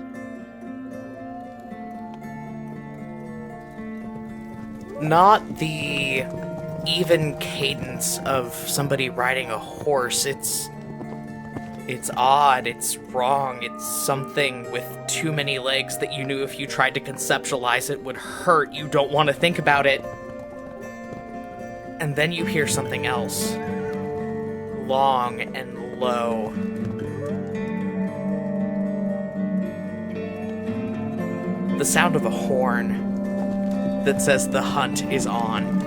Not the even cadence of somebody riding a horse. It's odd, it's wrong, it's something with too many legs that you knew if you tried to conceptualize it would hurt. You don't want to think about it. And then you hear something else. Long and low. The sound of a horn that says the hunt is on.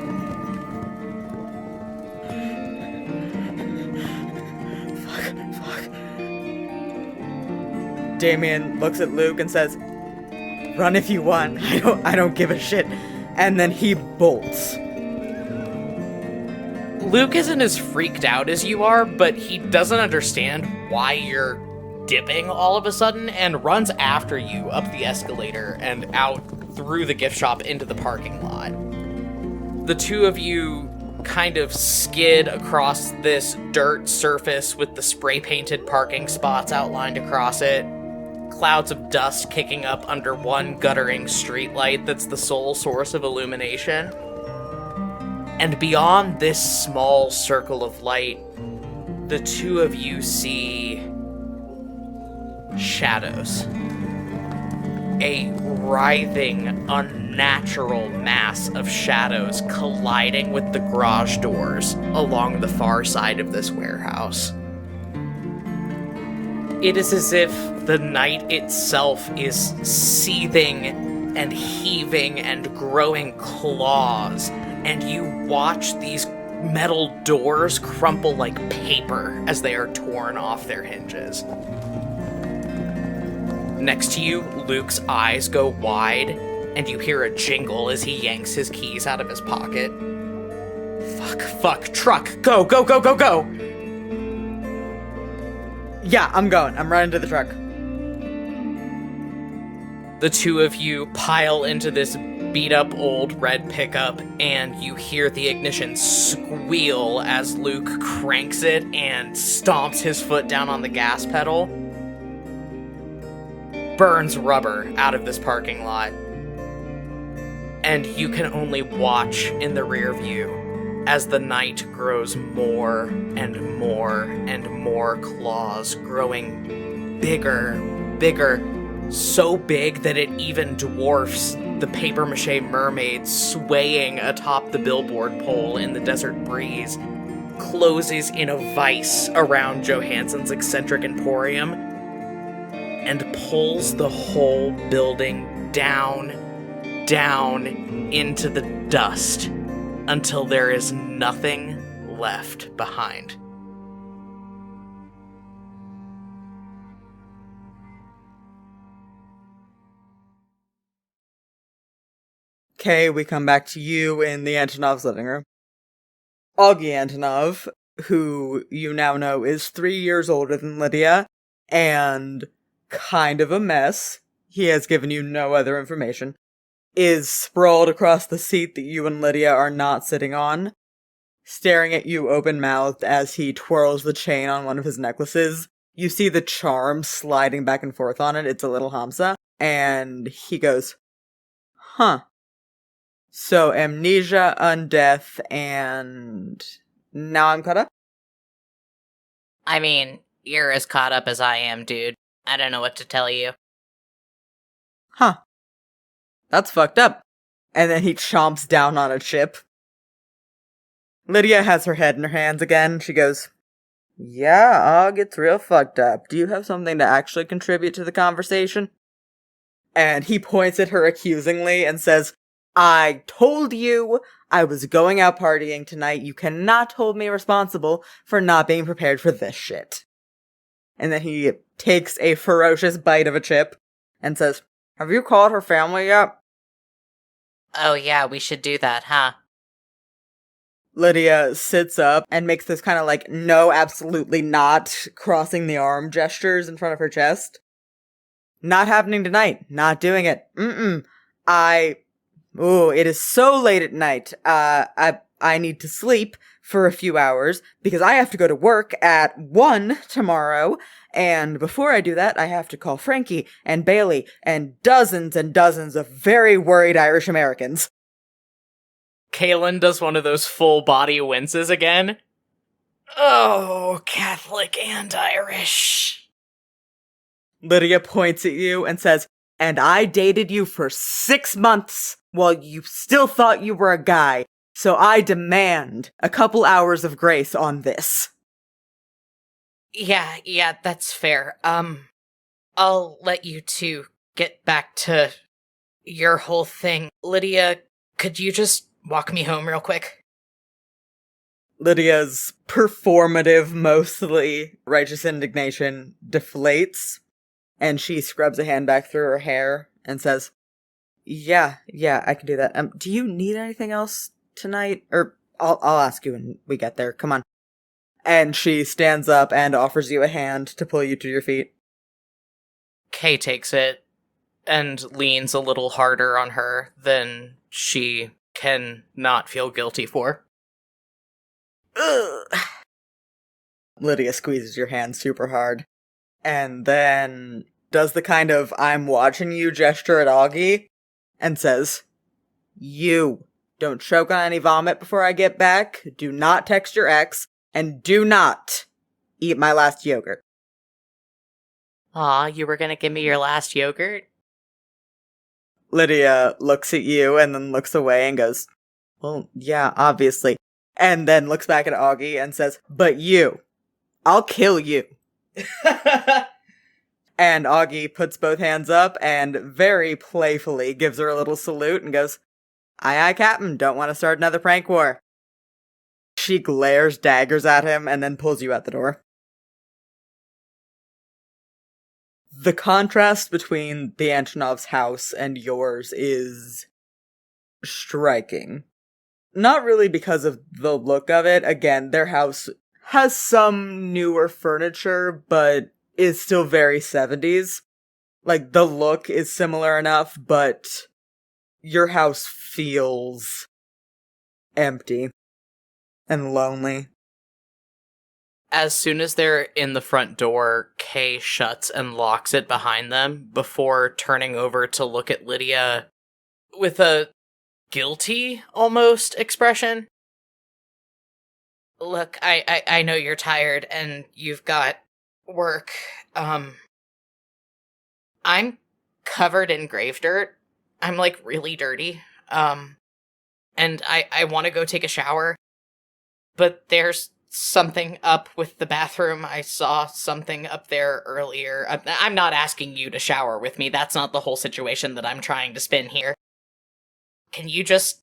Damien looks at Luke and says, "Run if you want. I don't give a shit." And then he bolts. Luke isn't as freaked out as you are, but he doesn't understand why you're dipping all of a sudden and runs after you up the escalator and out through the gift shop into the parking lot. The two of you kind of skid across this dirt surface with the spray-painted parking spots outlined across it, clouds of dust kicking up under one guttering streetlight that's the sole source of illumination. And beyond this small circle of light, the two of you see shadows. A writhing, unnatural mass of shadows colliding with the garage doors along the far side of this warehouse. It is as if the night itself is seething and heaving and growing claws, and you watch these metal doors crumple like paper as they are torn off their hinges. Next to you, Luke's eyes go wide, and you hear a jingle as he yanks his keys out of his pocket. Fuck, truck, go! Yeah, I'm going. I'm running to the truck. The two of you pile into this beat-up old red pickup, and you hear the ignition squeal as Luke cranks it and stomps his foot down on the gas pedal. Burns rubber out of this parking lot. And you can only watch in the rear view as the night grows more and more and more claws, growing bigger, so big that it even dwarfs the papier-mâché mermaid swaying atop the billboard pole in the desert breeze, closes in a vice around Johansson's eccentric emporium, and pulls the whole building down into the dust until there is nothing left behind. Okay, we come back to you in the Antonov's living room. Augie Antonov, who you now know is 3 years older than Lydia, and kind of a mess, he has given you no other information, is sprawled across the seat that you and Lydia are not sitting on, staring at you open-mouthed as he twirls the chain on one of his necklaces. You see the charm sliding back and forth on it. It's a little Hamsa. And he goes, "Huh. So amnesia, undeath, and now I'm caught up?" I mean, you're as caught up as I am, dude. I don't know what to tell you. Huh. That's fucked up. And then he chomps down on a chip. Lydia has her head in her hands again. She goes, "Yeah, it's real fucked up. Do you have something to actually contribute to the conversation?" And he points at her accusingly and says, "I told you I was going out partying tonight. You cannot hold me responsible for not being prepared for this shit." And then he takes a ferocious bite of a chip and says, "Have you called her family yet?" Oh yeah, we should do that, huh? Lydia sits up and makes this kind of like, no, absolutely not, crossing the arm gestures in front of her chest. "Not happening tonight. Not doing it. It is so late at night. I need to sleep for a few hours because I have to go to work at 1 tomorrow. And before I do that, I have to call Frankie and Bailey and dozens of very worried Irish Americans." Kaylin does one of those full body winces again. "Oh, Catholic and Irish." Lydia points at you and says, "And I dated you for 6 months while you still thought you were a guy. So I demand a couple hours of grace on this." Yeah, that's fair. I'll let you two get back to your whole thing. Lydia, could you just walk me home real quick? Lydia's performative, mostly righteous indignation deflates, And she scrubs a hand back through her hair and says, yeah, I can do that. Do you need anything else tonight? Or I'll ask you when we get there. Come on. And she stands up and offers you a hand to pull you to your feet. Kay takes it and leans a little harder on her than she can not feel guilty for. Ugh. Lydia squeezes your hand super hard. And then does the kind of I'm watching you gesture at Augie and says, you don't choke on any vomit before I get back, do not text your ex, and do not eat my last yogurt. Aw, you were gonna give me your last yogurt? Lydia looks at you and then looks away and goes, well, yeah, obviously. And then looks back at Augie and says, but you, I'll kill you. And Augie puts both hands up and very playfully gives her a little salute and goes, aye, Captain, don't want to start another prank war. She glares daggers at him and then pulls you out the door. The contrast between the Antonovs' house and yours is striking. Not really because of the look of it. Again, their house has some newer furniture, but is still very 70s. Like, the look is similar enough, but your house feels empty and lonely. As soon as they're in the front door, Kay shuts and locks it behind them before turning over to look at Lydia with a guilty, almost, expression. Look, I know you're tired and you've got work. I'm covered in grave dirt. I'm, like, really dirty. And I want to go take a shower. But there's something up with the bathroom. I saw something up there earlier. I'm not asking you to shower with me. That's not the whole situation that I'm trying to spin here. Can you just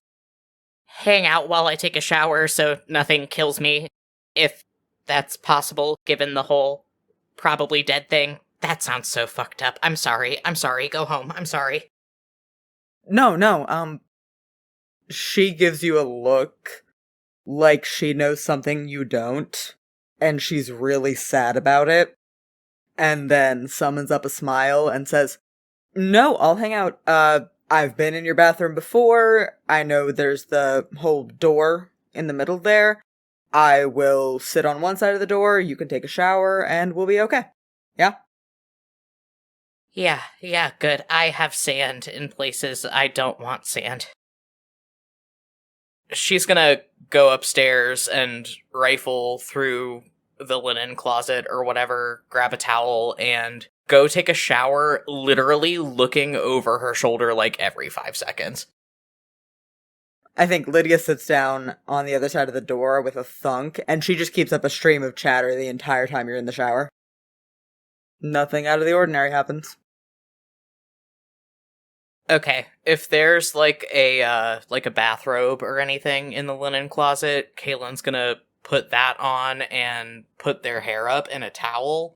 hang out while I take a shower so nothing kills me? If that's possible, given the whole probably dead thing. That sounds so fucked up. I'm sorry. Go home. I'm sorry. No. She gives you a look like she knows something you don't, and she's really sad about it, and then summons up a smile and says, no, I'll hang out. I've been in your bathroom before. I know there's the whole door in the middle there. I will sit on one side of the door, you can take a shower, and we'll be okay. Yeah? Yeah, good. I have sand in places I don't want sand. She's gonna go upstairs and rifle through the linen closet or whatever, grab a towel, and go take a shower, literally looking over her shoulder like every 5 seconds. I think Lydia sits down on the other side of the door with a thunk, and she just keeps up a stream of chatter the entire time you're in the shower. Nothing out of the ordinary happens. Okay, if there's like a bathrobe or anything in the linen closet, Caitlin's gonna put that on and put their hair up in a towel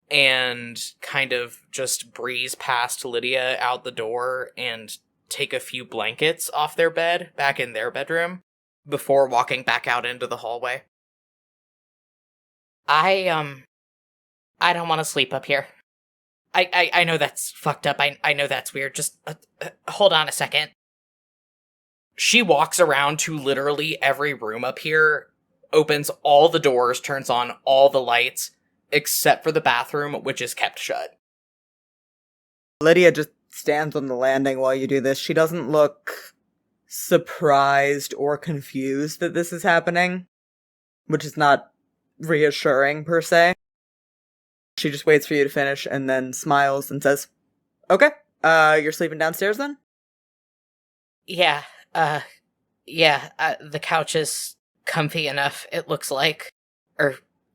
and kind of just breeze past Lydia out the door and take a few blankets off their bed back in their bedroom before walking back out into the hallway. I don't want to sleep up here. I know that's fucked up. I know that's weird. Just hold on a second. She walks around to literally every room up here, opens all the doors, turns on all the lights, except for the bathroom, which is kept shut. Lydia just stands on the landing while you do this. She doesn't look surprised or confused that this is happening, which is not reassuring per se. She just waits for you to finish and then smiles and says, okay, you're sleeping downstairs then? Yeah, the couch is comfy enough, it looks like.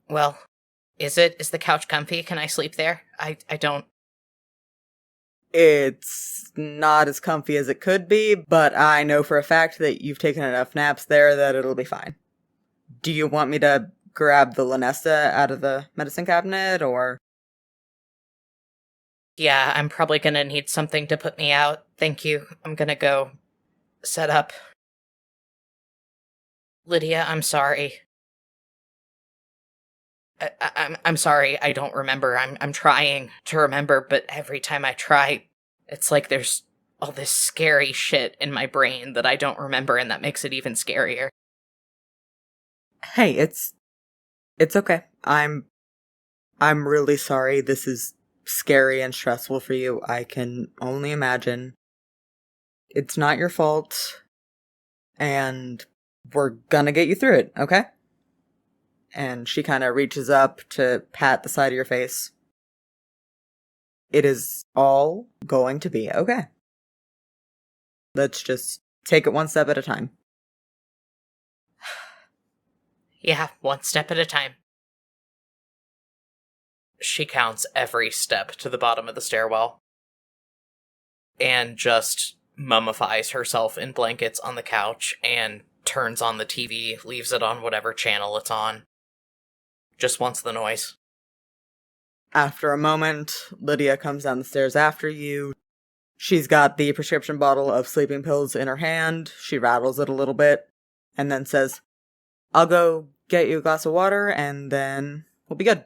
Well, is it? Is the couch comfy? Can I sleep there? I don't... It's not as comfy as it could be, but I know for a fact that you've taken enough naps there that it'll be fine. Do you want me to grab the Lunesta out of the medicine cabinet, or? Yeah, I'm probably gonna need something to put me out. Thank you. I'm gonna go set up. Lydia, I'm sorry. I'm sorry. I don't remember. I'm trying to remember, but every time I try, it's like there's all this scary shit in my brain that I don't remember, and that makes it even scarier. Hey, it's okay. I'm really sorry. This is scary and stressful for you. I can only imagine. It's not your fault, and we're gonna get you through it, okay? And she kind of reaches up to pat the side of your face. It is all going to be okay. Let's just take it one step at a time. Yeah, one step at a time. She counts every step to the bottom of the stairwell and just mummifies herself in blankets on the couch and turns on the TV, leaves it on whatever channel it's on. Just wants the noise. After a moment, Lydia comes down the stairs after you. She's got the prescription bottle of sleeping pills in her hand. She rattles it a little bit and then says, I'll go get you a glass of water and then we'll be good.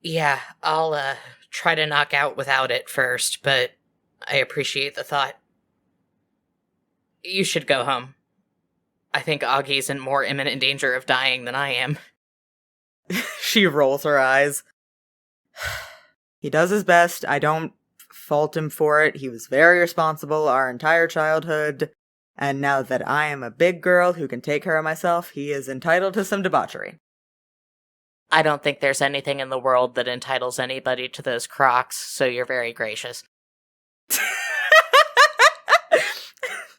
Yeah, I'll try to knock out without it first, but I appreciate the thought. You should go home. I think Augie's in more imminent danger of dying than I am. She rolls her eyes. He does his best. I don't fault him for it. He was very responsible our entire childhood. And now that I am a big girl who can take care of myself, he is entitled to some debauchery. I don't think there's anything in the world that entitles anybody to those Crocs, so you're very gracious.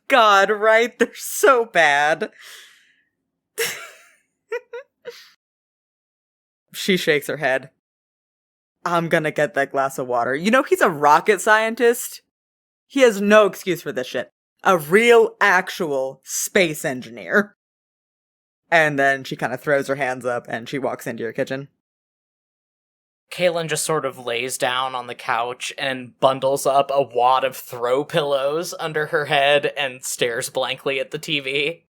God, right? They're so bad. She shakes her head. I'm gonna get that glass of water. You know, he's a rocket scientist. He has no excuse for this shit. A real, actual space engineer. And then she kind of throws her hands up and she walks into your kitchen. Kaylin just sort of lays down on the couch and bundles up a wad of throw pillows under her head and stares blankly at the TV.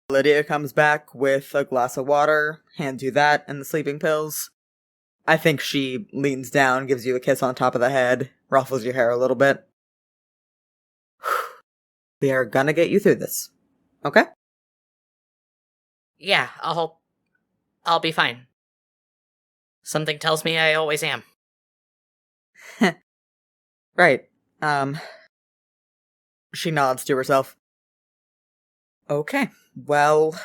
Lydia comes back with a glass of water, hands you that and the sleeping pills. I think she leans down, gives you a kiss on top of the head, ruffles your hair a little bit. We are gonna get you through this. Okay? Yeah, I'll be fine. Something tells me I always am. Right. She nods to herself. Okay, well,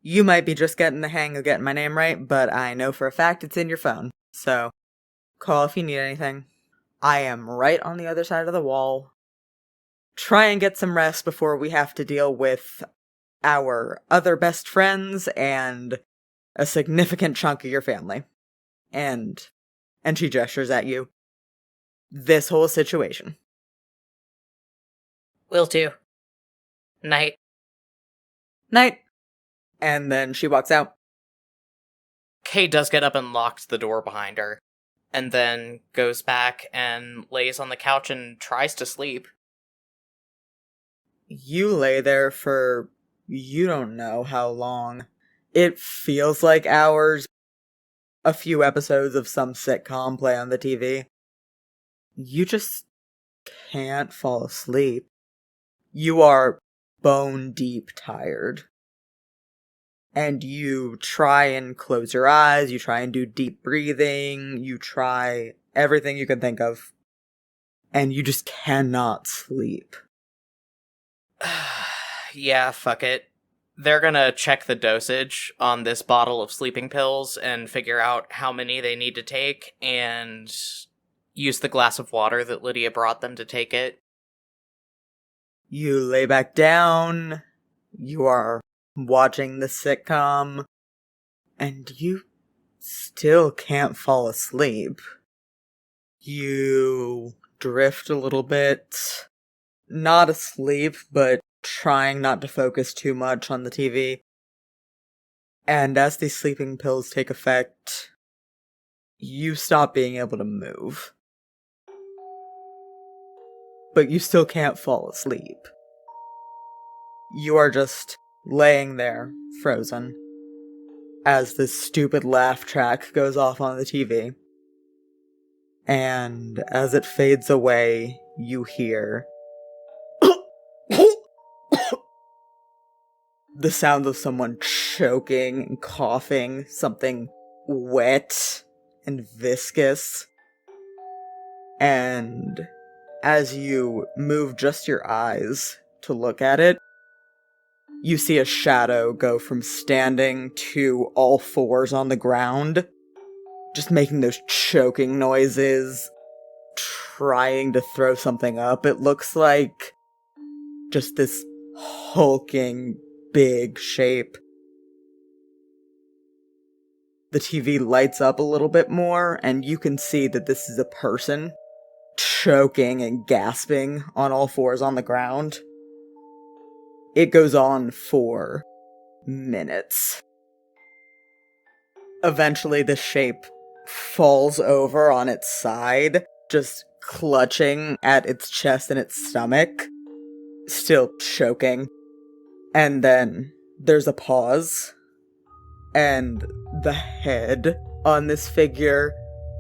you might be just getting the hang of getting my name right, but I know for a fact it's in your phone. So, call if you need anything. I am right on the other side of the wall. Try and get some rest before we have to deal with our other best friends and a significant chunk of your family. And she gestures at you. This whole situation. Will do. Night. Night. And then she walks out. Kay does get up and locks the door behind her, and then goes back and lays on the couch and tries to sleep. You lay there for you don't know how long. It feels like hours. A few episodes of some sitcom play on the TV. You just can't fall asleep. You are bone deep tired. And you try and close your eyes, you try and do deep breathing, you try everything you can think of. And you just cannot sleep. Yeah, fuck it. They're gonna check the dosage on this bottle of sleeping pills and figure out how many they need to take and use the glass of water that Lydia brought them to take it. You lay back down, you are watching the sitcom, and you still can't fall asleep. You drift a little bit, not asleep, but trying not to focus too much on the TV. And as these sleeping pills take effect, you stop being able to move. But you still can't fall asleep. You are just laying there, frozen, as this stupid laugh track goes off on the TV. And as it fades away, you hear the sound of someone choking and coughing, something wet and viscous. And as you move just your eyes to look at it, you see a shadow go from standing to all fours on the ground, just making those choking noises, trying to throw something up. It looks like just this hulking, big shape. The TV lights up a little bit more, and you can see that this is a person choking and gasping on all fours on the ground. It goes on for minutes. Eventually, the shape falls over on its side, just clutching at its chest and its stomach, still choking. And then there's a pause, and the head on this figure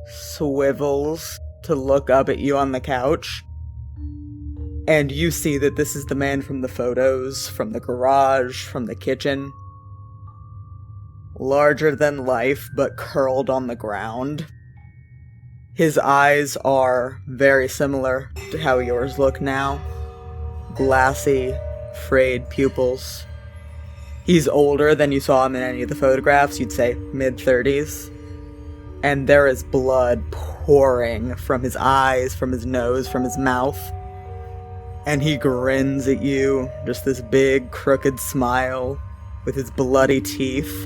swivels to look up at you on the couch. And you see that this is the man from the photos, from the garage, from the kitchen. Larger than life, but curled on the ground. His eyes are very similar to how yours look now. Glassy, frayed pupils. He's older than you saw him in any of the photographs, you'd say mid-30s. And there is blood pouring from his eyes, from his nose, from his mouth. And he grins at you, just this big, crooked smile, with his bloody teeth.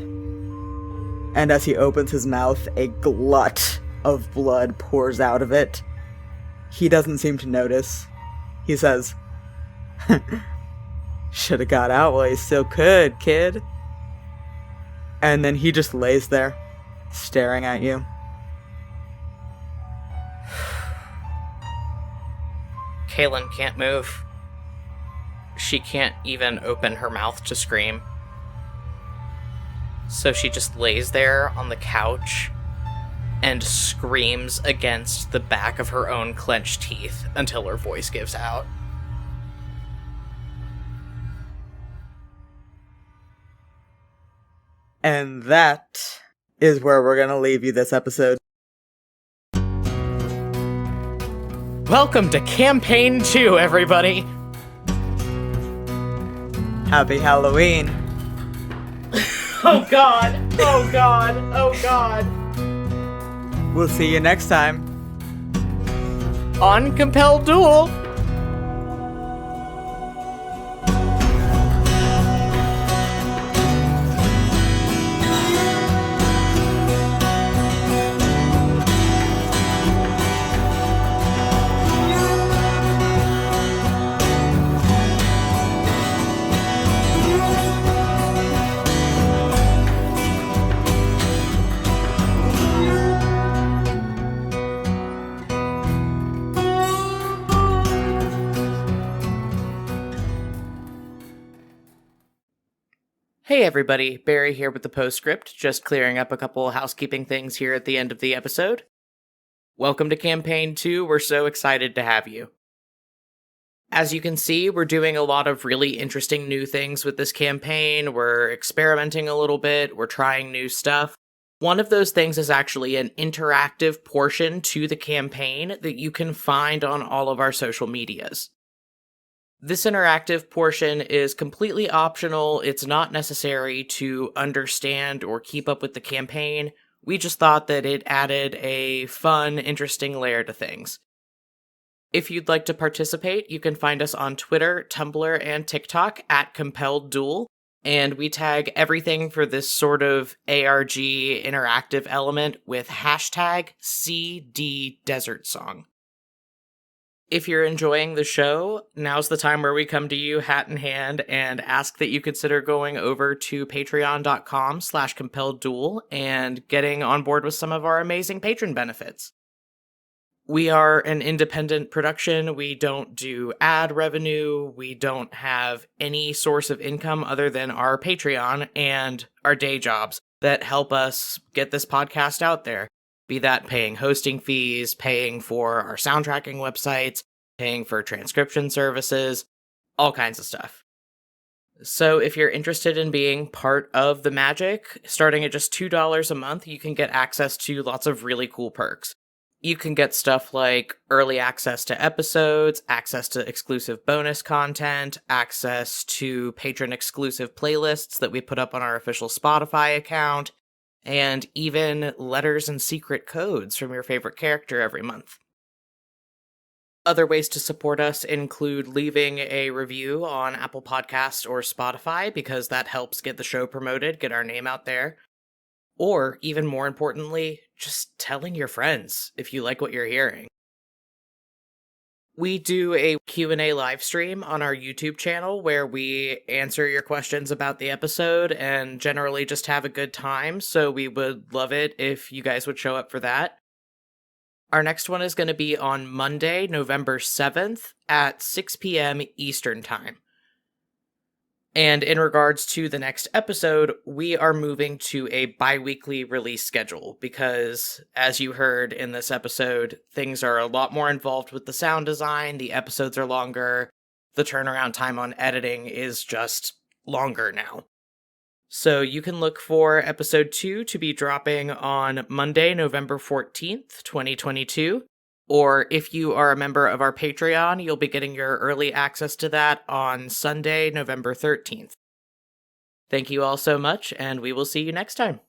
And as he opens his mouth, a glut of blood pours out of it. He doesn't seem to notice. He says, "Should've got out while you still could, kid." And then he just lays there, staring at you. Kaylin can't move. She can't even open her mouth to scream. So she just lays there on the couch and screams against the back of her own clenched teeth until her voice gives out. And that is where we're gonna leave you this episode. Welcome to Campaign 2, everybody! Happy Halloween! Oh god! Oh god! Oh god! We'll see you next time. On Compelled Duel! Hey everybody, Barry here with the postscript, just clearing up a couple housekeeping things here at the end of the episode. Welcome to Campaign 2, we're so excited to have you. As you can see, we're doing a lot of really interesting new things with this campaign, we're experimenting a little bit, we're trying new stuff. One of those things is actually an interactive portion to the campaign that you can find on all of our social medias. This interactive portion is completely optional, it's not necessary to understand or keep up with the campaign, we just thought that it added a fun, interesting layer to things. If you'd like to participate, you can find us on Twitter, Tumblr, and TikTok at Compelled Duel, and we tag everything for this sort of ARG interactive element with hashtag CD Desert Song. If you're enjoying the show, now's the time where we come to you hat in hand and ask that you consider going over to patreon.com/compelledduel and getting on board with some of our amazing patron benefits. We are an independent production. We don't do ad revenue. We don't have any source of income other than our Patreon and our day jobs that help us get this podcast out there. Be that paying hosting fees, paying for our soundtracking websites, paying for transcription services, all kinds of stuff. So if you're interested in being part of the magic, starting at just $2 a month, you can get access to lots of really cool perks. You can get stuff like early access to episodes, access to exclusive bonus content, access to patron-exclusive playlists that we put up on our official Spotify account, and even letters and secret codes from your favorite character every month. Other ways to support us include leaving a review on Apple Podcasts or Spotify, because that helps get the show promoted, get our name out there. Or, even more importantly, just telling your friends if you like what you're hearing. We do a Q&A live stream on our YouTube channel where we answer your questions about the episode and generally just have a good time, so we would love it if you guys would show up for that. Our next one is going to be on Monday, November 7th at 6 p.m. Eastern Time. And in regards to the next episode, we are moving to a bi-weekly release schedule because, as you heard in this episode, things are a lot more involved with the sound design, the episodes are longer, the turnaround time on editing is just longer now. So you can look for episode 2 to be dropping on Monday, November 14th, 2022. Or if you are a member of our Patreon, you'll be getting your early access to that on Sunday, November 13th. Thank you all so much, and we will see you next time.